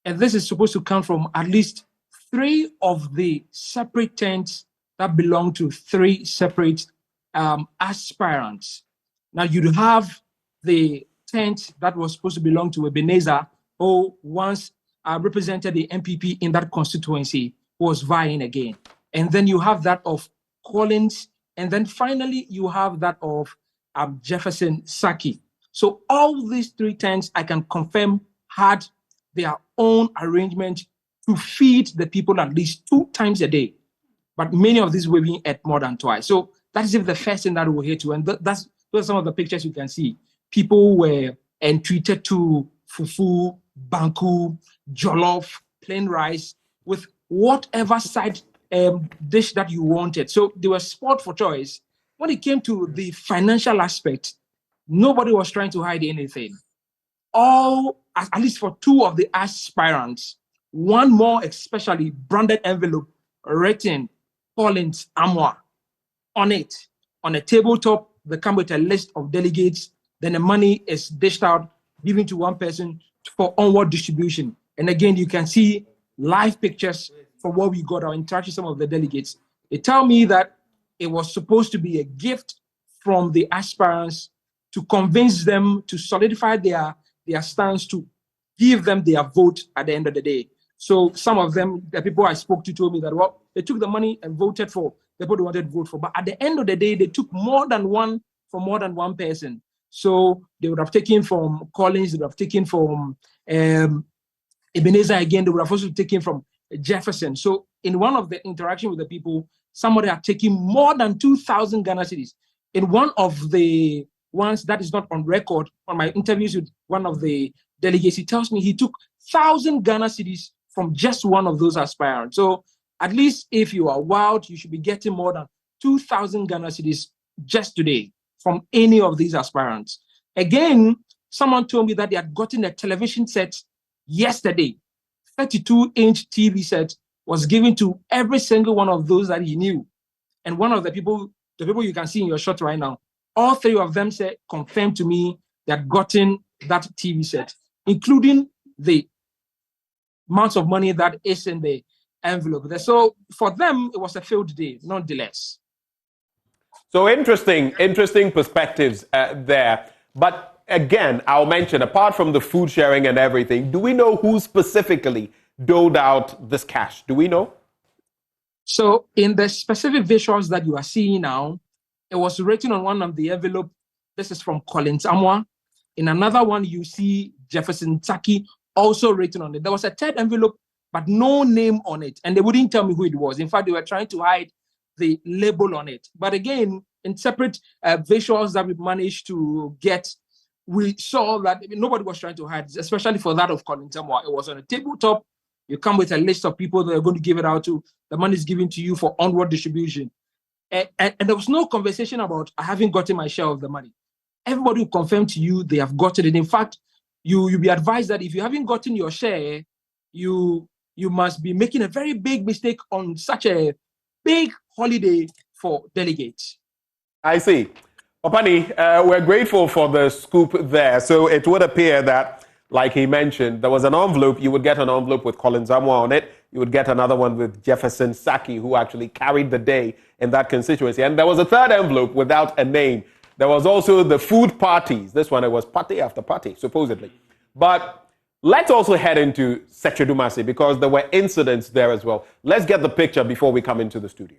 And this is supposed to come from at least 3 of the separate tents that belong to 3 separate aspirants. Now, you'd have the tent that was supposed to belong to Ebenezer, who once represented the NPP in that constituency, who was vying again. And then you have that of Collins, and then finally you have that of Jefferson Sackey. So all these 3 tents, I can confirm, had their own arrangement to feed the people at least 2 times a day. But many of these were being ate more than twice. So that is the first thing that will hit you. And those are some of the pictures you can see. People were entreated to fufu, banku, jollof, plain rice, with whatever side dish that you wanted. So they were sport for choice. When it came to the financial aspect, nobody was trying to hide anything. All, at least for 2 of the aspirants, one more especially branded envelope written Collins Amwa on it. On a tabletop, they come with a list of delegates. Then the money is dished out, given to one person for onward distribution. And again, you can see live pictures for what we got, our interaction with some of the delegates. They tell me that it was supposed to be a gift from the aspirants to convince them to solidify their stance, to give them their vote at the end of the day. So some of them, the people I spoke to, told me that, well, they took the money and voted for the people they wanted to vote for. But at the end of the day, they took more than one for more than one person. So they would have taken from Collins, they would have taken from Ebenezer again, they would have also taken from Jefferson. So in one of the interaction with the people, somebody had taken more than 2,000 Ghana cedis. In one of the ones that is not on record, on my interviews with one of the delegates, he tells me he took 1,000 Ghana cedis from just one of those aspirants. So at least if you are wild, you should be getting more than 2,000 Ghana cedis just today from any of these aspirants. Again, someone told me that they had gotten a television set yesterday. 32-inch TV set was given to every single one of those that he knew. And one of the people you can see in your shot right now, all three of them said, confirmed to me they had gotten that TV set, including the amount of money that is in the envelope. So for them, it was a failed day, nonetheless. So interesting perspectives there. But again, I'll mention, apart from the food sharing and everything, do we know who specifically doled out this cash? Do we know? So in the specific visuals that you are seeing now, it was written on one of the envelope. This is from Collins Amwa. In another one, you see Jefferson Sackey also written on it. There was a third envelope, but no name on it. And they wouldn't tell me who it was. In fact, they were trying to hide the label on it. But again, in separate visuals that we managed to get, we saw that nobody was trying to hide, especially for that of Collins Amwa. It was on a tabletop. You come with a list of people that are going to give it out to. The money is given to you for onward distribution. And there was no conversation about I haven't gotten my share of the money. Everybody will confirm to you they have gotten it. In fact, you'll be advised that if you haven't gotten your share, you must be making a very big mistake on such a big holiday for delegates. I see. Opani, we're grateful for the scoop there. So it would appear that, like he mentioned, there was an envelope. You would get an envelope with Collins Amwa on it. You would get another one with Jefferson Sackey, who actually carried the day in that constituency. And there was a third envelope without a name. There was also the food parties. This one, it was party after party, supposedly. But let's also head into Sechedumasi, because there were incidents there as well. Let's get the picture before we come into the studio.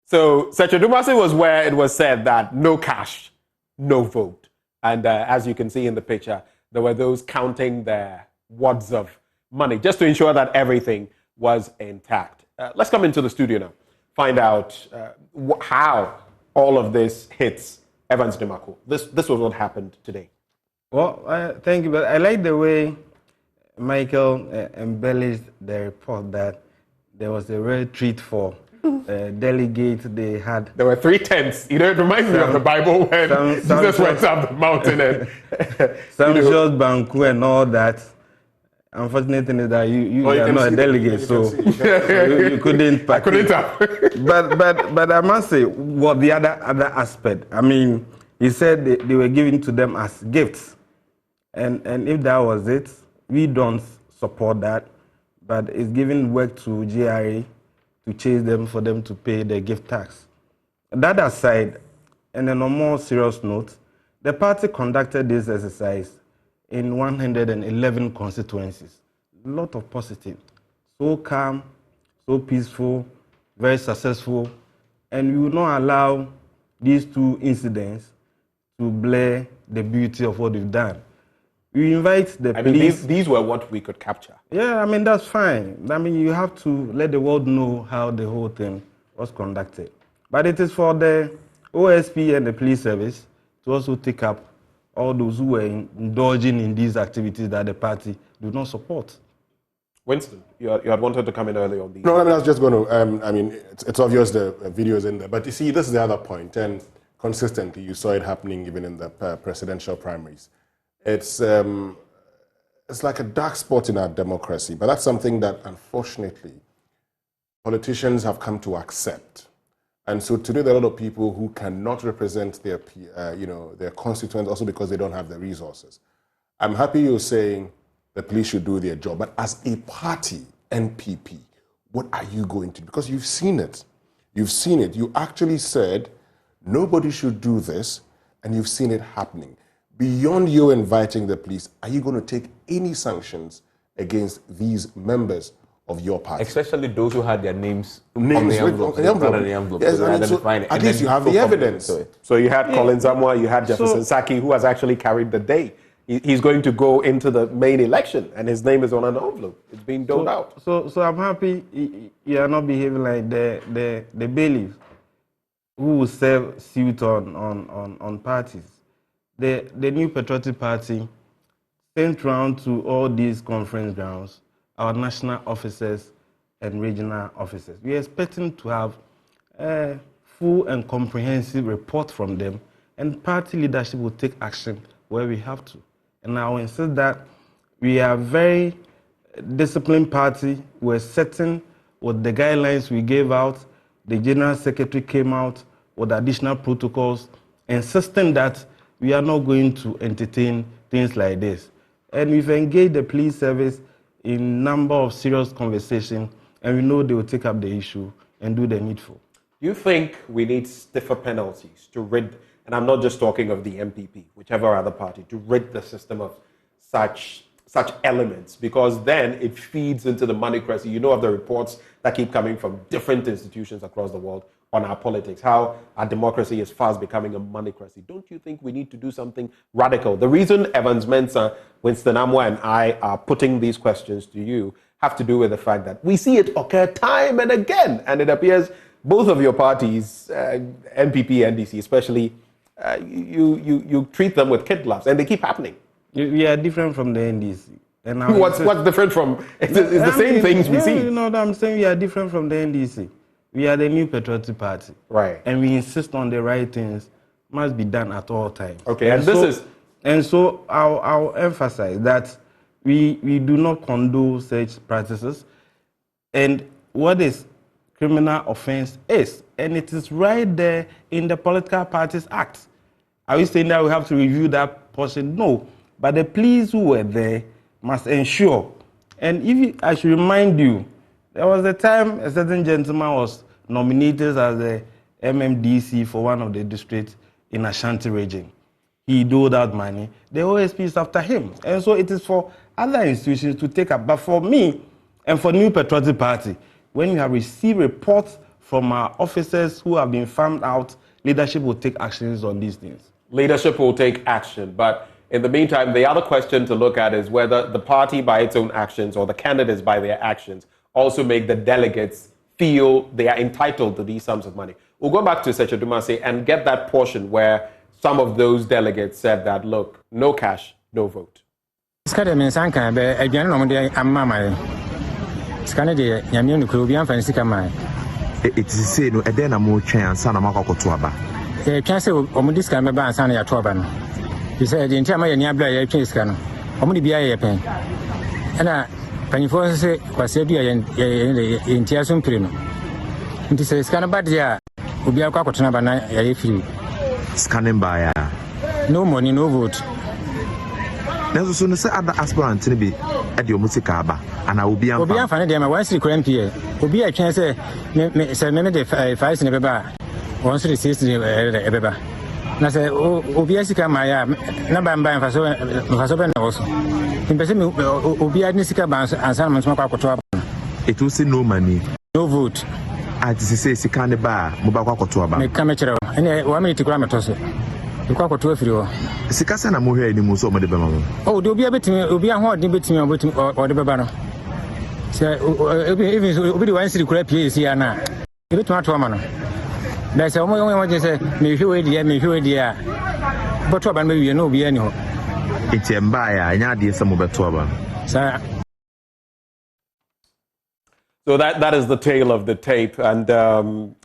So Sechedumasi was where it was said that no cash, no vote. And as you can see in the picture, there were those counting their wads of money just to ensure that everything was intact. Let's come into the studio now, find out how all of this hits Evans Dimako. This was what happened today. Well, thank you, but I like the way Michael embellished the report that there was a rare treat for delegates. They had. There were 3 tents. You know, it reminds me of the Bible when Jesus went up the mountain and Samsho's Banku and all that. Unfortunate thing is that you are not a delegate, so you couldn't partake. But I must say, what the other aspect. I mean, he said they were given to them as gifts, and if that was it, we don't support that. But it's giving work to GRA to chase them for them to pay the gift tax. That aside, and on a more serious note, the party conducted this exercise in 111 constituencies. A lot of positive. So calm, so peaceful, very successful. and we will not allow these two incidents to blur the beauty of what we've done. We invite the police. Mean, these were what we could capture. Yeah, I mean, that's fine. I mean, you have to let the world know how the whole thing was conducted. But it is for the OSP and the police service to also take up all those who were indulging in these activities that the party do not support. Winston, you had wanted to come in earlier on these. No, I was just going to, it's obvious the video is in there. But you see, this is the other point, and consistently you saw it happening even in the presidential primaries. It's like a dark spot in our democracy, but that's something that, unfortunately, politicians have come to accept. And so today there are a lot of people who cannot represent their, their constituents also because they don't have the resources. I'm happy you're saying the police should do their job, but as a party, NPP, what are you going to do? Because you've seen it. You've seen it. You actually said nobody should do this, and you've seen it happening. Beyond you inviting the police, are you going to take any sanctions against these members of your party? Especially those who had their names on the envelope. Yes, at least you have the evidence. So you had Colin Zamwa, you had Jefferson Sackey, who has actually carried the day. He's going to go into the main election, and his name is on an envelope. It's being doled out. So I'm happy you are not behaving like the bailiffs who will serve suit on parties. The New Patriotic Party sent round to all these conference grounds our national officers and regional officers. We are expecting to have a full and comprehensive report from them, and party leadership will take action where we have to. And I will insist that we are a very disciplined party. We're certain with the guidelines we gave out. The General Secretary came out with additional protocols, insisting that we are not going to entertain things like this. And we've engaged the police service in a number of serious conversations, and we know they will take up the issue and do the needful. Do you think we need stiffer penalties to rid, and I'm not just talking of the NPP, whichever other party, to rid the system of such elements? Because then it feeds into the moneycracy. You know of the reports that keep coming from different institutions across the world on our politics, how our democracy is fast becoming a moneycracy. Don't you think we need to do something radical? The reason Evans Mensah, Winston Amwa, and I are putting these questions to you have to do with the fact that we see it occur time and again, and it appears both of your parties, NPP, NDC especially, you treat them with kid gloves, and they keep happening. We are different from the NDC. And what's different from? It's the same things we see. You know what I'm saying? We are different from the NDC. We are the New Patriotic Party. Right. And we insist on the right things must be done at all times. Okay, and so I'll emphasize that we do not condone such practices. And what is criminal offense is, and it is right there in the Political Parties Act. Are we saying that we have to review that portion? No. But the police who were there must ensure. And I should remind you, there was a time a certain gentleman was nominated as the MMDC for one of the districts in Ashanti region. He doled out money. The OSP is after him. And so it is for other institutions to take up. But for me and for New Patriotic Party, when you have received reports from our officers who have been found out, leadership will take actions on these things. Leadership will take action. But in the meantime, the other question to look at is whether the party by its own actions or the candidates by their actions also make the delegates feel they are entitled to these sums of money. We'll go back to Seche Dumase and get that portion where some of those delegates said that, look, no cash, no vote. It is said no Adena mo chance na makoko to aba. Chance omudi ska me ba ansa na ya to aba no. He said the entire my nia bla ya twa ska no. Omudi bia ya pen. Ana panifo se kwase bia ya entia so mpire no. Nti se ska na bad ya obi akwa kwotena ba na ya free. Scanning by ya. No money, no vote. Nezo so no say other aspirant ni bi e de omutika aba ana obi amfa. Obi amfa ne de ma wan siri kran pie. Obi a twen say me de 5 ne beba. Wan siri 6 ne beba. Na say obi asika ma ya na ba mba mfa so be na wo so. Impese me obi a ni sika ba ansa na mtuma kwa koto aba. It will say no money. No vote. ati sese sika ne ba mo ba kwakoto aba me kame kire ene wa minute kura metoso kwakoto afiri ho sika sana mo hwe ni mu so mo de bema mo oh de obi abetimi obi ahode betimi o de beba no se obi de wan siri kura pie si ana ebetumi ato ama no da se omo je se me hwe di a boto aba no wie no obi ani ho eti mba ya nya de se mo beto aba sa. So that is the tale of the tape. And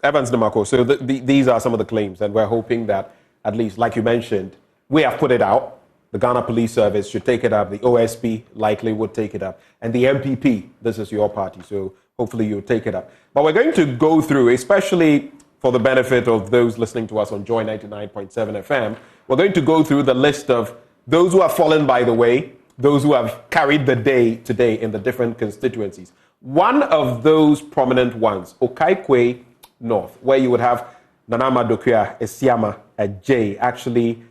Evans Namako, so these are some of the claims. And we're hoping that, at least, like you mentioned, we have put it out. The Ghana Police Service should take it up. The OSP likely would take it up. And the NPP, this is your party, so hopefully you'll take it up. But we're going to go through, especially for the benefit of those listening to us on Joy 99.7 FM, we're going to go through the list of those who have fallen by the way, those who have carried the day today in the different constituencies. One of those prominent ones, Okoe Boye North, where you would have Nanama Dokuya Esiama J actually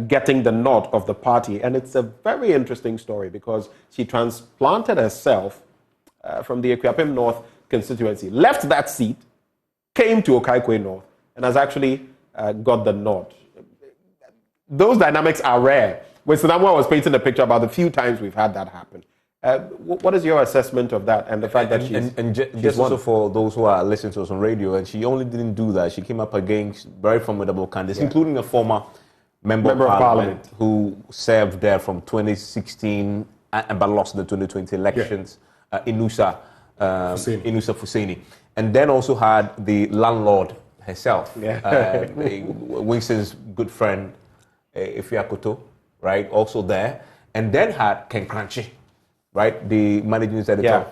getting the nod of the party. And it's a very interesting story because she transplanted herself from the Akuapem North constituency, left that seat, came to Okoe Boye North, and has actually got the nod. Those dynamics are rare. When Sinamwa was painting a picture about the few times we've had that happen. What is your assessment of that and the fact that she's just also for those who are listening to us on radio, and she only didn't do that. She came up against very formidable candidates, including a former member of Parliament who served there from 2016 but lost the 2020 elections, Inusa Fuseni. And then also had the landlord herself, Winston's good friend, Sophia Aaku, right, also there. And then had Ken Crunchy, right, the managing editor,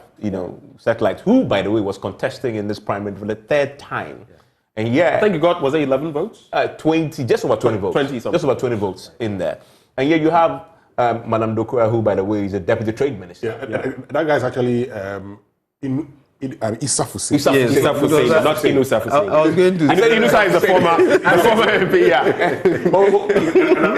Satellite, who, by the way, was contesting in this primary for the third time. And I think you got, was it 11 votes? 20, just over 20 votes. 20 just over 20 votes in there. And you have Madame Dokuya, who, by the way, is a deputy trade minister. That guy's actually Issa Fuseni. Issa Fuseni, not Inusa Fuseni. I was going to say Inusa is the former MP,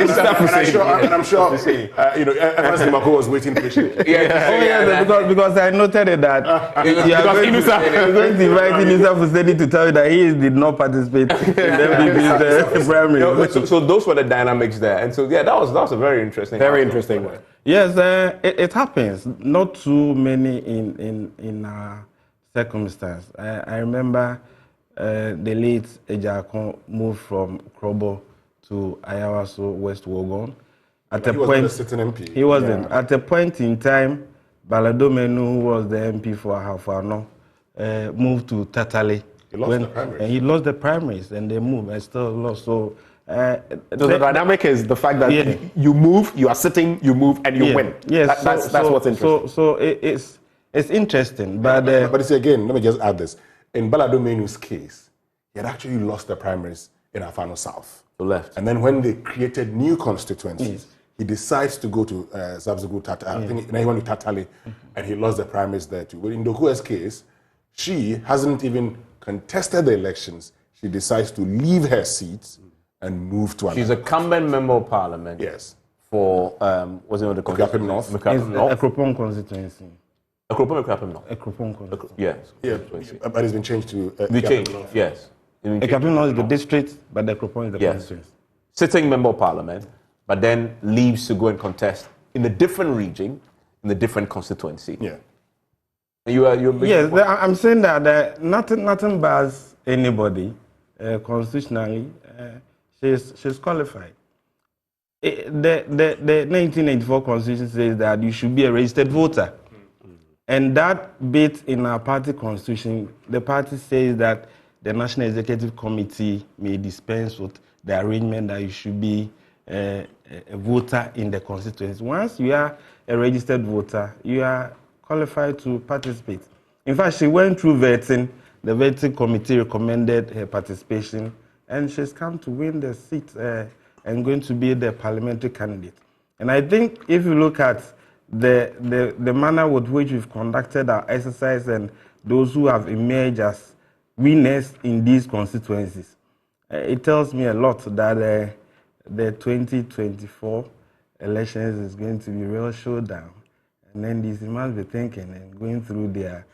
Issa Fuseni. And I'm sure, Evans Namako was waiting patiently. Because I noted that you are going to invite Inusa Fuseni to tell you that he did not participate in the primary. So those were the dynamics there. And so, that was a very interesting one. Yes, it happens. Not too many in circumstance. I remember the late Agyapong moved from Krobo to Ayawaso, West Wogon. At a point, sitting MP. He wasn't. At a point in time, Baladomenu, who was the MP for Hafano, moved to Tatale. He lost the primaries. He lost the primaries, and they moved. I still lost. So the dynamic is the fact that you move, you are sitting, you move, and you win. Yes, that's what's interesting. So it's interesting, but you see, again, let me just add this. In Baladomenu's case, he had actually lost the primaries in Afano South. Left. And then when they created new constituencies, he decides to go to Zabzugu Tatale. I think he went to Tatale, and he lost the primaries there too. But in Dokuya's case, she hasn't even contested the elections. She decides to leave her seat and move to another. She's a incumbent member of Parliament. Yes. For what's the name of the Akuapem North? Akropong constituency. Akuapem North. Akropong constituency. Yes. But it's been changed to North. Yes. Akropong North is the district, but the Akropong is the constituency. Sitting member of Parliament, but then leaves to go and contest in a different region, in a different constituency. Yeah. Yes, I'm saying that nothing bars anybody constitutionally. She's qualified. The 1994 Constitution says that you should be a registered voter. And that bit in our party constitution, the party says that the National Executive Committee may dispense with the arrangement that you should be a voter in the constituency. Once you are a registered voter, you are qualified to participate. In fact, she went through vetting. The vetting committee recommended her participation, and she's come to win the seat and going to be the parliamentary candidate. And I think if you look at the manner with which we've conducted our exercise and those who have emerged as winners in these constituencies, it tells me a lot that the 2024 elections is going to be a real showdown. And then these must be thinking and going through their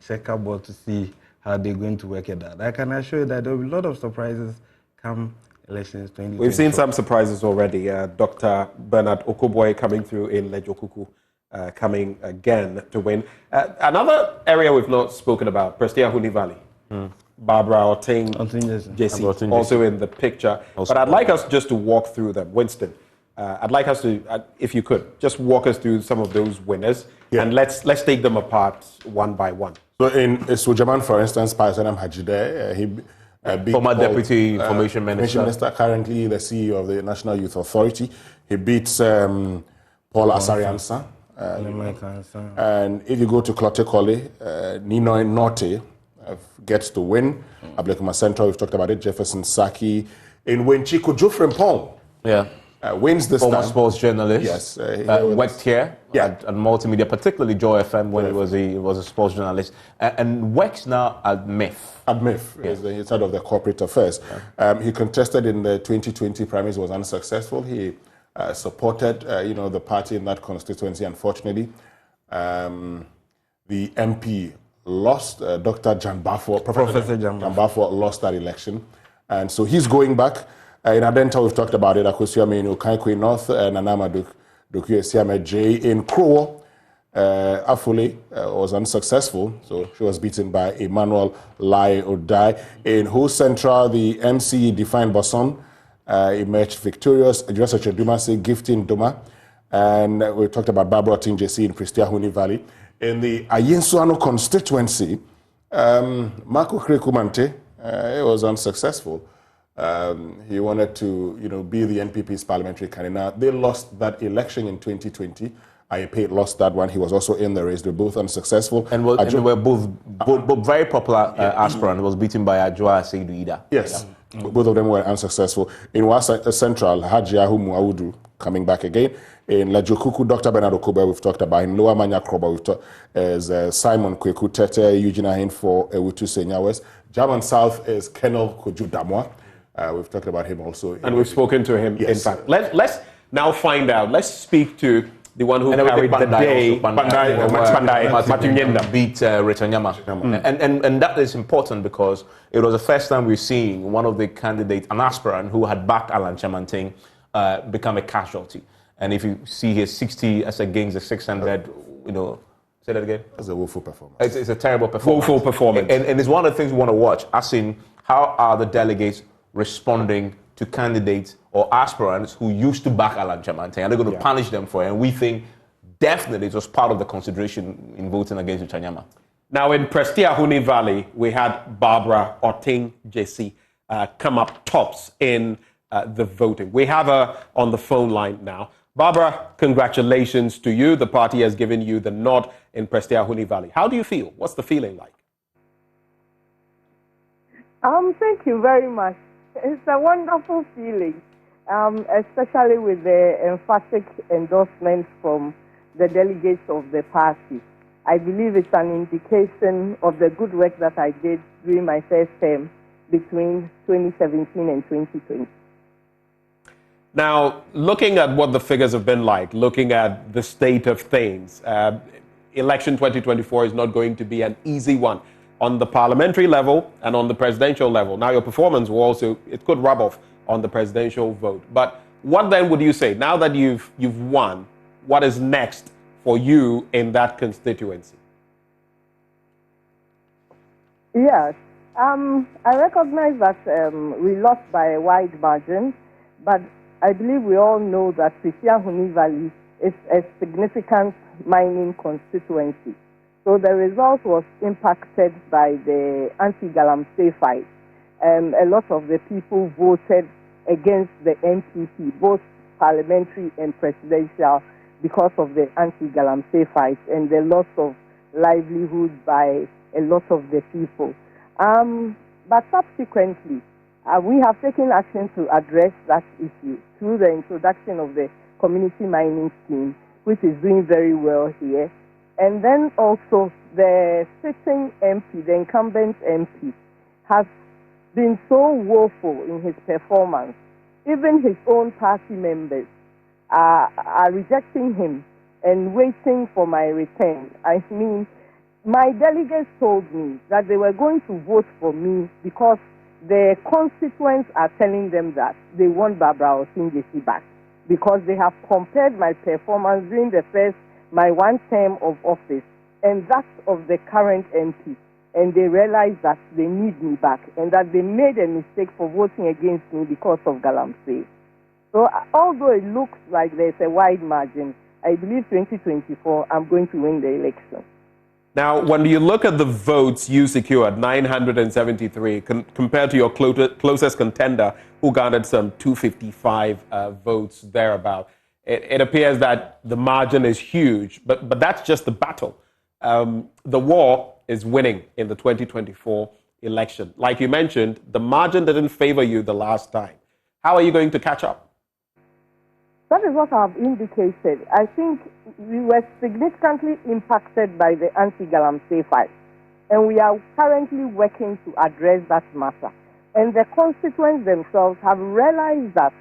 checkerboard to see how they're going to work it out. I can assure you that there will be a lot of surprises come elections 2024. We've seen some surprises already. Dr. Bernard Okoe Boye coming through in Lejokuku, coming again to win. Another area we've not spoken about, Prestia Huni Valley. Barbara Oting JC, also in the picture. But I'd like us just to walk through them. Winston, I'd like us to, if you could, just walk us through some of those winners, and let's take them apart one by one. So in Sujaman, for instance, Paisanam Hajide, he former Deputy Information Minister, currently the CEO of the National Youth Authority. He beats Paul Asariansa. And if you go to Clotte Colley, Nino Norte gets to win. Ablekuma Central, we've talked about it. Jefferson Sackey. In Wenchiku, Jufrin Pong wins this former time. sports journalist. Yes. Worked here at multimedia, particularly Joy FM when he was a sports journalist. And works now at MIF. At MIF. He's head of the corporate affairs. He contested in the 2020 primaries, was unsuccessful. He supported the party in that constituency. Unfortunately, the MP lost. Dr. Professor Jan Bafo lost that election. And so he's going back. In Adenta, we've talked about it. Akosia Menu, Kaikwe North, Nanama Duku Siame J. In Krowo, Afule was unsuccessful. So she was beaten by Emmanuel Lai Odai. In Ho Central, the MC Defined Boson emerged victorious. Joseph Dumase gifting Duma. And we talked about Barbara Oting JC in Prestia Huni Valley. In the Ayinsuano constituency, Marco Krekumante was unsuccessful. He wanted to, be the NPP's parliamentary candidate. They lost that election in 2020. IAP lost that one. He was also in the race. They were both unsuccessful. And they were both very popular aspirant. Was beaten by Ajwa Seidu Ida. Yes. Both of them were unsuccessful. In Wasa Central, Haji Ahumu Awudu coming back again. In Lejokuku, Dr. Bernard Okoe Boye, we've talked about. In Lower Manya Kroba, we've talked as Simon Kweku Tete, Eugene Arhin for Ewutu Senyawes. German South is Kenel Koju Damwa. We've talked about him also. And we've spoken to him, in fact. Let's now find out. Let's speak to the one who carried the day. Matthew Nyindam beat Retanyama. And that is important because it was the first time we've seen one of the candidates, an aspirant who had backed Alan Chamanting, become a casualty. And if you see his 60 as against the 600, say that again? It's a woeful performance. It's a terrible performance. Woeful performance. And it's one of the things we want to watch, as in how are the delegates responding to candidates or aspirants who used to back Alan Chamanting. Are they going to punish them for it? And we think definitely it was part of the consideration in voting against Chanyama. Now in Prestia Huni Valley, we had Barbara Oting JC come up tops in the voting. We have her on the phone line now. Barbara, congratulations to you. The party has given you the nod in Prestia Huni Valley. How do you feel? What's the feeling like? Thank you very much. It's a wonderful feeling, especially with the emphatic endorsement from the delegates of the party. I believe it's an indication of the good work that I did during my first term between 2017 and 2020. Now, looking at what the figures have been like, looking at the state of things, election 2024 is not going to be an easy one on the parliamentary level and on the presidential level. Now, your performance will also, it could rub off on the presidential vote. But what then would you say, now that you've won, what is next for you in that constituency? Yes, I recognize that we lost by a wide margin, but I believe we all know that Sophia Huni Valley is a significant mining constituency. So the result was impacted by the anti-Galamsey fight. A lot of the people voted against the NPP, both parliamentary and presidential, because of the anti-Galamsey fight and the loss of livelihood by a lot of the people. But subsequently, we have taken action to address that issue through the introduction of the community mining scheme, which is doing very well here. And then also the sitting MP, the incumbent MP, has been so woeful in his performance. Even his own party members are rejecting him and waiting for my return. I mean, my delegates told me that they were going to vote for me because the constituents are telling them that they want Barbara Osindesi back because they have compared my performance during my one term of office and that of the current MP, and they realized that they need me back and that they made a mistake for voting against me because of Galamsey. So although it looks like there's a wide margin, I believe 2024 I'm going to win the election. Now, when you look at the votes you secured, 973, compared to your closest contender, who garnered some 255 votes thereabout, it appears that the margin is huge. But that's just the battle. The war is winning in the 2024 election. Like you mentioned, the margin didn't favor you the last time. How are you going to catch up? That is what I've indicated. I think we were significantly impacted by the anti-Galamsey fight, and we are currently working to address that matter. And the constituents themselves have realized that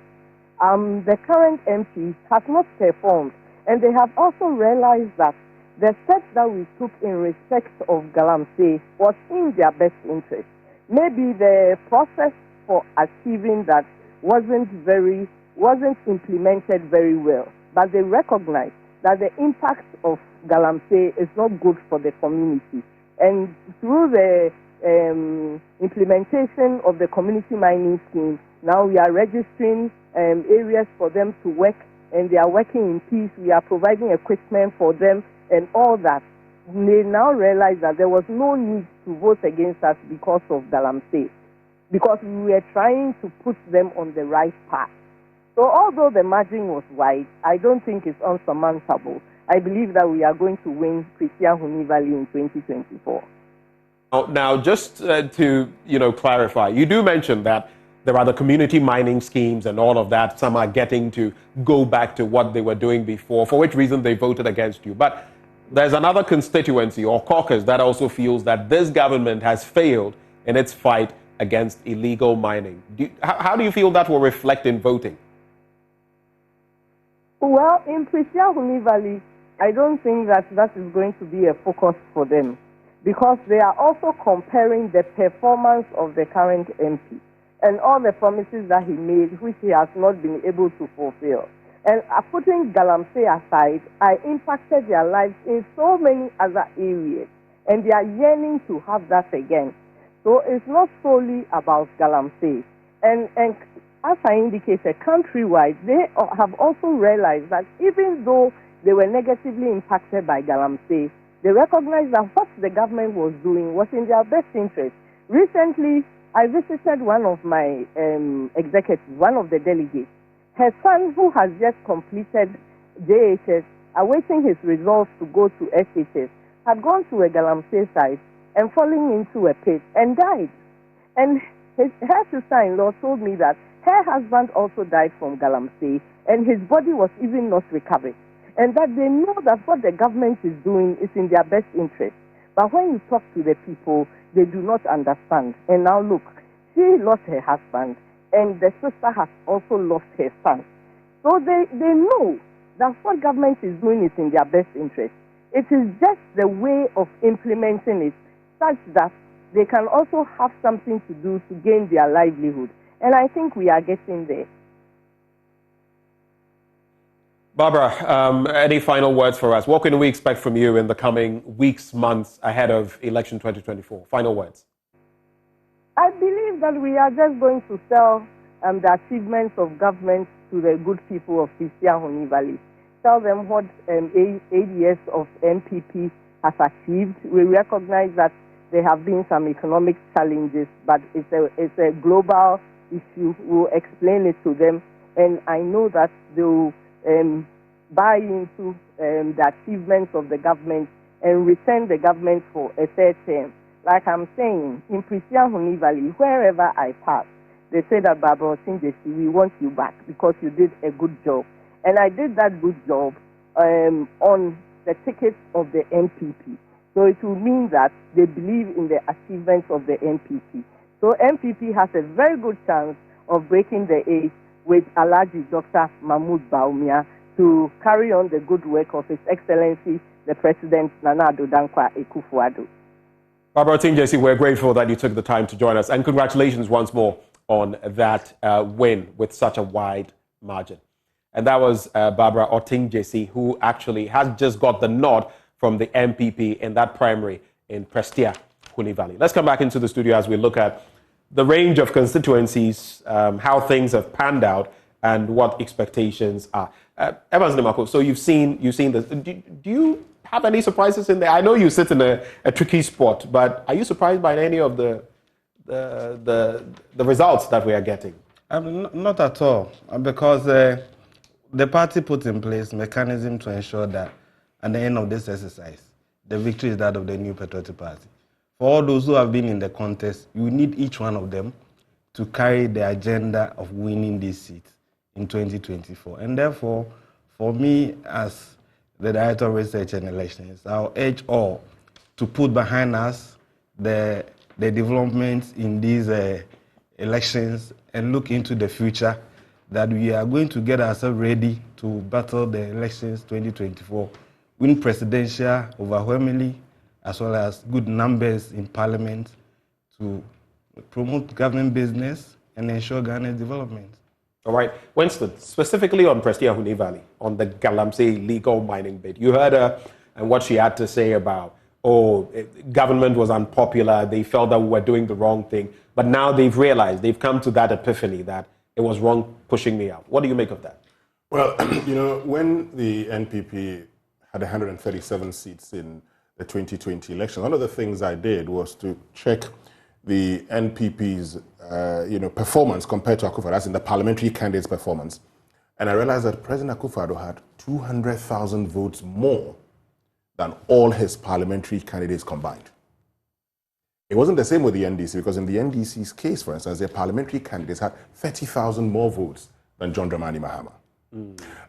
the current MP has not performed, and they have also realized that the steps that we took in respect of Galamsey was in their best interest. Maybe the process for achieving that wasn't implemented very well, but they recognize that the impact of Galamsey is not good for the community. And through the implementation of the community mining scheme, now we are registering areas for them to work, and they are working in peace. We are providing equipment for them and all that. They now realize that there was no need to vote against us because of Galamsey, because we were trying to put them on the right path. So although the margin was wide, I don't think it's unsurmountable. I believe that we are going to win Christian Huni Valley in 2024. Now, just to clarify, you do mention that there are the community mining schemes and all of that. Some are getting to go back to what they were doing before, for which reason they voted against you. But there's another constituency or caucus that also feels that this government has failed in its fight against illegal mining. How do you feel that will reflect in voting? Well, in Christian Huni Valley, I don't think that is going to be a focus for them, because they are also comparing the performance of the current MP and all the promises that he made, which he has not been able to fulfill. And putting Galamsey aside, I impacted their lives in so many other areas, and they are yearning to have that again. So it's not solely about Galamsey. And as I indicated, countrywide, they have also realized that even though they were negatively impacted by Galamsey, they recognize that what the government was doing was in their best interest. Recently, I visited one of my executives, one of the delegates. Her son, who has just completed JHS, awaiting his results to go to SHS, had gone to a Galamsey site and falling into a pit and died. And her sister-in-law told me that her husband also died from Galamsey, and his body was even not recovered. And that they know that what the government is doing is in their best interest. But when you talk to the people, they do not understand. And now look, she lost her husband, and the sister has also lost her son. So they know that what government is doing is in their best interest. It is just the way of implementing it such that they can also have something to do to gain their livelihood. And I think we are getting there. Barbara, any final words for us? What can we expect from you in the coming weeks, months ahead of election 2024? Final words. I believe that we are just going to sell the achievements of government to the good people of Christian Huni Valley. Tell them what 8 years of NPP has achieved. We recognize that there have been some economic challenges, but it's a global issue. We'll explain it to them, and I know that they will buy into the achievements of the government and return the government for a third term. Like I'm saying, in Christian Huni Valley, wherever I pass, they say that Barbara Osindesi, we want you back because you did a good job. And I did that good job on the tickets of the NPP. So it will mean that they believe in the achievements of the NPP. So NPP has a very good chance of breaking the age with Alhaji Dr. Mahmoud Bawumia to carry on the good work of His Excellency the President, Nana Addo Dankwa Akufo-Addo. Barbara Otinjesi, we're grateful that you took the time to join us, and congratulations once more on that win with such a wide margin. And that was Barbara Otinjesi, who actually has just got the nod from the NPP in that primary in Prestea, Huni Valley. Let's come back into the studio as we look at the range of constituencies, how things have panned out, and what expectations are. Evans Nimako, so you've seen this. Do you have any surprises in there? I know you sit in a tricky spot, but are you surprised by any of the results that we are getting? Not at all, because the party put in place mechanism to ensure that at the end of this exercise, the victory is that of the new Patriotic Party. For all those who have been in the contest, you need each one of them to carry the agenda of winning this seat in 2024. And therefore, for me as the Director of Research and Elections, I'll urge all to put behind us the developments in these elections and look into the future, that we are going to get ourselves ready to battle the elections 2024, win presidential overwhelmingly, as well as good numbers in Parliament to promote government business and ensure Ghana's development. All right. Winston, specifically on Prestea Huni Valley, on the Galamsey legal mining bid, you heard her and what she had to say about, government was unpopular, they felt that we were doing the wrong thing, but now they've realized, they've come to that epiphany that it was wrong pushing me out. What do you make of that? Well, when the NPP had 137 seats in the 2020 election, one of the things I did was to check the NPP's performance compared to Akufo-Addo, that's in the parliamentary candidate's performance. And I realized that President Akufo-Addo had 200,000 votes more than all his parliamentary candidates combined. It wasn't the same with the NDC, because in the NDC's case, for instance, their parliamentary candidates had 30,000 more votes than John Dramani Mahama.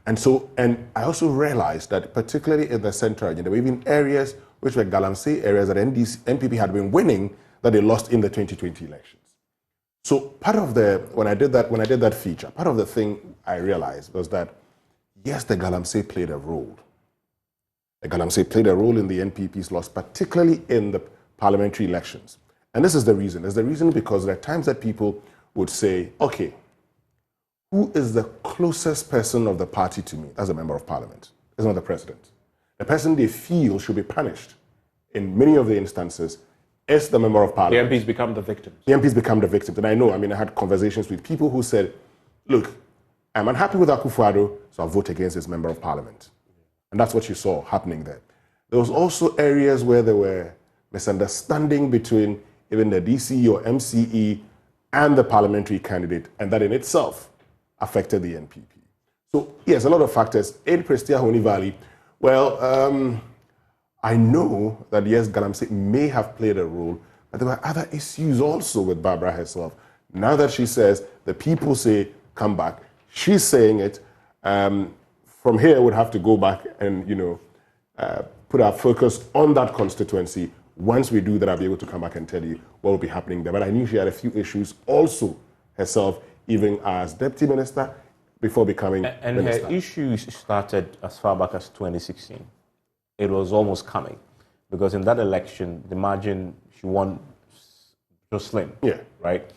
And I also realized that particularly in the central region, there were even areas which were Galamsey areas that NPP had been winning that they lost in the 2020 elections. So part of when I did that feature, part of the thing I realized was that, yes, the Galamsey played a role. The Galamsey played a role in the NPP's loss, particularly in the parliamentary elections. And this is the reason. There's the reason because there are times that people would say, okay, who is the closest person of the party to me? That's a member of parliament. It's not the president. The person they feel should be punished in many of the instances is the member of parliament. The MPs become the victims. The MPs become the victims. And I had conversations with people who said, look, I'm unhappy with Akufo-Addo, so I'll vote against this member of parliament. And that's what you saw happening there. There was also areas where there were misunderstanding between even the DCE or MCE and the parliamentary candidate, and that in itself affected the NPP. So, yes, a lot of factors. In Prestea Huni Valley, well, I know that, yes, Galamsey may have played a role, but there were other issues also with Barbara herself. Now that she says, the people say, come back, she's saying it, from here we'd have to go back and, put our focus on that constituency. Once we do that, I'll be able to come back and tell you what will be happening there. But I knew she had a few issues also herself, even as deputy minister, before becoming minister. And her issues started as far back as 2016. It was almost coming, because in that election, the margin she won was slim, right?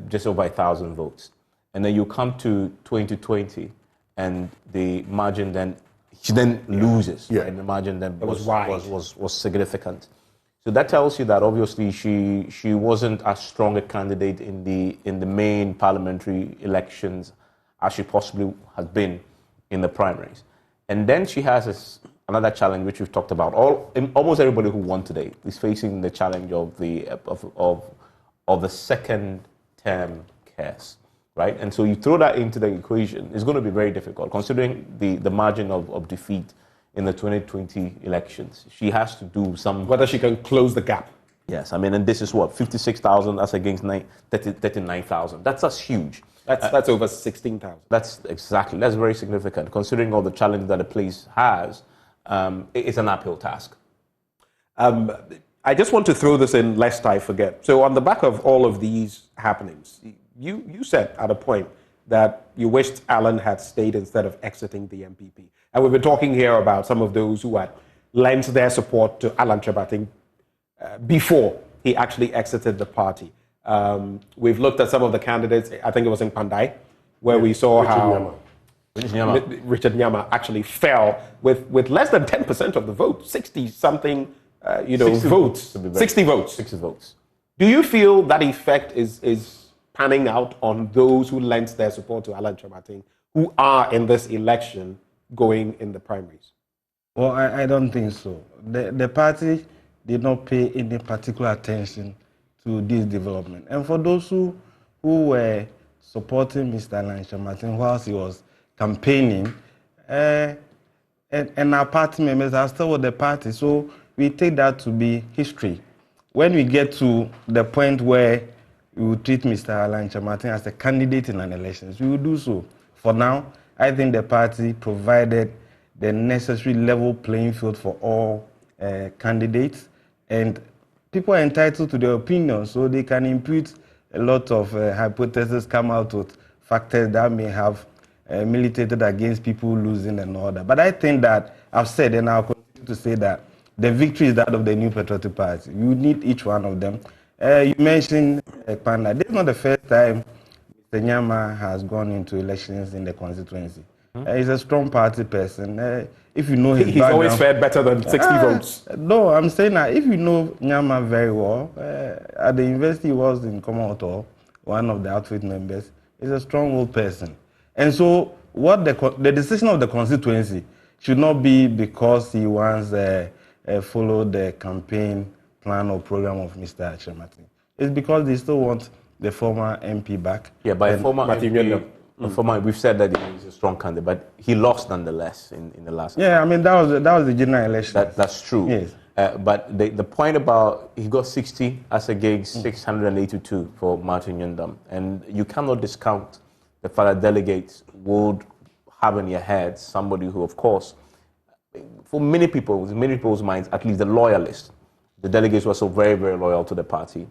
Just over 1,000 votes. And then you come to 2020, and the margin she loses, right? And the margin then was significant. So that tells you that obviously she wasn't as strong a candidate in the main parliamentary elections as she possibly has been in the primaries. And then she has another challenge which we've talked about. Almost everybody who won today is facing the challenge of the second term curse, right? And so you throw that into the equation, it's going to be very difficult considering the margin of defeat in the 2020 elections. She has to do some... Whether she can close the gap. Yes, and this is what, 56,000, that's against 39,000. That's huge. That's over 16,000. That's very significant. Considering all the challenges that the place has, it's an uphill task. I just want to throw this in lest I forget. So on the back of all of these happenings, you said at a point that you wished Alan had stayed instead of exiting the NPP. And we've been talking here about some of those who had lent their support to Alan Transplanting before he actually exited the party. We've looked at some of the candidates. I think it was in Pandai, where we saw how Richard Nyama actually fell with less than 10% of the vote, 60-something, 60 votes. 60 votes. 60 votes. Do you feel that effect is panning out on those who lent their support to Alan Transplanting, who are in this election going in the primaries? Well, I don't think so. The party did not pay any particular attention to this development. And for those who were supporting Mr. Alan Transplanting whilst he was campaigning, and our party members are still with the party. So we take that to be history. When we get to the point where we will treat Mr. Alan Transplanting as a candidate in an election, we will do so. For now, I think the party provided the necessary level playing field for all candidates, and people are entitled to their opinion, so they can impute a lot of hypotheses, come out with factors that may have militated against people losing and all that. But I think that I've said, and I'll continue to say, that the victory is that of the New Patriotic Party. You need each one of them. You mentioned Panda. This is not the first time Mr. Nyama has gone into elections in the constituency. He's a strong party person. If you know his background, always fared better than 60 votes. No, I'm saying that if you know Nyama very well, at the university he was in Commonwealth, one of the outfit members, he's a strong old person. And so what the decision of the constituency should not be because he wants followed the campaign plan or program of Mr. Transplanting. It's because they still want the former MP back. Yeah, by former MP, we've said that he's a strong candidate, but he lost nonetheless in the last. Yeah, I mean that was the general election. That's true. Yes. But the point about he got 60 as against 682 for Martin Nyindam, and you cannot discount the fact that delegates would have in your head somebody who, of course, for many people's minds, at least the loyalists, the delegates were so very, very loyal to the party.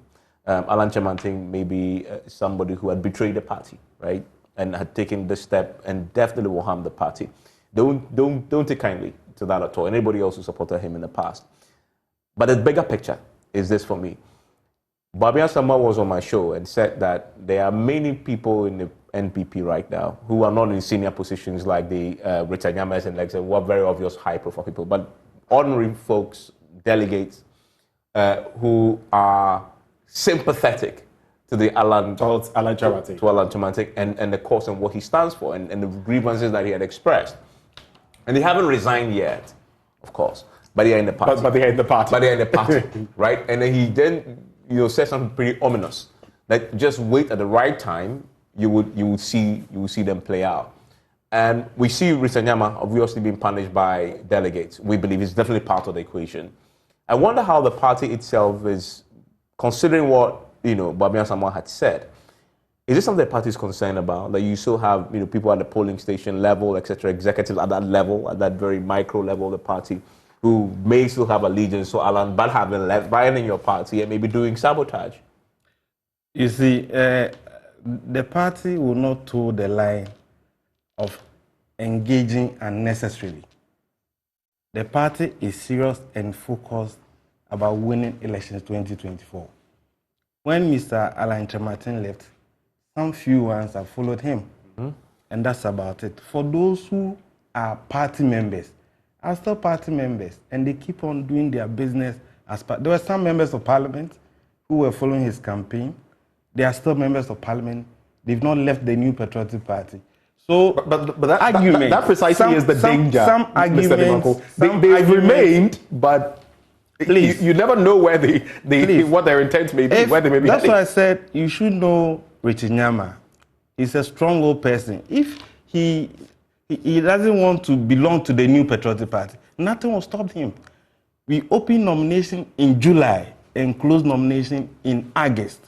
Alan Transplanting may be somebody who had betrayed the party, right, and had taken this step and definitely will harm the party. Don't take kindly to that at all. Anybody else who supported him in the past. But the bigger picture is this for me. Babian Sama was on my show and said that there are many people in the NPP right now who are not in senior positions like the Richard Nyamas and Lex, who are very obvious high-profile people, but ordinary folks, delegates, who are sympathetic to the Alan Transplanting and the cause and what he stands for and the grievances that he had expressed. And they haven't resigned yet, of course, but they are in the party. But they are in the party. Right? And then he said something pretty ominous, that just wait at the right time, you would see them play out. And we see Richard Nyama obviously being punished by delegates. We believe it's definitely part of the equation. I wonder how the party itself is considering what Babian Samoa had said. Is this something the party is concerned about? That you still have people at the polling station level, etc., executives at that level, at that very micro level of the party, who may still have allegiance to Alan, but having left, buying in your party and maybe doing sabotage? You see, the party will not toe the line of engaging unnecessarily. The party is serious and focused about winning elections 2024. When Mr. Alan Transplanting left, some few ones have followed him. And that's about it. For those who are party members, are still party members, and they keep on doing their business as part. There were some members of parliament who were following his campaign. They are still members of parliament. They've not left the New Patriotic Party. So, but that precisely is the danger. Some arguments, they've remained, but you never know where what their intent may be, where they may be. That's why I said you should know Richard Nyama. He's a strong old person. If he doesn't want to belong to the New Patriotic Party, nothing will stop him. We opened nomination in July and closed nomination in August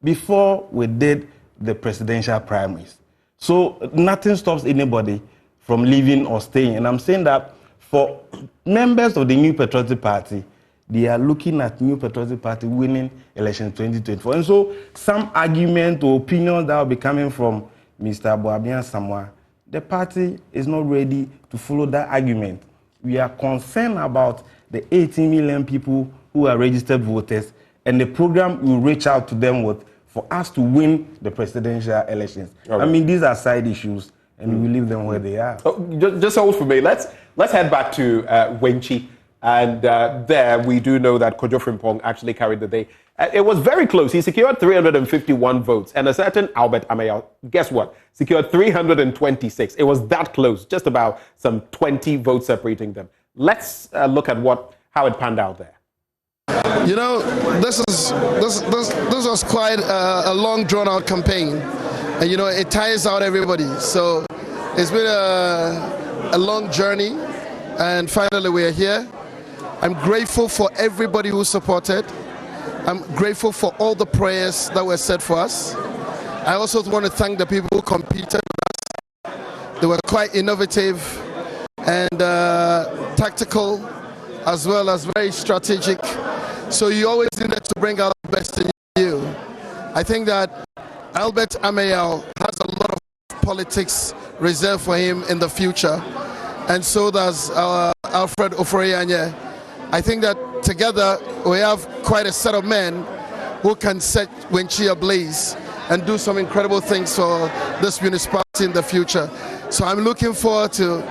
before we did the presidential primaries. So nothing stops anybody from leaving or staying. And I'm saying that for members of the New Patriotic Party, they are looking at New Patriotic Party winning election 2024. And so some argument or opinion that will be coming from Mr. Babian Samoa, the party is not ready to follow that argument. We are concerned about the 18 million people who are registered voters, and the program will reach out to them for us to win the presidential elections. Right. I mean, these are side issues, and we leave them where they are. Oh, just hold for me. Let's head back to Wenchi. And there we do know that Kojo Frimpong actually carried the day. It was very close. He secured 351 votes. And a certain Albert Amayal, guess what? Secured 326. It was that close, just about some 20 votes separating them. Let's look at how it panned out there. You know, this was quite a long, drawn-out campaign. And, you know, it tires out everybody. So it's been a long journey. And finally, we are here. I'm grateful for everybody who supported. I'm grateful for all the prayers that were said for us. I also want to thank the people who competed with us. They were quite innovative and tactical, as well as very strategic. So you always needed to bring out the best in you. I think that Albert Amayal has a lot of politics reserved for him in the future, and so does Alfred Oforianye. I think that together we have quite a set of men who can set Wenchi ablaze and do some incredible things for this municipality in the future. So I'm looking forward to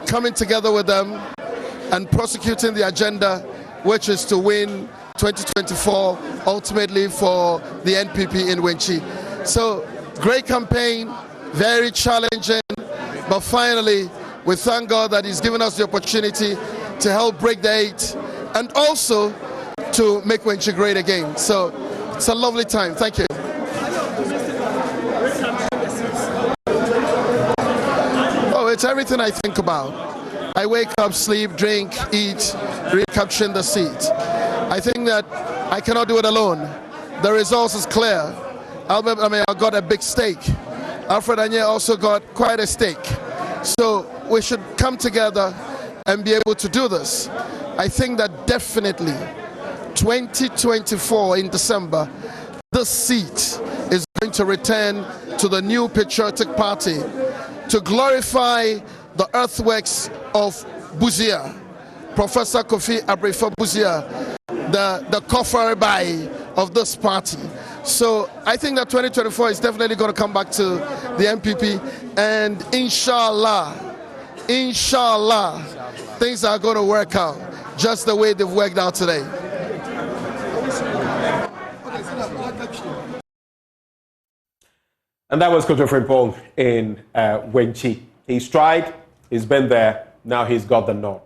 coming together with them and prosecuting the agenda, which is to win 2024 ultimately for the NPP in Wenchi. So great campaign, very challenging, but finally we thank God that He's given us the opportunity to help break the 8 and also to make Wenchi great again. So it's a lovely time. Thank you. Oh, it's everything I think about. I wake up, sleep, drink, eat, recapturing the seat. I think that I cannot do it alone. The results is clear. Albert Amayal got a big stake. Alfred Anye also got quite a stake. So we should come together and be able to do this. I think that definitely 2024 in December, this seat is going to return to the new patriotic party to glorify the earthworks of Buzia, Professor Kofi Abrifo Buzia, the Kofaribai of this party. So I think that 2024 is definitely going to come back to the NPP, and inshallah, things are going to work out just the way they've worked out today. And that was Kojo Frimpong in Wenchi. He's tried, he's been there, now he's got the nod.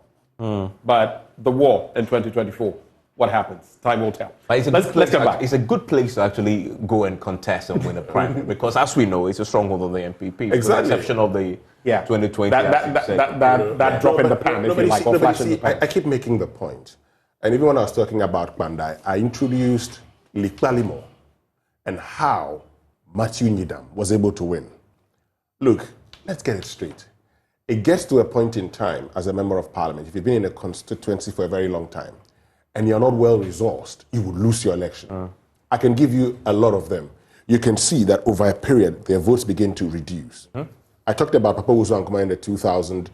But the war in 2024, what happens? Time will tell. Let's come back. It's a good place to actually go and contest and win a primary because, as we know, it's a stronghold of the NPP. Exactly. With the exception of the 2020. That drop in the pan, if you like, or flash in the pan. I keep making the point. And even when I was talking about Bandai, I introduced Liklalimo and how Matthew Nyindam was able to win. Look, let's get it straight. It gets to a point in time as a member of parliament, if you've been in a constituency for a very long time, and you're not well resourced, you would lose your election. I can give you a lot of them. You can see that over a period, their votes begin to reduce. I talked about Papa Wusu Ankuma in the 2000,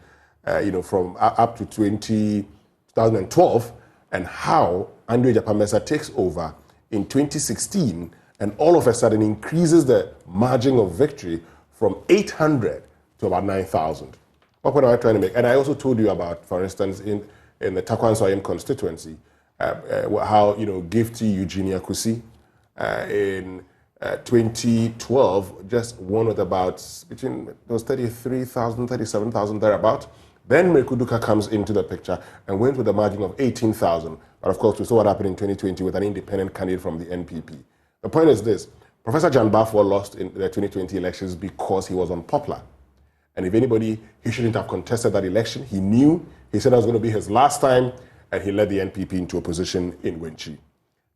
from up to 2012, and how Andrew Japamesa takes over in 2016, and all of a sudden increases the margin of victory from 800 to about 9,000. What point am I trying to make? And I also told you about, for instance, in the Takwan Soyem constituency, how Gifty Eugene Arhin in 2012 just won with about between those 33,000, 37,000 thereabout. Then Mekuduka comes into the picture and went with a margin of 18,000. But of course, we saw what happened in 2020 with an independent candidate from the NPP. The point is this: Professor John Balfour lost in the 2020 elections because he was unpopular. And if anybody, he shouldn't have contested that election. He knew, he said that was going to be his last time, and he led the NPP into a position in Wenchi.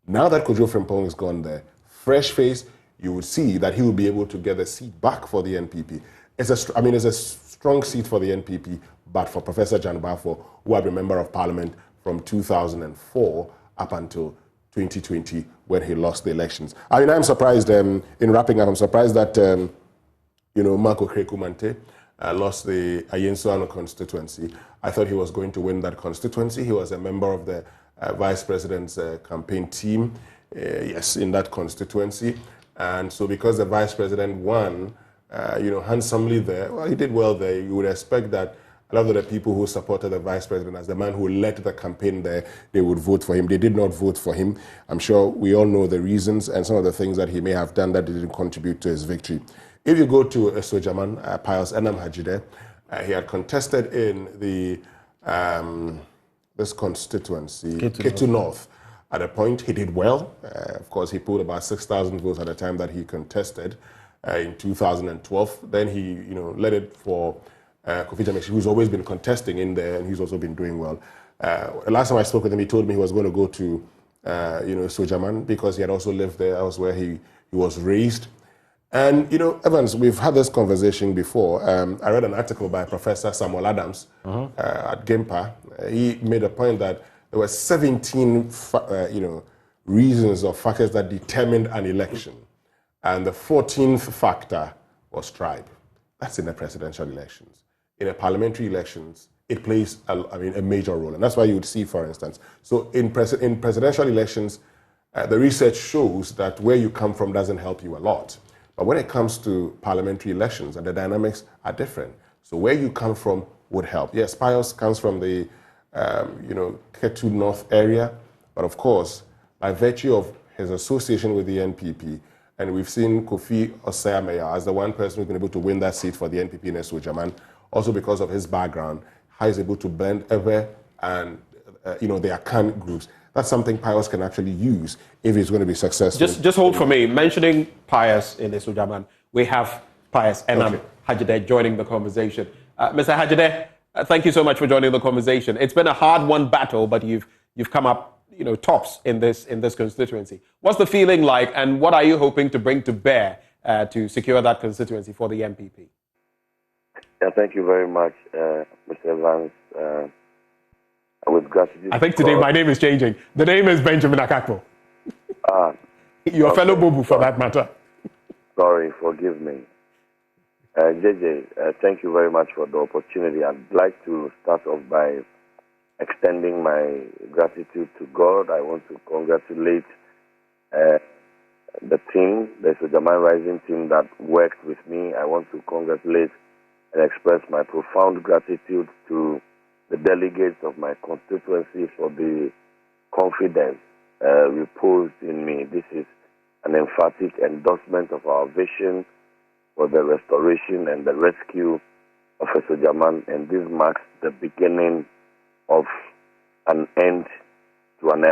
Now that Kojo Frimpong is gone there, fresh face, you would see that he will be able to get the seat back for the NPP. It's a strong seat for the NPP, but for Professor John Balfour, who had been member of parliament from 2004 up until 2020 when he lost the elections. I mean, I'm surprised, in wrapping up, I'm surprised that, Marco Krekumante lost the Ayensuano constituency. I thought he was going to win that constituency. He was a member of the vice president's campaign team, yes, in that constituency. And so because the vice president won, handsomely there, well, he did well there. You would expect that a lot of the people who supported the vice president as the man who led the campaign there, they would vote for him. They did not vote for him. I'm sure we all know the reasons and some of the things that he may have done that didn't contribute to his victory. If you go to Sojaman, Pius Enam Hajide, he had contested in the this constituency, Ketu North. At a point, he did well. Of course, he pulled about 6,000 votes at the time that he contested in 2012. Then he, led it for Kofi Jameshi, who's always been contesting in there, and he's also been doing well. The last time I spoke with him, he told me he was going to go to, Sojaman because he had also lived there. That was where he was raised. And, Evans, we've had this conversation before. I read an article by Professor Samuel Adams at GIMPA. He made a point that there were 17, reasons or factors that determined an election. And the 14th factor was tribe. That's in the presidential elections. In the parliamentary elections, it plays a major role. And that's why you would see, for instance, so in presidential elections, the research shows that where you come from doesn't help you a lot. But when it comes to parliamentary elections, and the dynamics are different. So where you come from would help. Yes, Pius comes from the, Ketu North area. But of course, by virtue of his association with the NPP, and we've seen Kofi Osei-Ameya as the one person who's been able to win that seat for the NPP in Sojaman, also because of his background, how he's able to blend ever and, their Akan groups. That's something Pius can actually use if he's going to be successful. Just hold for me. Mentioning Pius in the Sojaman, we have Pius Enam Hajide joining the conversation. Mr. Hajide, thank you so much for joining the conversation. It's been a hard-won battle, but you've come up, tops in this constituency. What's the feeling like, and what are you hoping to bring to bear to secure that constituency for the NPP? Yeah, thank you very much, Mr. Evans. With gratitude. I think today my name is changing. The name is Benjamin Akakpo. Your fellow Bobu, for that matter. Sorry, forgive me. JJ, thank you very much for the opportunity. I'd like to start off by extending my gratitude to God. I want to congratulate the team, the Sojaman Rising team that worked with me. I want to congratulate and express my profound gratitude to the delegates of my constituency for the confidence reposed in me. This is an emphatic endorsement of our vision for the restoration and the rescue of Sojaman, and this marks the beginning of an end to an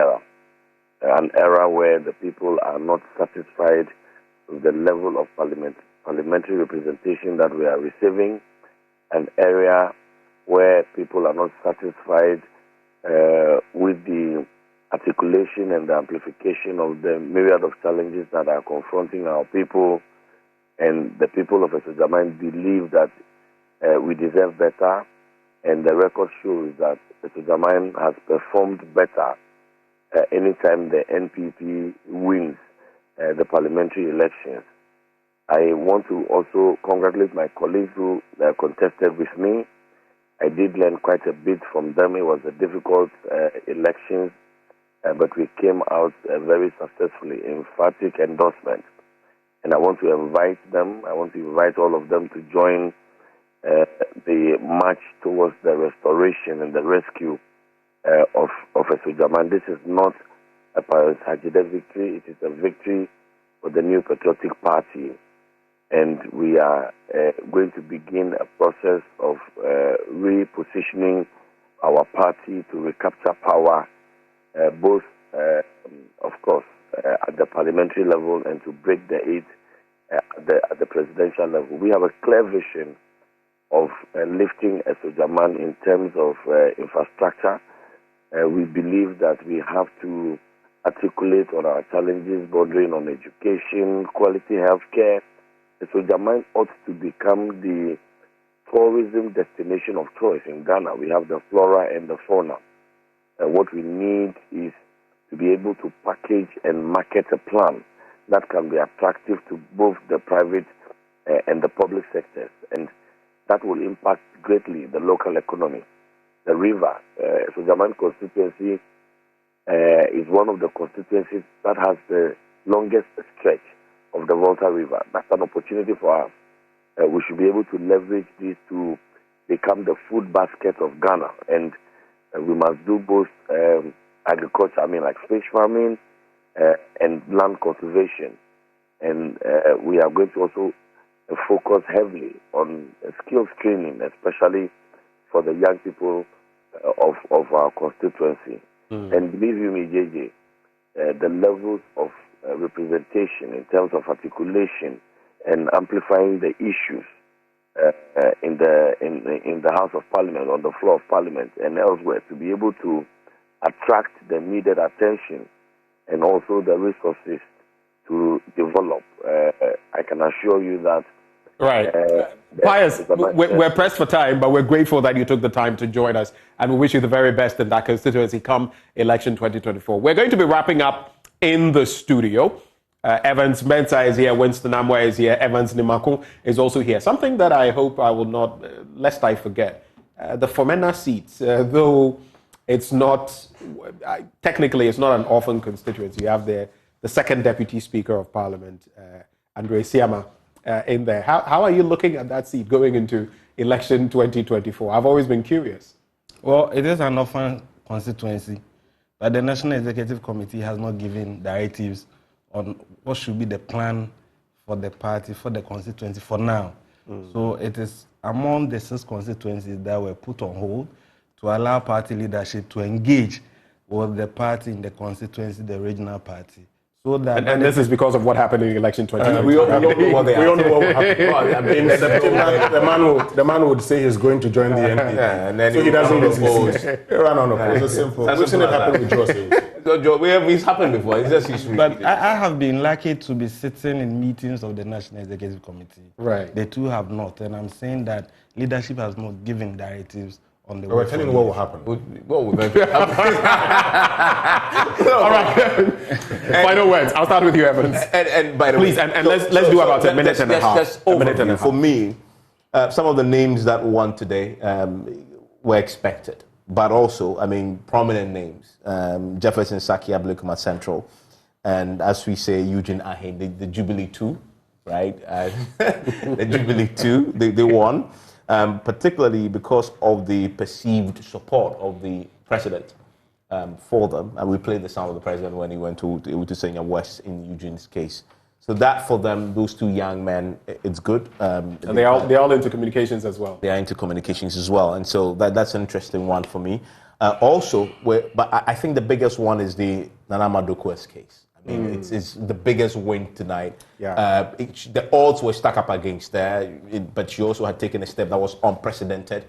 era where the people are not satisfied with the level of parliamentary representation that we are receiving, an area where people are not satisfied with the articulation and the amplification of the myriad of challenges that are confronting our people, and the people of Sojaman believe that we deserve better, and the record shows that Sojaman has performed better anytime the NPP wins the parliamentary elections. I want to also congratulate my colleagues who contested with me. I did learn quite a bit from them. It was a difficult elections, but we came out very successfully, emphatic endorsement. And I want to invite all of them to join the march towards the restoration and the rescue of Sojaman. This is not a Pius Hajide victory. It is a victory for the New Patriotic Party. And we are going to begin a process of repositioning our party to recapture power, both, of course, at the parliamentary level and to break the eight at the presidential level. We have a clear vision of lifting Sojaman in terms of infrastructure. We believe that we have to articulate on our challenges bordering on education, quality health care. Sojaman ought to become the tourism destination of choice in Ghana. We have the flora and the fauna. What we need is to be able to package and market a plan that can be attractive to both the private and the public sectors. And that will impact greatly the local economy. The river, Sojaman constituency, is one of the constituencies that has the longest stretch of the Volta River. That's an opportunity for us. We should be able to leverage this to become the food basket of Ghana. And we must do both agriculture, like fish farming and land conservation. And we are going to also focus heavily on skills training, especially for the young people of our constituency. And believe you me, JJ, the levels of representation in terms of articulation and amplifying the issues in the House of Parliament, on the floor of Parliament and elsewhere, to be able to attract the needed attention and also the resources to develop. I can assure you that. Right. Pius, we're pressed for time, but we're grateful that you took the time to join us, and we wish you the very best in that constituency come election 2024. We're going to be wrapping up in the studio. Evans Mensah is here, Winston Amwa is here, Evans Nimaku is also here. Something that I hope I will not, lest I forget, the Fomena seats, though it's not, technically it's not an orphan constituency. You have the second Deputy Speaker of Parliament, Andre Siama, in there. How are you looking at that seat going into election 2024? I've always been curious. Well, it is an orphan constituency, but the National Executive Committee has not given directives on what should be the plan for the party, for the constituency for now. So it is among the 6 constituencies that were put on hold to allow party leadership to engage with the party in the constituency, the regional party. So that and this is because of what happened in election 2020. We all know what happened. In September, the man would say he's going to join the NPP. And then so he doesn't get he ran on opposed. It's simple. We've seen it happen with Joe. It's happened before. It's just history. But I have been lucky to be sitting in meetings of the National Executive Committee. Right. The two have not. And I'm saying that leadership has not given directives on the way. We're telling you what will happen. What will happen? All right. Final words. I'll start with you, Evans. And by the please, way, and let's do about a minute and a half. For me, some of the names that won today were expected, but also, prominent names. Jefferson Sackey, Ablekuma Central, and as we say, Eugene Arhin, the Jubilee 2, right? The Jubilee 2, they won. Particularly because of the perceived support of the president for them. And we played the sound of the president when he went to Senya West in Eugene's case. So that for them, those two young men, it's good. And they're all into communications as well. They are into communications as well. And so that's an interesting one for me. But I think the biggest one is the Nana Madoko's case. It's the biggest win tonight. Yeah. The odds were stacked up against her, but she also had taken a step that was unprecedented.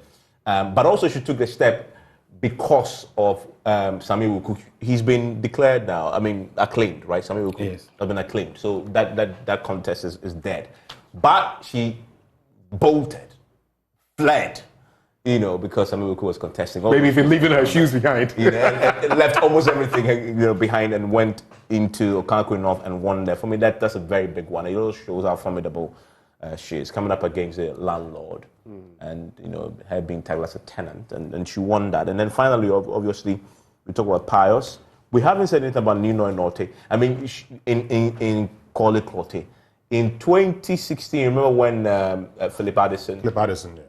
But also she took the step because of Sami Wuku. He's been declared now, acclaimed, right? Sami Wuku has been acclaimed. So that contest is dead. But she bolted, fled, because Sami Wuku was contesting. Maybe if you're leaving her shoes behind. And left almost everything behind and went into Okanko North and won there. For me, that's a very big one. It also shows how formidable she is, coming up against a landlord and, her being tagged as a tenant. And she won that. And then finally, obviously, we talk about Pius. We haven't said anything about Nino and Norte. In Kole Klote. In 2016, remember when Philip Addison,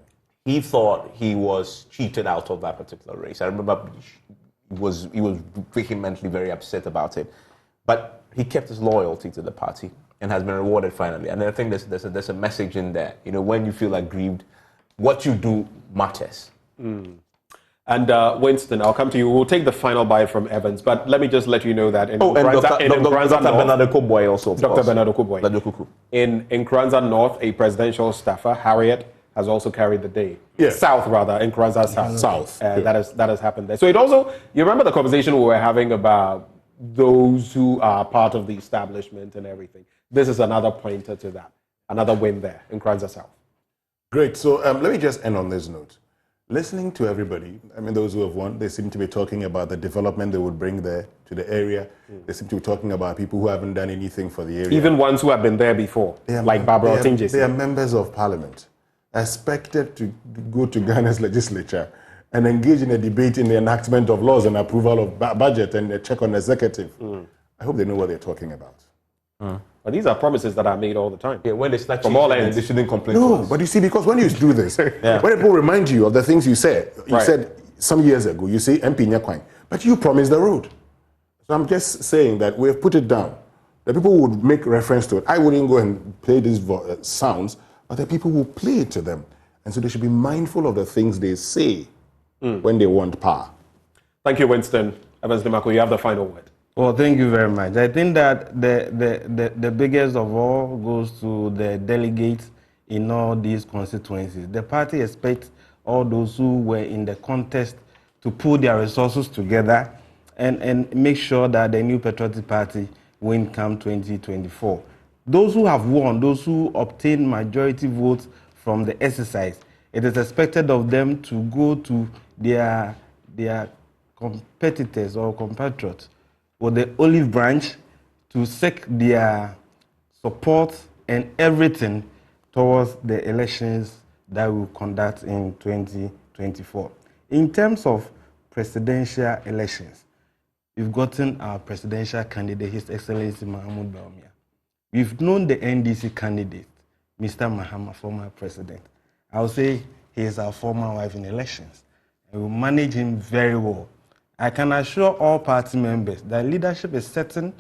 he thought he was cheated out of that particular race. I remember he was vehemently very upset about it. But he kept his loyalty to the party and has been rewarded finally. And I think there's a message in there. When you feel aggrieved, what you do matters. And Winston, I'll come to you. We'll take the final bite from Evans, but let me just let you know that in Dr. Bernard Okoe Boye also. Dr. Bernard Okoe Boye. In Nkranza North, a presidential staffer, Harriet, has also carried the day. Yes. South, rather, in Nkranza South. That has happened there. So it also, you remember the conversation we were having about those who are part of the establishment and everything. This is another pointer to that. Another win there in Nkranza South. Great. So let me just end on this note. Listening to everybody, those who have won, they seem to be talking about the development they would bring there to the area. They seem to be talking about people who haven't done anything for the area. Even ones who have been there before, like Barbara Otinjesi. They are members of parliament. expected to go to Ghana's legislature and engage in a debate in the enactment of laws and approval of budget and a check on the executive. I hope they know what they're talking about. But these are promises that are made all the time. Yeah, when they start from all changing, ends, they shouldn't complain. No, but you see, because when you do this, when people remind you of the things you said, said some years ago, you say MP Nyakwine, but you promised the road. So I'm just saying that we have put it down. The people would make reference to it. I wouldn't go and play these sounds, but the people will play it to them. And so they should be mindful of the things they say when they want power. Thank you, Winston. Evans Nimako, you have the final word. Well, thank you very much. I think that the biggest of all goes to the delegates in all these constituencies. The party expects all those who were in the contest to put their resources together and make sure that the New Patriotic Party win come 2024. Those who have won, those who obtain majority votes from the exercise, it is expected of them to go to their competitors or compatriots with the olive branch to seek their support and everything towards the elections that we will conduct in 2024. In terms of presidential elections, we've gotten our presidential candidate, His Excellency Mahmoud Bawumia. We've known the NDC candidate, Mr. Mahama, former president. I would say he is our former wife in elections, and we manage him very well. I can assure all party members that leadership is certain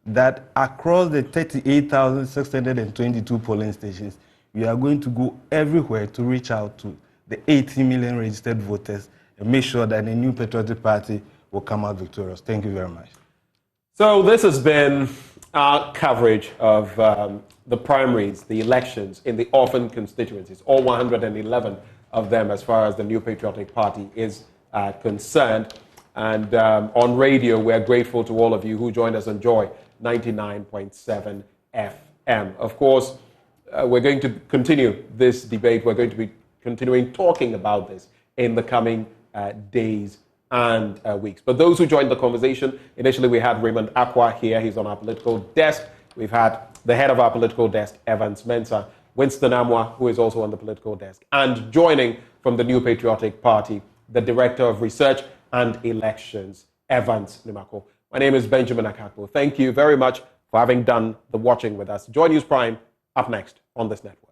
that across the 38,622 polling stations, we are going to go everywhere to reach out to the 80 million registered voters and make sure that the New Patriotic Party will come out victorious. Thank you very much. So this has been our coverage of the primaries, the elections in the Orphan constituencies, all 111 of them as far as the New Patriotic Party is concerned. And on radio, we're grateful to all of you who joined us on Joy 99.7 FM. Of course, we're going to continue this debate. We're going to be continuing talking about this in the coming days and weeks. But those who joined the conversation, initially we had Raymond Akwa here. He's on our political desk. We've had the head of our political desk, Evans Mensah, Winston Amwa, who is also on the political desk, and joining from the New Patriotic Party, the Director of Research and Elections, Evans Nimako. My name is Benjamin Akakpo. Thank you very much for having done the watching with us. JoyNews Prime up next on this network.